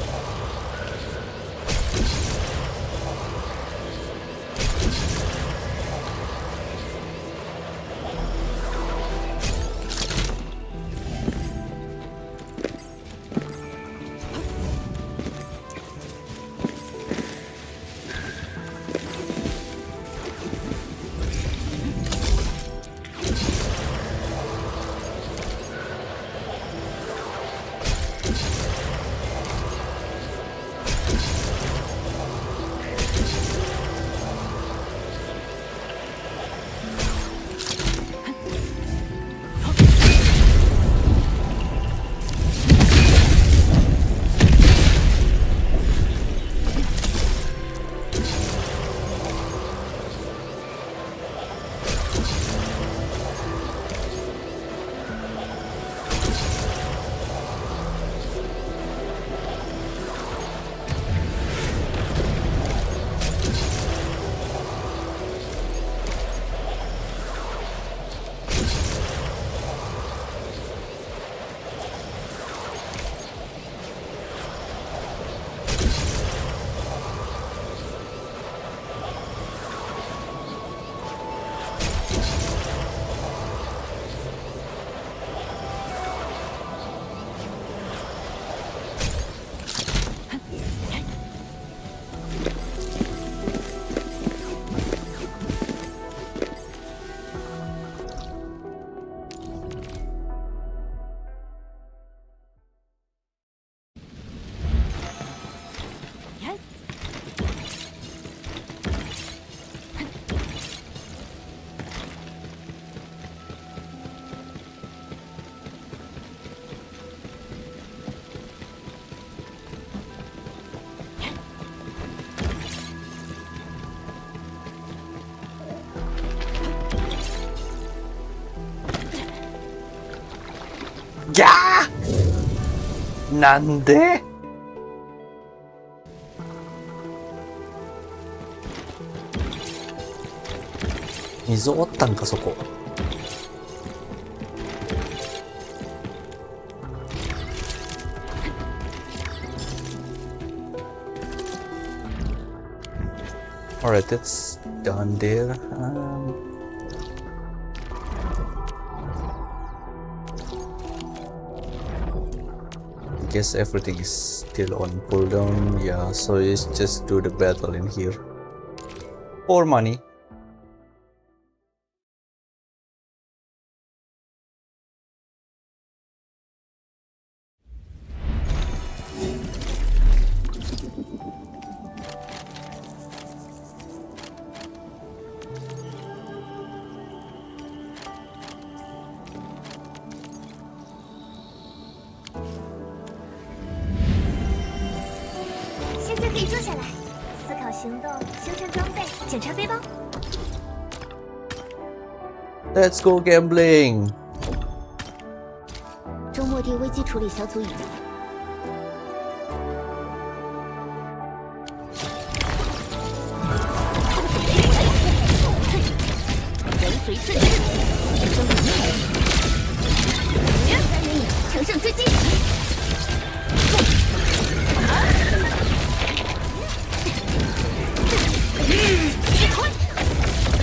呀，なんで？水おったんかそこ。Alright, that's done there. I guess everything is still on cooldown. Yeah, so it's just do the battle in here. For money. Let's go gambling. 周末地危机处理小组已到。人随顺势，生命乘胜追击。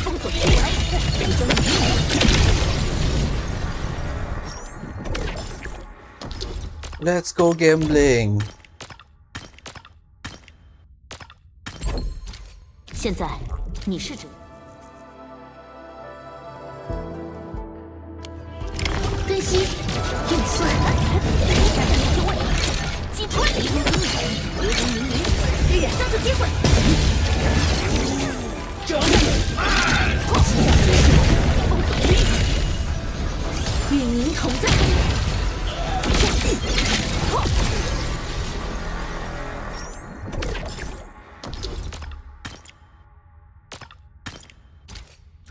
封锁区域，即将与Let's go gambling. 现在你是主。分析运算，下战目标位，击穿，流光明明，燃烧的机会。这期待结束，封锁区域，与您同在。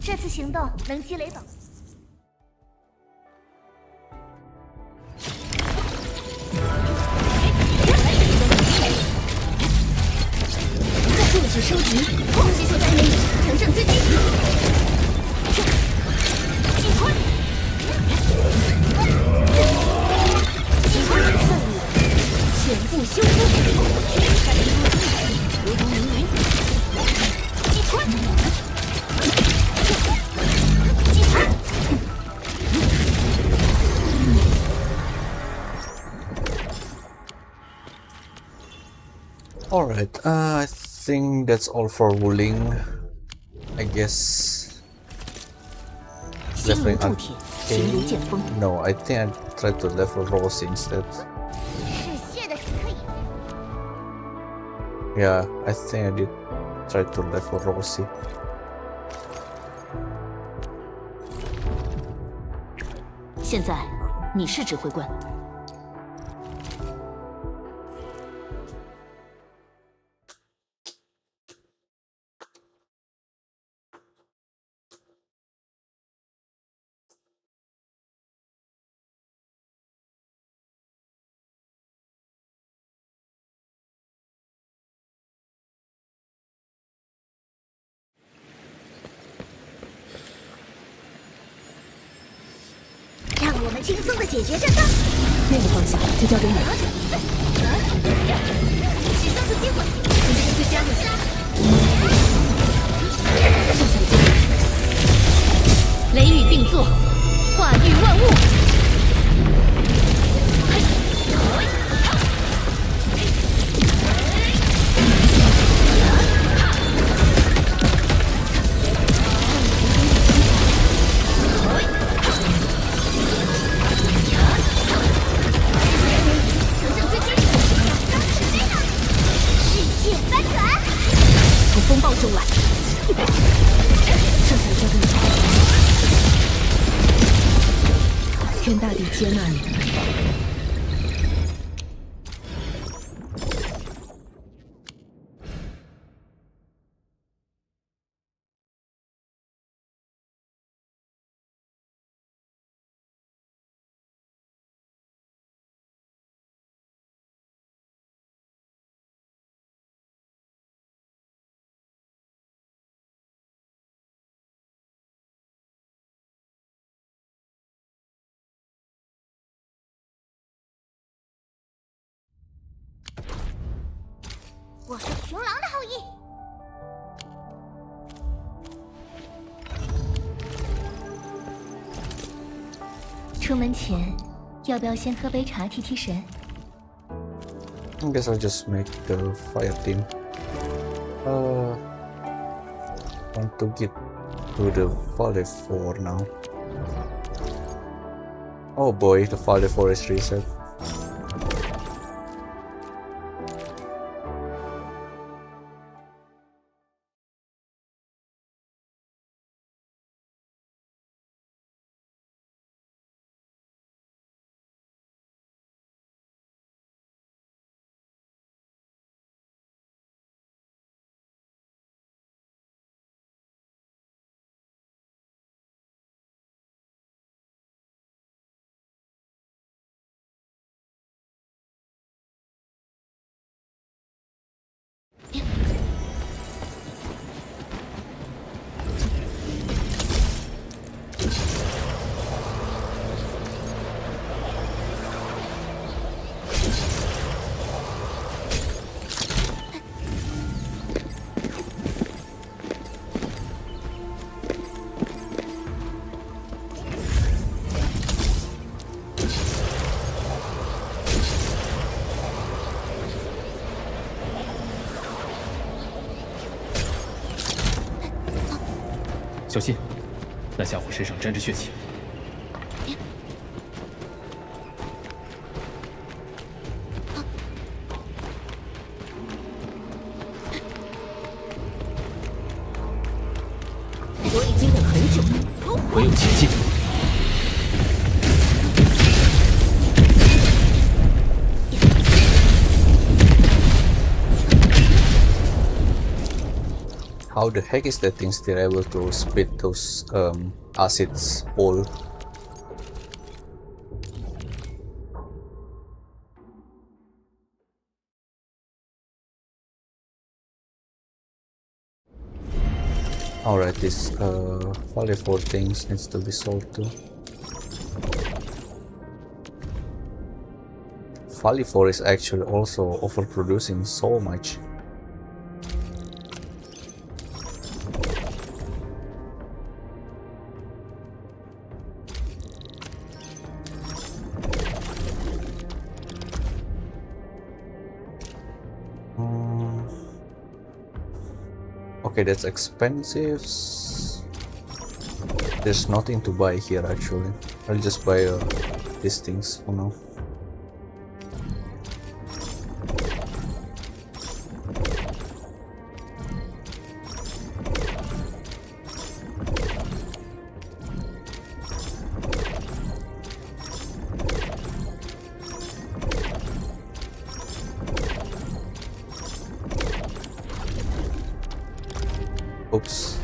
这次行动能积累宝。在数据收集，吸收单元，乘胜追击。击穿。全部修复，流光明云，击穿，击穿。Alright, I think that's all for ruling. I guess. Leveling AKE. No, I think I tried to level Rose instead. Yeah, I think I did try to level Rosie. Now, 现在你是指挥官。让我们轻松的解决这个。那个方向就交给你了。启动的机会，这是最佳的杀。雷雨并作，化育万物。风暴中来，剩下的交给你。愿大地接纳你。我是群狼的后裔。出门前，要不要先喝杯茶提提神 I guess I'll just make the fire team. Want to get to the Valley 4 now. Oh boy, the Valley 4 is reset. “小心，那家伙身上沾着血气。”我已经等很久了，唯有前进。How the heck is that thing still able to spit those acids all? Alright, this Valley 4 things needs to be solved too. Valley 4 is actually also overproducing so much. Okay, that's expensive. There's nothing to buy here actually. I'll just buy these things for now. Oops.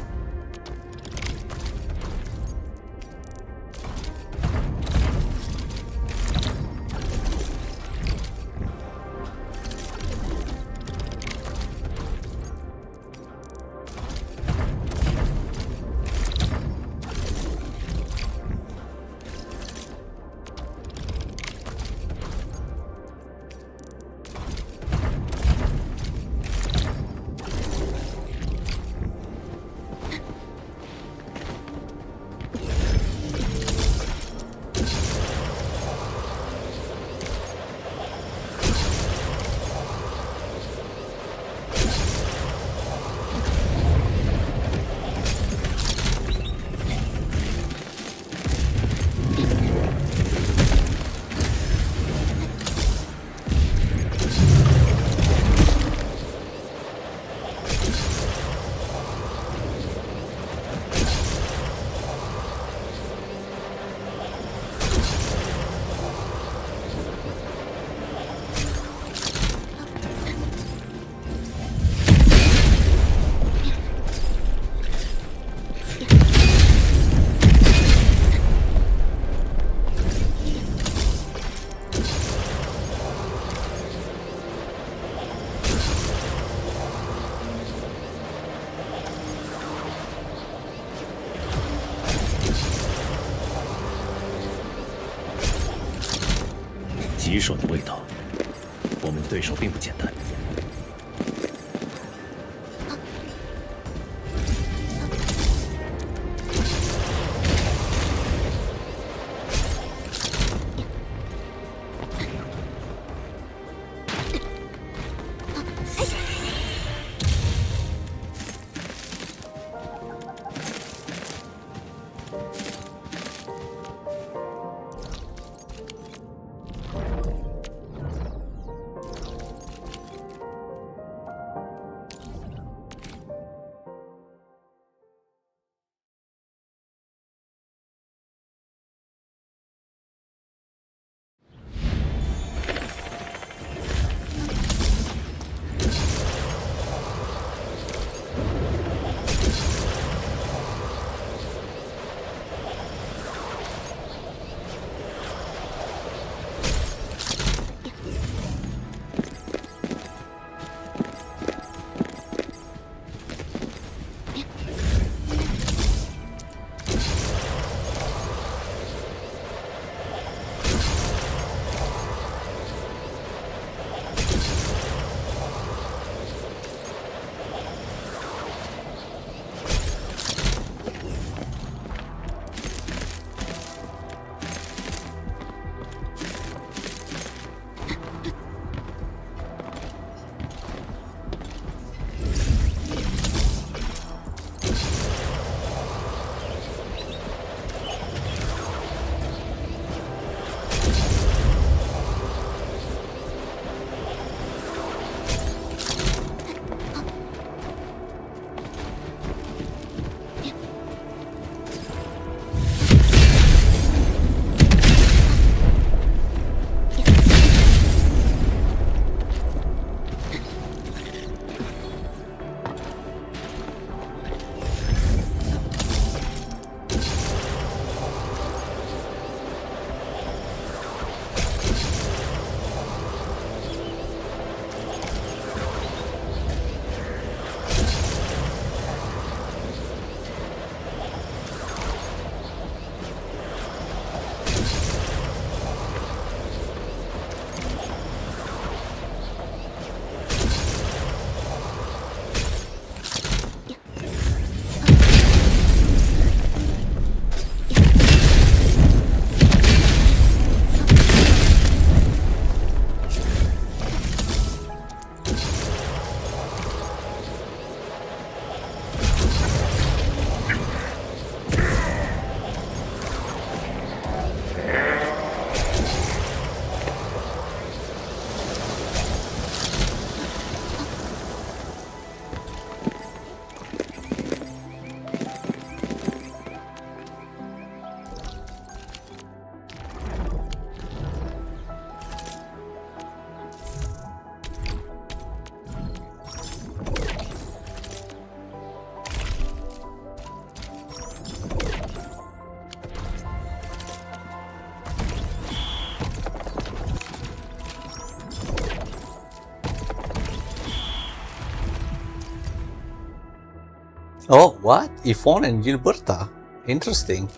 Oh, what? Yvonne and Gilberta. Interesting.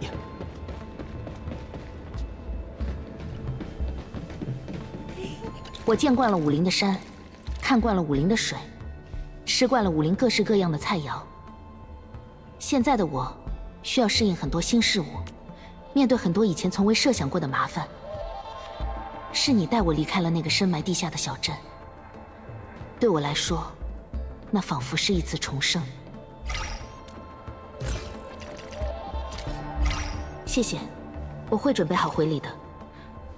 Yeah. 我见惯了武林的山，看惯了武林的水，吃惯了武林各式各样的菜肴。现在的我，需要适应很多新事物，面对很多以前从未设想过的麻烦。是你带我离开了那个深埋地下的小镇，对我来说，那仿佛是一次重生。谢谢，我会准备好回礼的。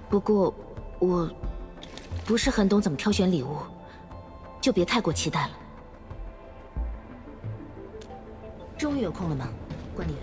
不过，我不是很懂怎么挑选礼物，就别太过期待了。终于有空了吗，管理员？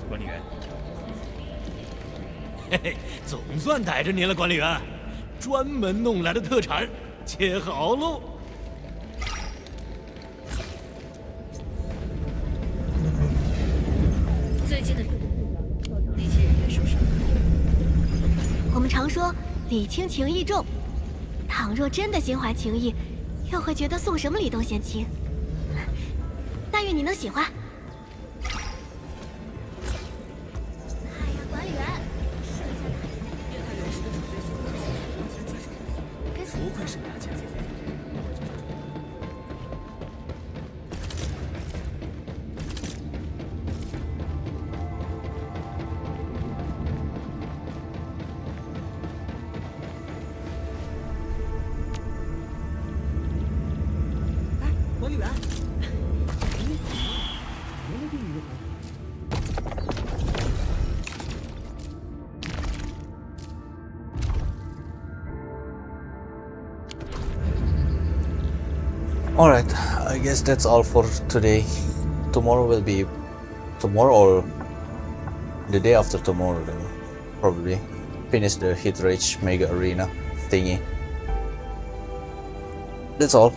管理员，嘿嘿，总算逮着您了，管理员，专门弄来的特产，切好喽。最近的那些人员受伤，我们常说礼轻情意重，倘若真的心怀情意，又会觉得送什么礼都嫌轻。但愿你能喜欢。哎呀，管理员，不愧是马家。哎，管理员。 Alright, I guess that's all for today. Tomorrow will be or the day after tomorrow, probably finish the Hit Rage Mega Arena thingy. That's all.